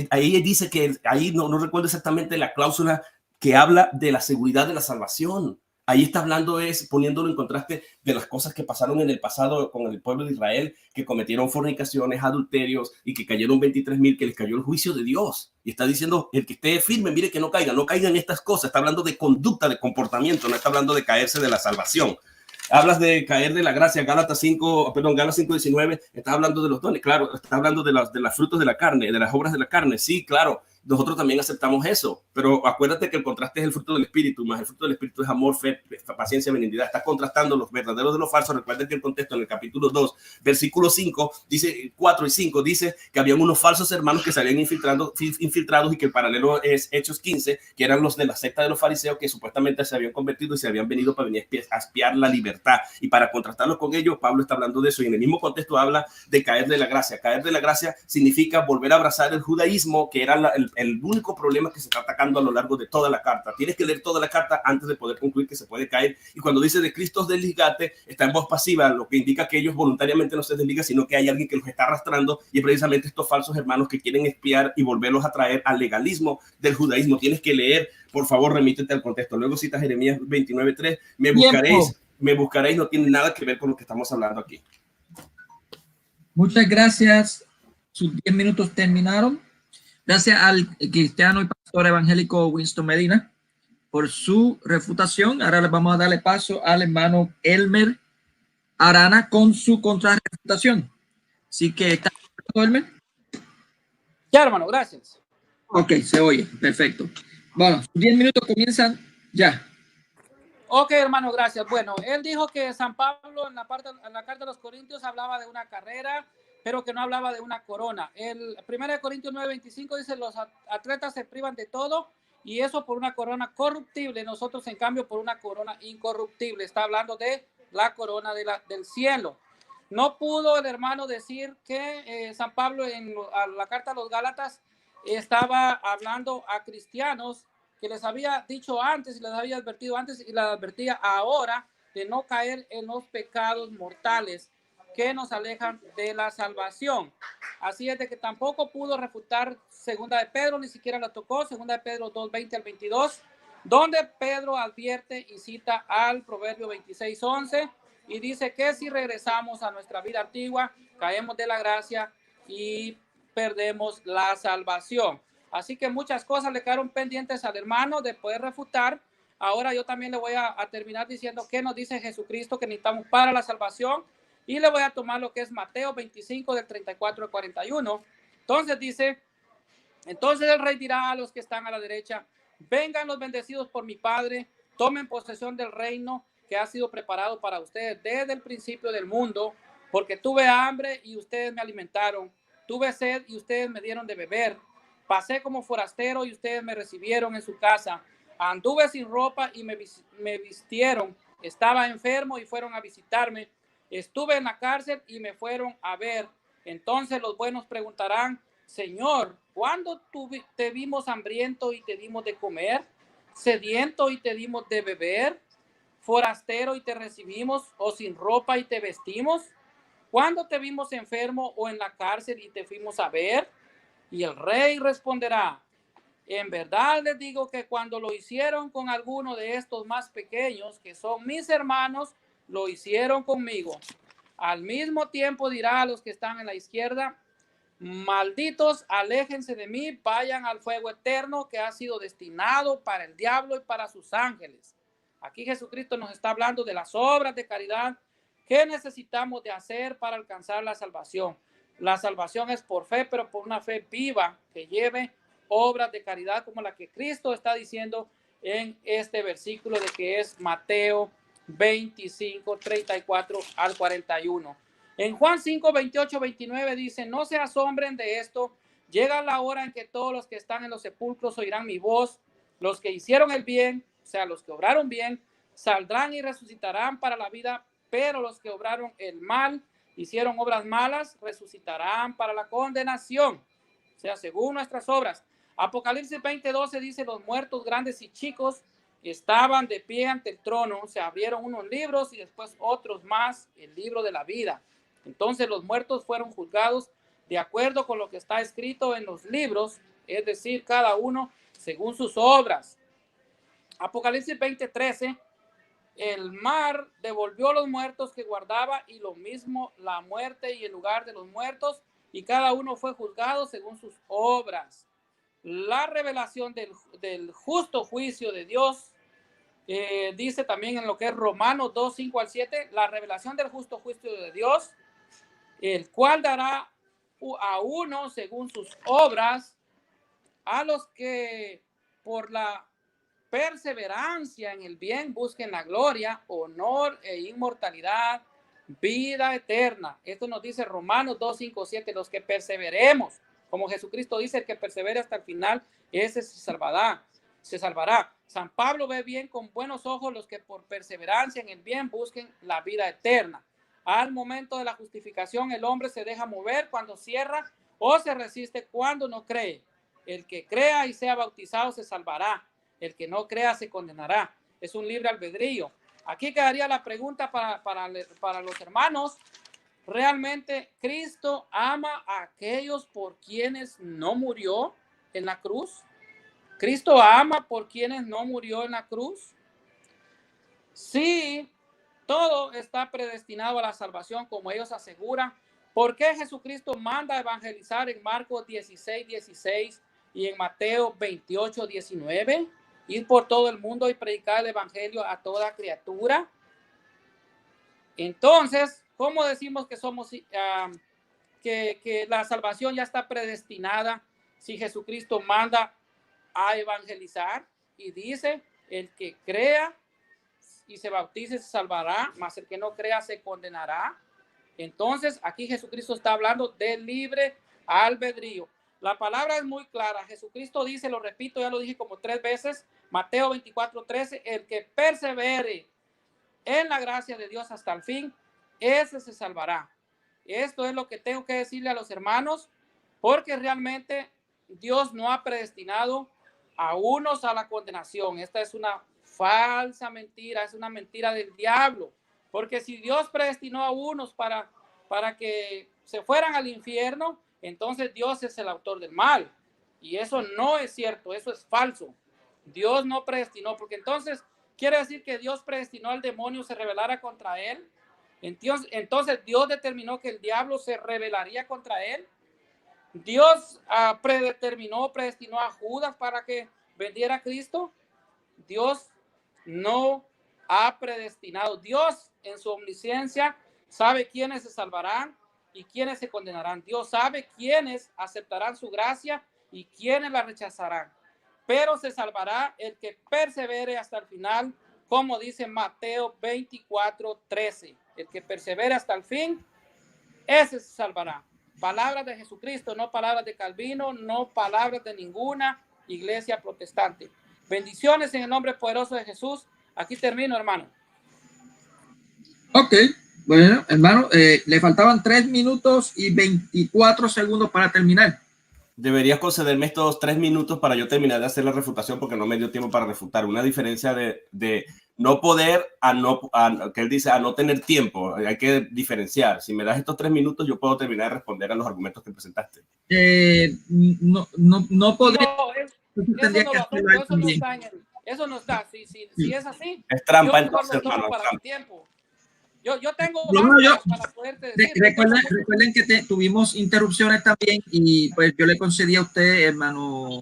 ahí dice que, ahí no recuerdo exactamente la cláusula que habla de la seguridad de la salvación. Ahí está hablando, poniéndolo en contraste de las cosas que pasaron en el pasado con el pueblo de Israel, que cometieron fornicaciones, adulterios y que cayeron 23,000, que les cayó el juicio de Dios. Y está diciendo, el que esté firme, mire que no caiga en estas cosas. Está hablando de conducta, de comportamiento, no está hablando de caerse de la salvación. Hablas de caer de la gracia, Gálatas 5:19, estás hablando de los dones, claro, está hablando de los frutos de la carne, de las obras de la carne, sí, claro, nosotros también aceptamos eso, pero acuérdate que el contraste es el fruto del Espíritu, más el fruto del Espíritu es amor, fe, paciencia, benignidad. Estás contrastando los verdaderos de los falsos. Recuerda que el contexto en el capítulo 2, versículo 5, dice 4 y 5, dice que habían unos falsos hermanos que se habían infiltrados y que el paralelo es Hechos 15, que eran los de la secta de los fariseos que supuestamente se habían convertido y se habían venido para venir a espiar la libertad. Y para contrastarlos con ellos, Pablo está hablando de eso y en el mismo contexto habla de caer de la gracia. Caer de la gracia significa volver a abrazar el judaísmo, que era el único problema que se está atacando a lo largo de toda la carta. Tienes que leer toda la carta antes de poder concluir que se puede caer. Y cuando dice de Cristo desligate, está en voz pasiva, lo que indica que ellos voluntariamente no se desligan, sino que hay alguien que los está arrastrando, y es precisamente estos falsos hermanos que quieren espiar y volverlos a traer al legalismo del judaísmo. Tienes que leer, por favor, remítete al contexto. Luego citas Jeremías 29:3, me buscaréis, no tiene nada que ver con lo que estamos hablando aquí. Muchas gracias. Sus 10 minutos terminaron. Gracias al cristiano y pastor evangélico Winston Medina por su refutación. Ahora les vamos a darle paso al hermano Elmer Arana con su contrarrefutación. Así que, ¿está Elmer? Ya, hermano, gracias. Ok, se oye. Perfecto. Bueno, sus 10 minutos comienzan ya. Ok, hermano, gracias. Bueno, él dijo que San Pablo en la carta de los Corintios hablaba de una carrera, pero que no hablaba de una corona. El 1 Corintios 9:25 dice, los atletas se privan de todo y eso por una corona corruptible. Nosotros, en cambio, por una corona incorruptible. Está hablando de la corona del cielo. No pudo el hermano decir que San Pablo en la carta a los Gálatas estaba hablando a cristianos que les había dicho antes y les había advertido antes y les advertía ahora de no caer en los pecados mortales que nos alejan de la salvación. Así es de que tampoco pudo refutar segunda de Pedro, ni siquiera la tocó, segunda de Pedro 2:20 al 22, donde Pedro advierte y cita al Proverbio 26:11 y dice que si regresamos a nuestra vida antigua, caemos de la gracia y perdemos la salvación. Así que muchas cosas le quedaron pendientes al hermano de poder refutar. Ahora yo también le voy a terminar diciendo qué nos dice Jesucristo que necesitamos para la salvación. Y le voy a tomar lo que es Mateo 25 del 34 al 41. Entonces dice, entonces el rey dirá a los que están a la derecha, vengan los bendecidos por mi Padre, tomen posesión del reino que ha sido preparado para ustedes desde el principio del mundo, porque tuve hambre y ustedes me alimentaron, tuve sed y ustedes me dieron de beber, pasé como forastero y ustedes me recibieron en su casa, anduve sin ropa y me vistieron, estaba enfermo y fueron a visitarme, estuve en la cárcel y me fueron a ver. Entonces los buenos preguntarán, Señor, ¿cuándo te vimos hambriento y te dimos de comer? ¿Sediento y te dimos de beber? ¿Forastero y te recibimos? ¿O sin ropa y te vestimos? ¿Cuándo te vimos enfermo o en la cárcel y te fuimos a ver? Y el rey responderá, en verdad les digo que cuando lo hicieron con alguno de estos más pequeños, que son mis hermanos, lo hicieron conmigo. Al mismo tiempo dirá a los que están en la izquierda, malditos, aléjense de mí, vayan al fuego eterno que ha sido destinado para el diablo y para sus ángeles. Aquí Jesucristo nos está hablando de las obras de caridad que necesitamos de hacer para alcanzar la salvación. La salvación es por fe, pero por una fe viva que lleve obras de caridad como la que Cristo está diciendo en este versículo de que es Mateo 25, 34 al 41. En Juan 5, 28, 29 dice, no se asombren de esto, llega la hora en que todos los que están en los sepulcros oirán mi voz, los que hicieron el bien, o sea, los que obraron bien, saldrán y resucitarán para la vida, pero los que obraron el mal, hicieron obras malas, resucitarán para la condenación, o sea, según nuestras obras. Apocalipsis 20:12 dice, los muertos grandes y chicos estaban de pie ante el trono, se abrieron unos libros y después otros más, el libro de la vida. Entonces los muertos fueron juzgados de acuerdo con lo que está escrito en los libros, es decir, cada uno según sus obras. Apocalipsis 20:13, el mar devolvió los muertos que guardaba y lo mismo la muerte y el lugar de los muertos, y cada uno fue juzgado según sus obras. La revelación del justo juicio de Dios, dice también en lo que es Romanos 2, 5 al 7, la revelación del justo juicio de Dios, el cual dará a uno según sus obras, a los que por la perseverancia en el bien busquen la gloria, honor e inmortalidad, vida eterna. Esto nos dice Romanos 2, 5, 7, los que perseveremos, como Jesucristo dice, el que persevere hasta el final, ese se salvará. San Pablo ve bien con buenos ojos los que por perseverancia en el bien busquen la vida eterna. Al momento de la justificación, el hombre se deja mover cuando cierra o se resiste cuando no cree. El que crea y sea bautizado se salvará. El que no crea se condenará. Es un libre albedrío. Aquí quedaría la pregunta para los hermanos. ¿Realmente Cristo ama a aquellos por quienes no murió en la cruz? ¿Cristo ama por quienes no murió en la cruz? Sí, todo está predestinado a la salvación, como ellos aseguran. ¿Por qué Jesucristo manda a evangelizar en Marcos 16, 16 y en Mateo 28, 19? Ir por todo el mundo y predicar el evangelio a toda criatura. Entonces, ¿cómo decimos que somos que la salvación ya está predestinada si Jesucristo manda a evangelizar y dice, el que crea y se bautice se salvará, mas el que no crea se condenará? Entonces, aquí Jesucristo está hablando de libre albedrío. La palabra es muy clara. Jesucristo dice, lo repito, ya lo dije como 3 veces, Mateo 24:13, el que persevere en la gracia de Dios hasta el fin, ese se salvará. Esto es lo que tengo que decirle a los hermanos, porque realmente Dios no ha predestinado a unos a la condenación. Esta es una falsa mentira, es una mentira del diablo, porque si Dios predestinó a unos para que se fueran al infierno, entonces Dios es el autor del mal, y eso no es cierto, eso es falso. Dios no predestinó, porque entonces quiere decir que Dios predestinó al demonio se rebelara contra él. Entonces Dios determinó que el diablo se rebelaría contra él. Dios predestinó a Judas para que vendiera a Cristo. Dios no ha predestinado. Dios en su omnisciencia sabe quiénes se salvarán y quiénes se condenarán. Dios sabe quiénes aceptarán su gracia y quiénes la rechazarán. Pero se salvará el que persevere hasta el final, como dice Mateo 24:13. El que persevere hasta el fin, ese se salvará. Palabras de Jesucristo, no palabras de Calvino, no palabras de ninguna iglesia protestante. Bendiciones en el nombre poderoso de Jesús. Aquí termino, hermano. Ok, bueno, hermano, le faltaban 3 minutos y 24 segundos para terminar. Deberías concederme estos 3 minutos para yo terminar de hacer la refutación, porque no me dio tiempo para refutar. Una diferencia de no poder que él dice a no tener tiempo. Hay que diferenciar. Si me das estos 3 minutos, yo puedo terminar de responder a los argumentos que presentaste. No podría. Eso no está. Si es así, es trampa, yo entonces, hermano. para el tiempo. Yo tengo para poderte decir. Recuerden que tuvimos interrupciones también y pues yo le concedí a usted, hermano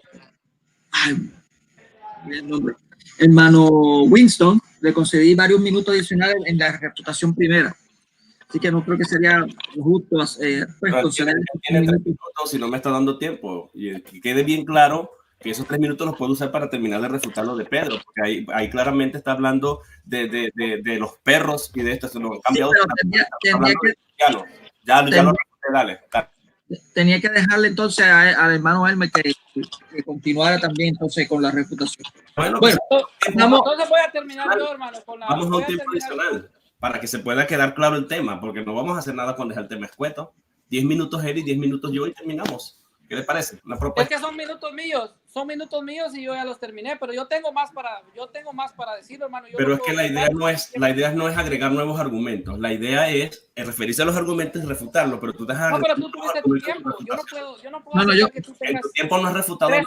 Winston, le concedí varios minutos adicionales en la reputación primera. Así que no creo que sería justo pues, conceder tiene 3 minutos si no me está dando tiempo. Y que quede bien claro que esos 3 minutos los puedo usar para terminar de refutar lo de Pedro, porque ahí claramente está hablando de los perros y de esto. Se nos han cambiado. Sí, Ya lo refuté, dale. Tenía que dejarle entonces al hermano Elmer que continuara también entonces con la refutación. Bueno, entonces voy a terminar yo, hermano. Vamos a un tiempo adicional para que se pueda quedar claro el tema, porque no vamos a hacer nada con dejar el tema escueto. 10 minutos él y 10 minutos yo y terminamos. ¿Qué le parece? Una propuesta. Es que son minutos míos y yo ya los terminé, pero yo tengo más para decir, hermano. Pero es que la idea no es agregar nuevos argumentos. La idea es referirse a los argumentos y refutarlos, pero tú estás No, pero tú tuviste tu tiempo. Yo no puedo hacer que tú tengas. En tu tiempo no has refutado nada.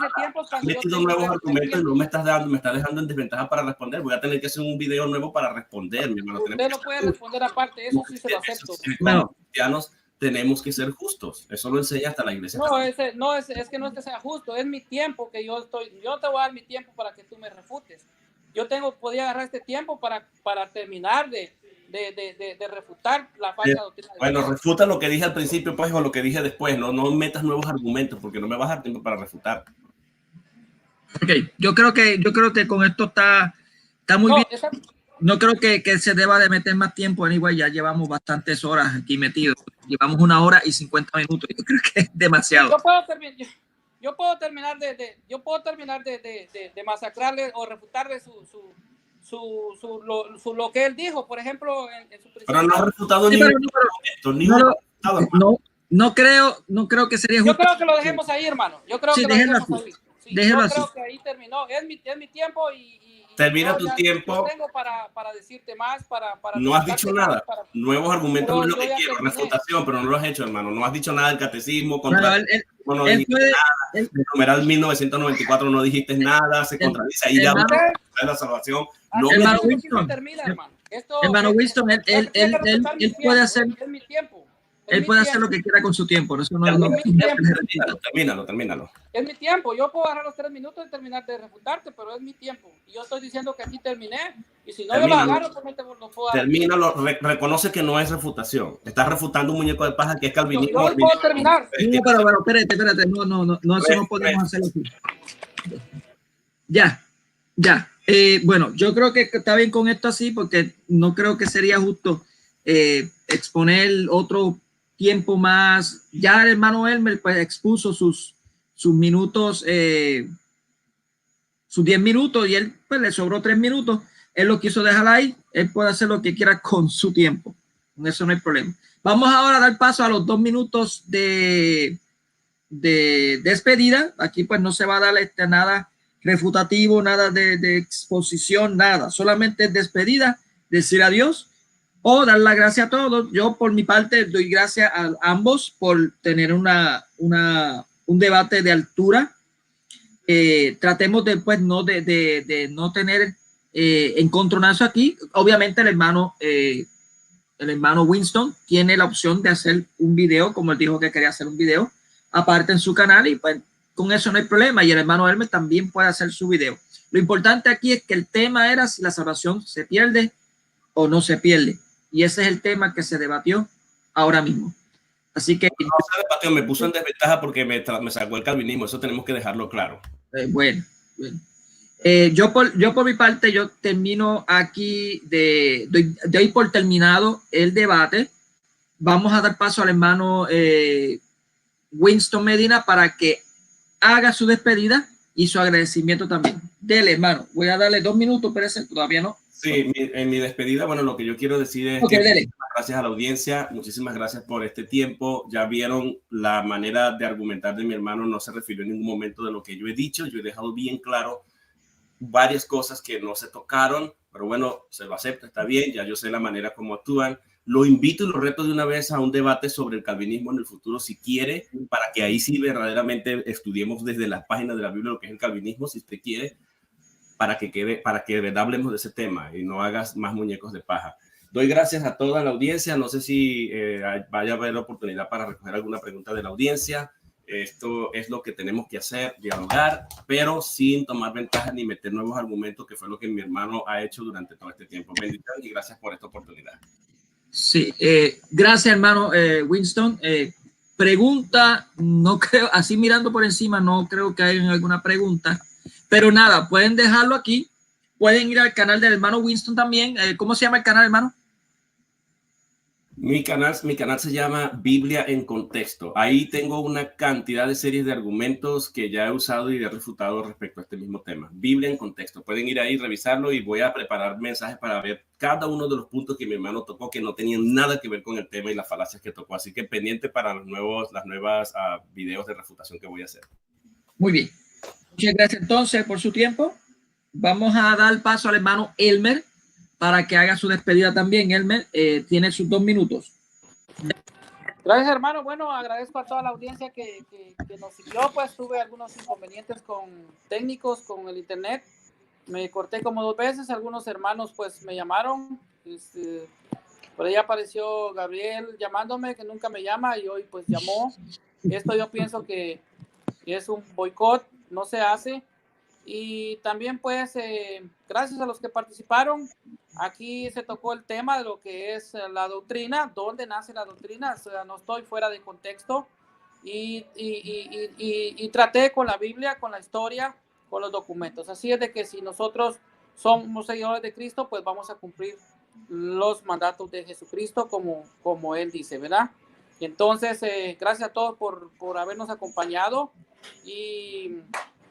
Has metido nuevos argumentos y no me estás dejando en desventaja para responder. Voy a tener que hacer un video nuevo para responder, mi hermano. Usted no puede responder aparte, eso sí se lo acepto. Como cristianos tenemos que ser justos. Eso lo enseña hasta la iglesia. No, es que no es que sea justo, es mi tiempo que yo te voy a dar mi tiempo para que tú me refutes. Podía agarrar este tiempo para terminar de refutar la falsa doctrina. Bueno, refuta lo que dije al principio, pues, o lo que dije después. No metas nuevos argumentos, porque no me vas a dar tiempo para refutar. Ok, yo creo que con esto está muy bien. No creo que se deba de meter más tiempo. Anyway, ya llevamos bastantes horas aquí metidos. Llevamos 1 hora y 50 minutos. Yo creo que es demasiado. Yo puedo terminar de masacrarle o refutarle lo que él dijo, por ejemplo, en su Pero no ha refutado no creo que sería justo. justo. Yo creo que lo dejemos ahí, hermano. Yo creo que lo dejemos ahí. Sí, yo creo que ahí terminó. Es mi tiempo y termina tu tiempo. Tengo para decirte más, no has dicho nada. Nuevos argumentos no es lo que quiero. Refutación, pero no lo has hecho, hermano. No has dicho nada del catecismo. No dijiste nada. El numeral 1994 no dijiste nada. Se contradice. Ahí ya la salvación. No, hermano Winston. Hermano Winston, él puede hacer. Es mi tiempo. Él puede hacer lo que quiera con su tiempo. Eso Termínalo. Es mi tiempo. Yo puedo agarrar los 3 minutos y terminar de refutarte, pero es mi tiempo. Y yo estoy diciendo que aquí terminé. Y si no, yo lo agarro, pues no puedo. Termínalo. Reconoce que no es refutación. Estás refutando un muñeco de paja que es calvinismo. Yo puedo terminar. No, pero espérate. No, eso no podemos hacerlo aquí. Ya. Bueno, yo creo que está bien con esto así, porque no creo que sería justo exponer otro tiempo más. Ya el hermano Elmer pues expuso sus minutos, sus 10 minutos, y él pues le sobró 3 minutos. Él lo quiso dejar ahí. Él puede hacer lo que quiera con su tiempo. Con eso no hay problema. Vamos ahora a dar paso a los 2 minutos de despedida. Aquí pues no se va a dar nada refutativo, nada de exposición, nada. Solamente despedida, decir adiós o dar la gracia a todos. Yo por mi parte doy gracias a ambos por tener un debate de altura. Tratemos después de no tener encontronazo aquí. Obviamente el hermano Winston tiene la opción de hacer un video, como él dijo que quería hacer un video aparte en su canal, y pues con eso no hay problema. Y el hermano Elmer también puede hacer su video. Lo importante aquí es que el tema era si la salvación se pierde o no se pierde. Y ese es el tema que se debatió ahora mismo. Así que no se debatió, me puso en desventaja porque me sacó el calvinismo. Eso tenemos que dejarlo claro. Bueno. Yo por mi parte, yo termino aquí doy por terminado el debate. Vamos a dar paso al hermano Winston Medina para que haga su despedida y su agradecimiento también. Dele, hermano. Voy a darle 2 minutos, pero ese todavía no. Sí, en mi despedida, bueno, lo que yo quiero decir es que muchísimas gracias a la audiencia, muchísimas gracias por este tiempo. Ya vieron la manera de argumentar de mi hermano, no se refirió en ningún momento de lo que yo he dicho. Yo he dejado bien claro varias cosas que no se tocaron, pero bueno, se lo acepto, está bien, ya yo sé la manera como actúan. Lo invito y lo reto de una vez a un debate sobre el calvinismo en el futuro, si quiere, para que ahí sí verdaderamente estudiemos desde las páginas de la Biblia lo que es el calvinismo, si usted quiere, para que de verdad hablemos de ese tema y no hagas más muñecos de paja. Doy gracias a toda la audiencia. No sé si vaya a haber oportunidad para recoger alguna pregunta de la audiencia. Esto es lo que tenemos que hacer, dialogar, pero sin tomar ventaja ni meter nuevos argumentos, que fue lo que mi hermano ha hecho durante todo este tiempo. Bendiciones y gracias por esta oportunidad. Sí, gracias, hermano Winston. Pregunta, no creo, así mirando por encima, no creo que haya alguna pregunta. Pero nada, pueden dejarlo aquí. Pueden ir al canal del hermano Winston también. ¿Cómo se llama el canal, hermano? Mi canal se llama Biblia en Contexto. Ahí tengo una cantidad de series de argumentos que ya he usado y he refutado respecto a este mismo tema. Biblia en Contexto. Pueden ir ahí, revisarlo y voy a preparar mensajes para ver cada uno de los puntos que mi hermano tocó que no tenían nada que ver con el tema y las falacias que tocó. Así que pendiente para las nuevas videos de refutación que voy a hacer. Muy bien. Muchas gracias entonces por su tiempo. Vamos a dar paso al hermano Elmer para que haga su despedida también. Elmer tiene sus 2 minutos. Gracias, hermano. Bueno, agradezco a toda la audiencia que nos siguió. Pues tuve algunos inconvenientes técnicos con el internet. Me corté como 2 veces. Algunos hermanos pues me llamaron. Por ahí apareció Gabriel llamándome, que nunca me llama, y hoy pues llamó. Esto yo pienso que es un boicot, no se hace. Y también pues gracias a los que participaron, aquí se tocó el tema de lo que es la doctrina, dónde nace la doctrina. O sea, no estoy fuera de contexto y traté con la Biblia, con la historia, con los documentos. Así es de que si nosotros somos seguidores de Cristo, pues vamos a cumplir los mandatos de Jesucristo como Él dice, ¿verdad? Y entonces, gracias a todos por habernos acompañado y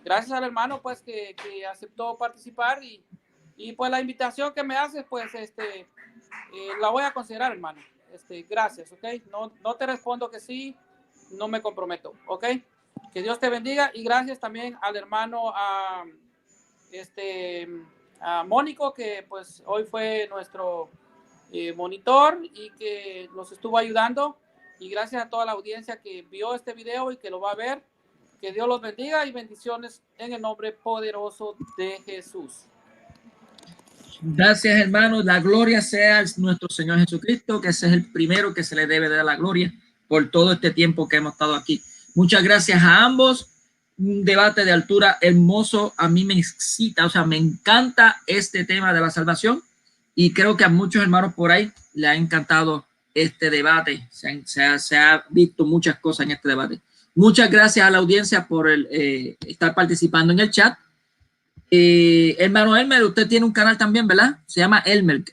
gracias al hermano pues que aceptó participar y pues la invitación que me haces pues la voy a considerar, hermano. Gracias, ¿ok? No te respondo que sí, no me comprometo, ¿ok? Que Dios te bendiga y gracias también al hermano a Mónico, que pues hoy fue nuestro monitor y que nos estuvo ayudando, y gracias a toda la audiencia que vio este video y que lo va a ver. Que Dios los bendiga y bendiciones en el nombre poderoso de Jesús. Gracias, hermanos. La gloria sea nuestro Señor Jesucristo, que ese es el primero que se le debe dar la gloria por todo este tiempo que hemos estado aquí. Muchas gracias a ambos. Un debate de altura hermoso. A mí me excita, o sea, me encanta este tema de la salvación y creo que a muchos hermanos por ahí le ha encantado este debate. Se ha visto muchas cosas en este debate. Muchas gracias a la audiencia por estar participando en el chat. Hermano Elmer, usted tiene un canal también, ¿verdad? Se llama Elmer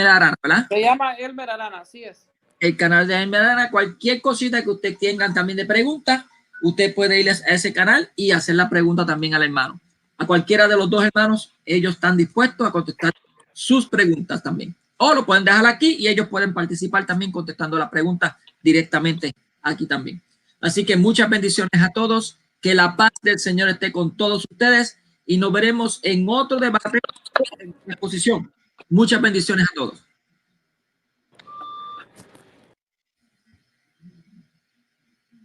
Arana, ¿verdad? Se llama Elmer Arana, así es. El canal de Elmer Arana. Cualquier cosita que usted tenga también de preguntas, usted puede ir a ese canal y hacer la pregunta también al hermano. A cualquiera de los dos hermanos, ellos están dispuestos a contestar sus preguntas también. O lo pueden dejar aquí y ellos pueden participar también contestando la pregunta directamente aquí también. Así que muchas bendiciones a todos. Que la paz del Señor esté con todos ustedes y nos veremos en otro debate en exposición. Muchas bendiciones a todos.